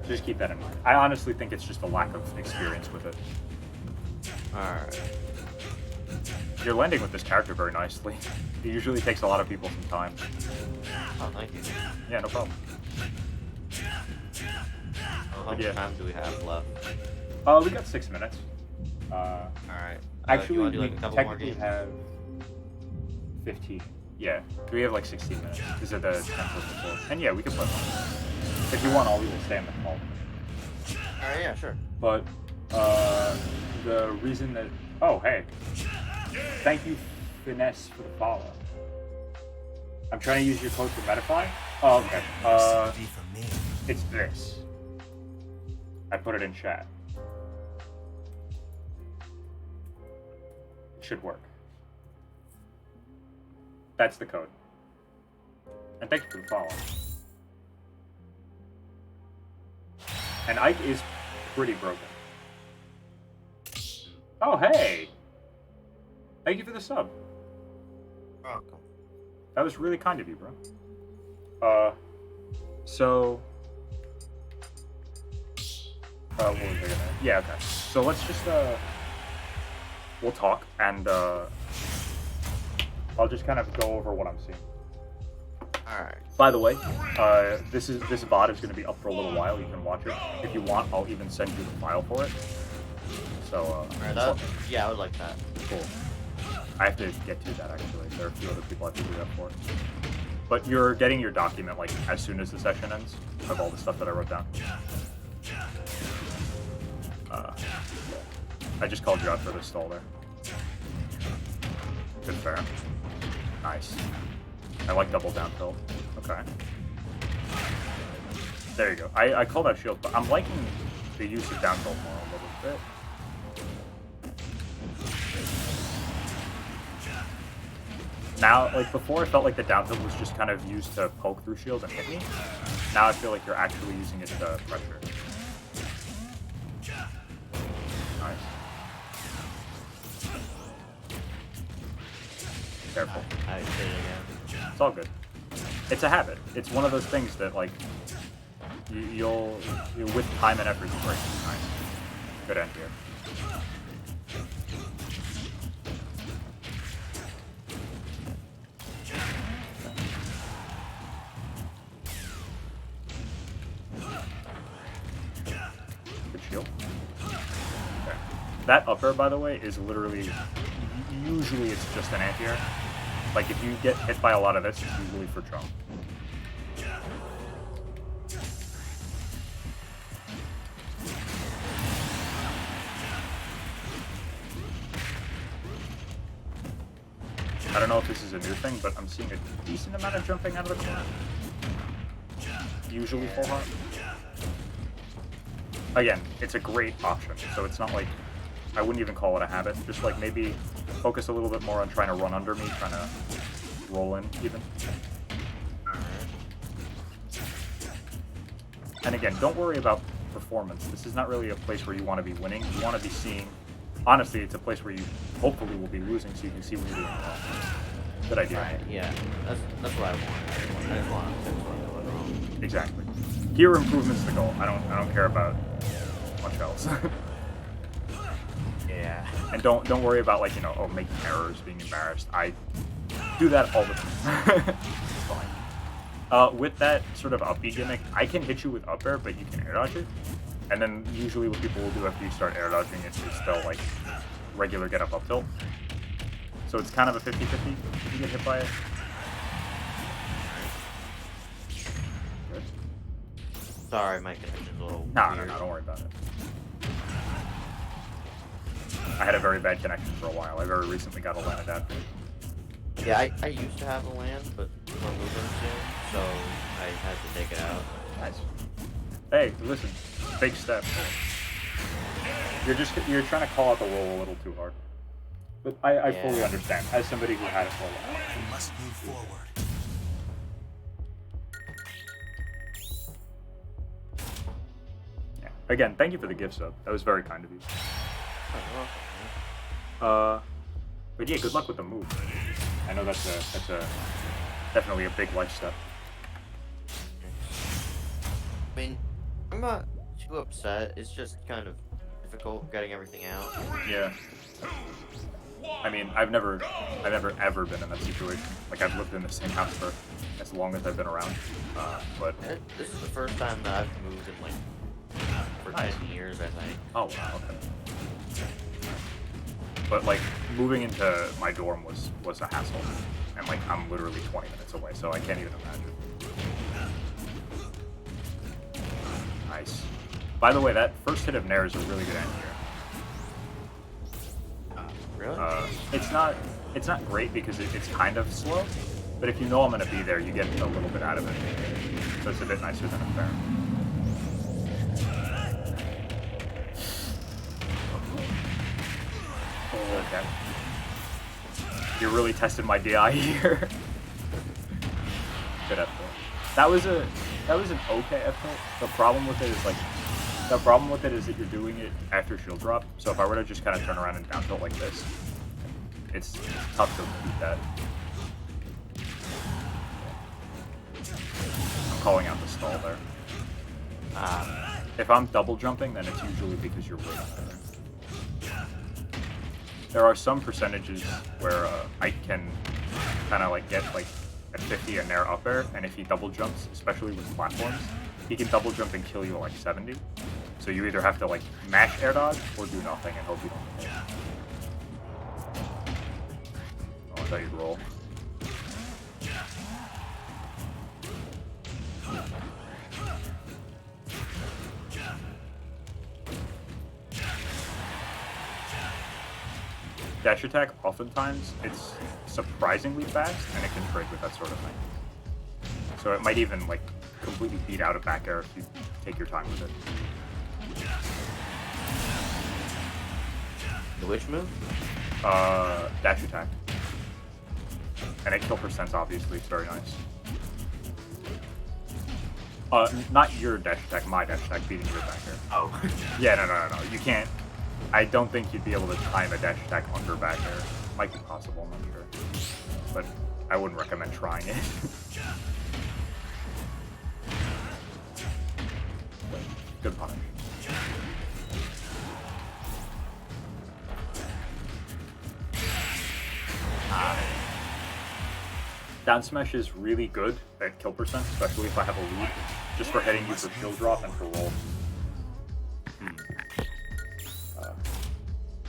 Just keep that in mind. I honestly think it's just a lack of experience with it. Alright. You're landing with this character very nicely. It usually takes a lot of people some time. Oh, thank you. Yeah, no problem. How much time do we have left? We got 6 minutes. Alright. Actually, do we like a couple more technically games? have 15. Yeah, we have like 16 minutes. These are the 10 before. And yeah, we can play one. If you want, I'll even stay on the call. Alright, yeah, sure. But the reason that... Oh, hey. Thank you, Finesse, for the follow. I'm trying to use your code for Metafy. Oh, okay. It's this. I put it in chat. It should work. That's the code. And thank you for the follow. And Ike is pretty broken. Oh, hey! Thank you for the sub. Welcome. That was really kind of you, bro. So... what was I gonna... Yeah, okay. So let's just, we'll talk, and, I'll just kind of go over what I'm seeing. Alright. By the way, this VOD is going to be up for a little while. You can watch it. If you want, I'll even send you the file for it. So, Alright, yeah, I would like that. Cool. I have to get to that, actually. There are a few other people I have to do that for. But you're getting your document, like, as soon as the session ends, of all the stuff that I wrote down. I just called you out for the stall there. Good fair. Nice. I like double down tilt. Okay. There you go. I called out shield, but I'm liking the use of down tilt more a little bit. Now, like before, I felt like the down tilt was just kind of used to poke through shield and hit me. Now I feel like you're actually using it to pressure. Nice. Careful. I did it again. It's all good. It's a habit. It's one of those things that, like, you'll with time and effort, you break. Nice. Good end here. Good shield. Okay. That upper, by the way, is literally, usually it's just an anti-air. Like, if you get hit by a lot of this, it's usually for Trump. I don't know if this is a new thing, but I'm seeing a decent amount of jumping out of the corner. Usually full heart. Again, it's a great option, so it's not like, I wouldn't even call it a habit. Just like maybe focus a little bit more on trying to run under me, trying to roll in even. And again, don't worry about performance. This is not really a place where you want to be winning. You want to be seeing, honestly, it's a place where you hopefully will be losing so you can see what you're doing wrong. Good idea. Right, yeah. That's what I want. I just want to fix what I'm doing wrong. Exactly. Gear improvement's the goal. I don't care about much else. Yeah. And don't worry about, like, you know, oh, making errors, being embarrassed. I do that all the time. It's fine. With that sort of up B gimmick, I can hit you with up air, but you can air dodge it. And then usually what people will do after you start air dodging it is they'll, like, regular get up tilt. So it's kind of a 50-50 if you get hit by it. Good. Sorry, my connection's a little No, weird. don't worry about it. I had a very bad connection for a while. I very recently got a LAN adapter. Yeah, I used to have a LAN, but we're moving soon, so I had to take it out. Nice. Hey, listen, big step. You're trying to call out the roll a little too hard. But I fully understand, as somebody who had it for a while. We must move forward. Yeah. Again, thank you for the gift sub. That was very kind of you. But yeah, good luck with the move. I know that's a definitely a big life step. I mean, I'm not too upset. It's just kind of difficult getting everything out. Yeah. I mean, I've never ever been in that situation. Like, I've lived in the same house for as long as I've been around. But This is the first time that I've moved in like for 10 years, I think. oh wow, okay. But like moving into my dorm was a hassle, and like I'm literally 20 minutes away, so I can't even imagine. Nice. By the way, that first hit of Nair is a really good end here. Really? It's not great because it's kind of slow, but if you know I'm gonna be there, you get a little bit out of it. So it's a bit nicer than a fair. Oh, okay. You really tested my DI here. Good F tilt. That was an okay F tilt. The problem with it is like The problem with it is that you're doing it after shield drop. So if I were to just kind of turn around and down tilt like this, it's tough to beat that. I'm calling out the stall there. If I'm double jumping, then it's usually because you're waiting there. There are some percentages where I can kind of like get like at 50 a nair up air, and if he double jumps, especially with platforms, he can double jump and kill you at like 70. So you either have to like mash air dodge or do nothing and hope you don't hit. Oh, I thought you'd roll. Dash attack, oftentimes, it's surprisingly fast, and it can trade with that sort of thing. So it might even, like, completely beat out a back air if you take your time with it. The which move? Dash attack. And it kill percents, obviously, it's very nice. Not your dash attack, my dash attack beating your back air. Oh. Yeah, no, you can't. I don't think you'd be able to time a dash attack under back air. Might be possible, I'm not sure. But I wouldn't recommend trying it. Good punish. Down smash is really good at kill percent, especially if I have a lead, just for hitting you for shield drop and for roll.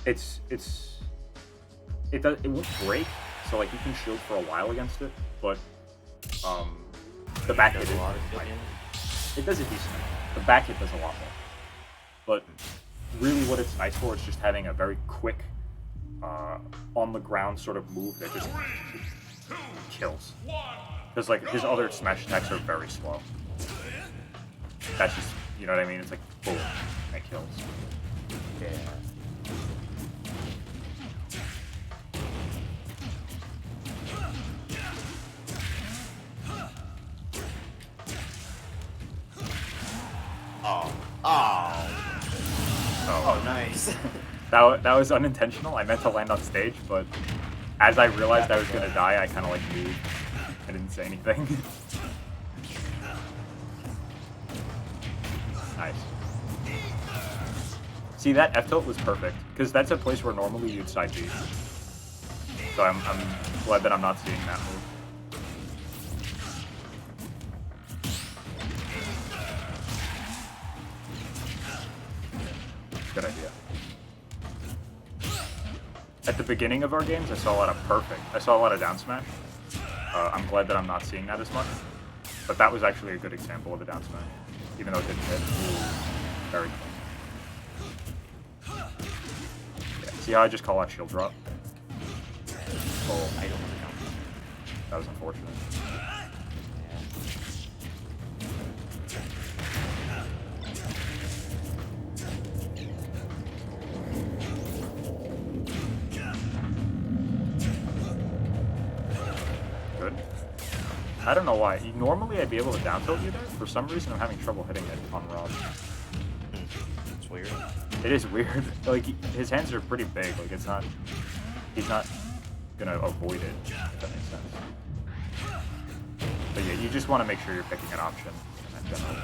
It won't break, so like you can shield for a while against it, but the back hit it does a decent amount. The back hit does a lot more. But really what it's nice for is just having a very quick on the ground sort of move that just kills. Because like his other smash attacks are very slow. That's just, you know what I mean? It's like boom, that kills. Yeah. Oh, nice. That was unintentional. I meant to land on stage, but as I realized I was gonna die, I kind of like moved. I didn't say anything. Nice. See, that F tilt was perfect, because that's a place where normally you'd side B. So I'm glad that I'm not seeing that move. Good idea. At the beginning of our games, I saw a lot of perfect. I saw a lot of down smash. I'm glad that I'm not seeing that as much. But that was actually a good example of a down smash. Even though it didn't hit. Very close. Yeah, see how I just call out shield drop? Oh, I don't know. That was unfortunate. Good. I don't know why. Normally I'd be able to down tilt you there. For some reason I'm having trouble hitting it on Rob. It's weird. It is weird. Like his hands are pretty big. Like it's not. He's not gonna avoid it. If that makes sense. But yeah, you just want to make sure you're picking an option. And then generally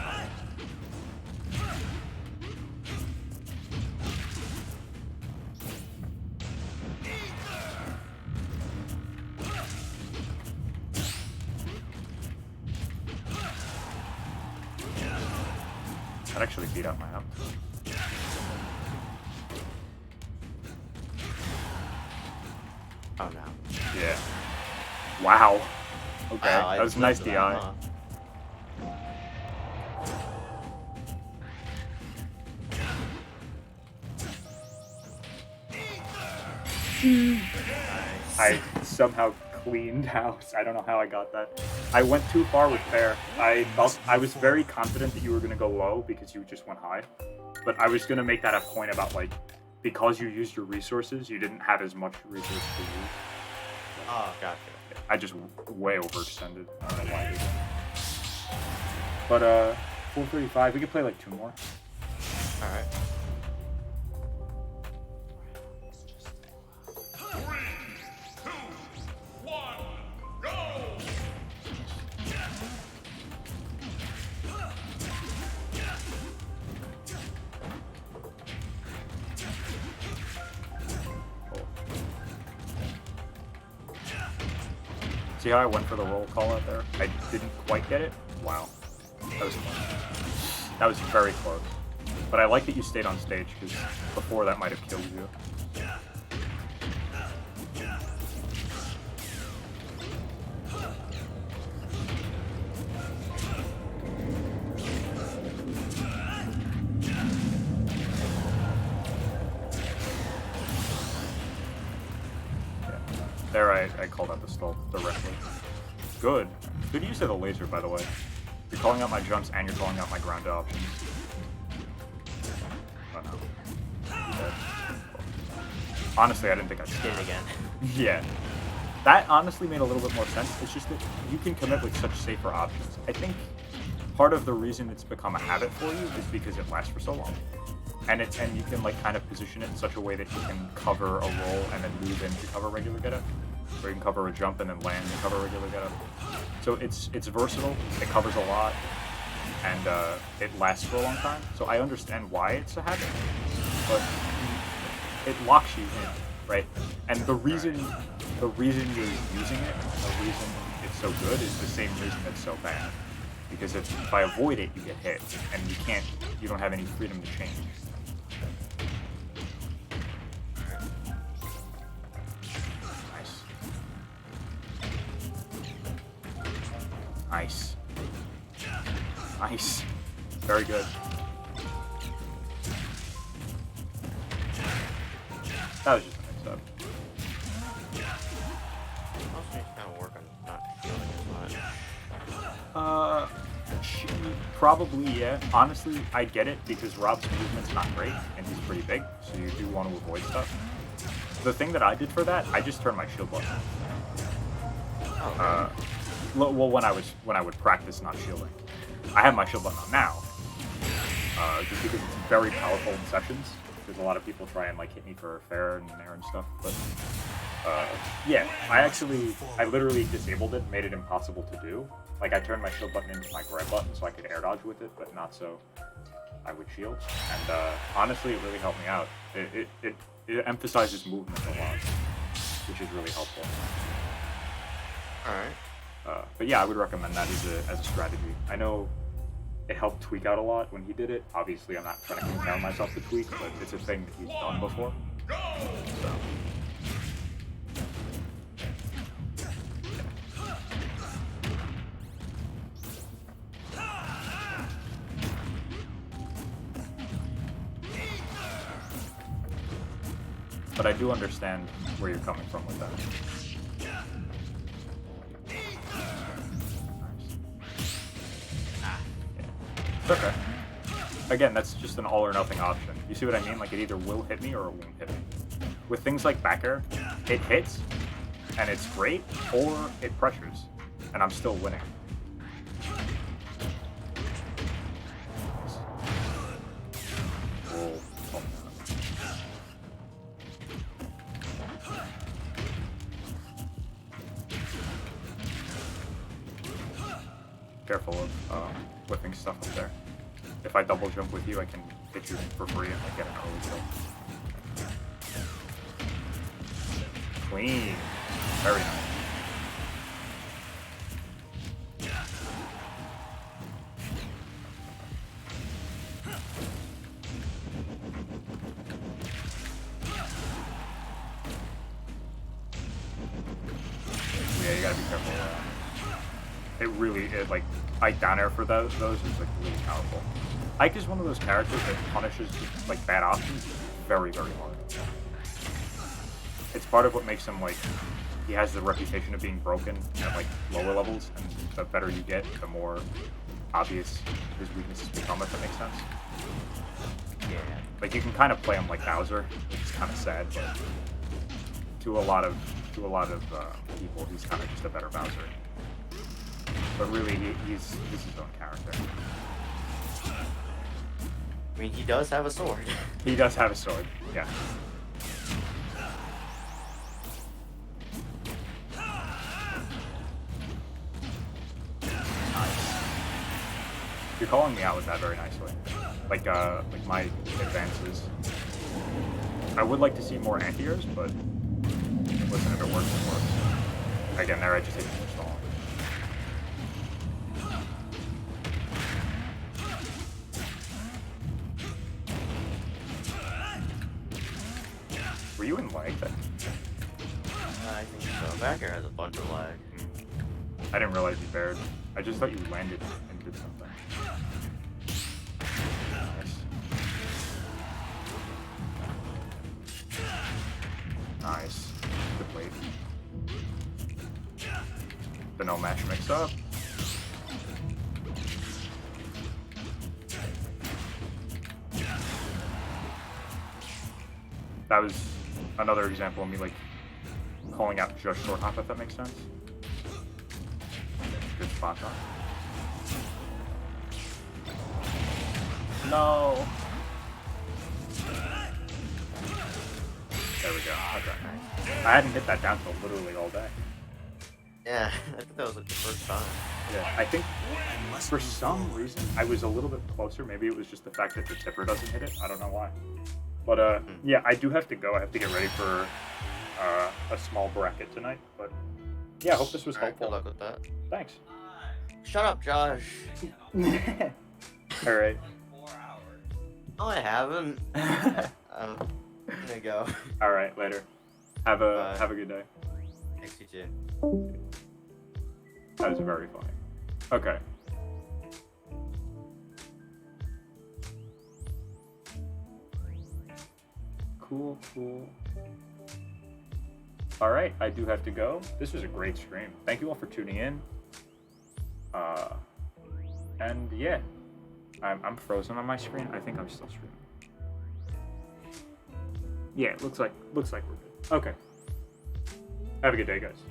that actually beat up my up. Oh no. Yeah. Wow. Okay, Wow, that was a nice DI. Huh? I somehow cleaned house. I don't know how I got that. I went too far with fair. I was very confident that you were gonna go low because you just went high. But I was gonna make that a point about like because you used your resources, you didn't have as much resources to use. Oh, gotcha. I just way overextended. I don't know why I did that. But 435, we could play like 2 more. Alright. See how I went for the roll call out there? I didn't quite get it. Wow. That was close. That was very close. But I like that you stayed on stage, because before that might have killed you. There, I called out the stall directly. Good. Good use of the laser, by the way. You're calling out my jumps and you're calling out my ground options. Oh no. You're dead. Honestly, I didn't think I'd Did it again. Yeah. That honestly made a little bit more sense. It's just that you can commit with such safer options. I think part of the reason it's become a habit for you is because it lasts for so long. And you can like kind of position it in such a way that you can cover a roll and then move in to cover regular getup, or you can cover a jump and then land and cover regular getup. So it's versatile. It covers a lot, and it lasts for a long time. So I understand why it's a habit, but it locks you in, right? And the reason you're using it, the reason it's so good, is the same reason it's so bad. Because if I avoid it, you get hit, and you don't have any freedom to change. Nice. Nice. Very good. That was just a mix-up. Also needs to kind of work on not feeling as much. Probably, yeah. Honestly, I get it, because Rob's movement's not great, and he's pretty big, so you do want to avoid stuff. The thing that I did for that, I just turned my shield button on. Well, when I would practice not shielding. I have my shield button on now, just because it's very powerful in sessions. There's a lot of people try and like hit me for fair and air and stuff, but yeah, I literally disabled it, made it impossible to do. Like I turned my shield button into my grab button so I could air dodge with it, but not so I would shield. And honestly, it really helped me out. It emphasizes movement a lot, which is really helpful. All right. But yeah, I would recommend that as a strategy. I know it helped Tweak out a lot when he did it. Obviously, I'm not trying to compare myself to Tweak, but it's a thing that he's done before. So. But I do understand where you're coming from with that. Okay. Again, that's just an all or nothing option. You see what I mean? Like, it either will hit me or it won't hit me. With things like back air, it hits, and it's great, or it pressures, and I'm still winning. Oh, oh. Careful of whipping stuff up there. If I double jump with you, I can hit you for free and like, get an early kill. Clean. Very nice. Yeah, you gotta be careful. Like, Ike down air for those is like really powerful. Ike is one of those characters that punishes like bad options very, very hard. It's part of what makes him like, he has the reputation of being broken at like lower levels, and the better you get, the more obvious his weaknesses become, if that makes sense. Yeah. Like you can kind of play him like Bowser, which is kind of sad, but to a lot of people, he's kind of just a better Bowser. But really, he's his own character. I mean, he does have a sword. He does have a sword. Yeah. Nice. You're calling me out with that very nicely. Like my advances. I would like to see more anti-airs, but listen, if it works, it works. Again, there I just hit too small. Were you in lag then? I think so. Back here has a bunch of lag. I didn't realize you bared. I just thought you landed and did something. Nice. Nice. Good weight. The no match mix up. That was another example of me like calling out just short hop, if that makes sense. Good spot on. No. There we go. Okay. I hadn't hit that down till literally all day. Yeah, I think that was like the first time. Yeah, I think for some reason I was a little bit closer. Maybe it was just the fact that the tipper doesn't hit it. I don't know why. But yeah, I do have to go. I have to get ready for a small bracket tonight. But yeah, I hope this was helpful. Good luck with that. Thanks. Shut up, Josh. All right. No, I haven't. I'm gonna go. All right. Later. Have Bye. a good day. Thanks, you too. That was very funny. Okay. Cool. All right, I do have to go. This was a great stream. Thank you all for tuning in. And yeah, I'm frozen on my screen. I think I'm still streaming. Yeah, it looks like we're good. Okay. Have a good day, guys.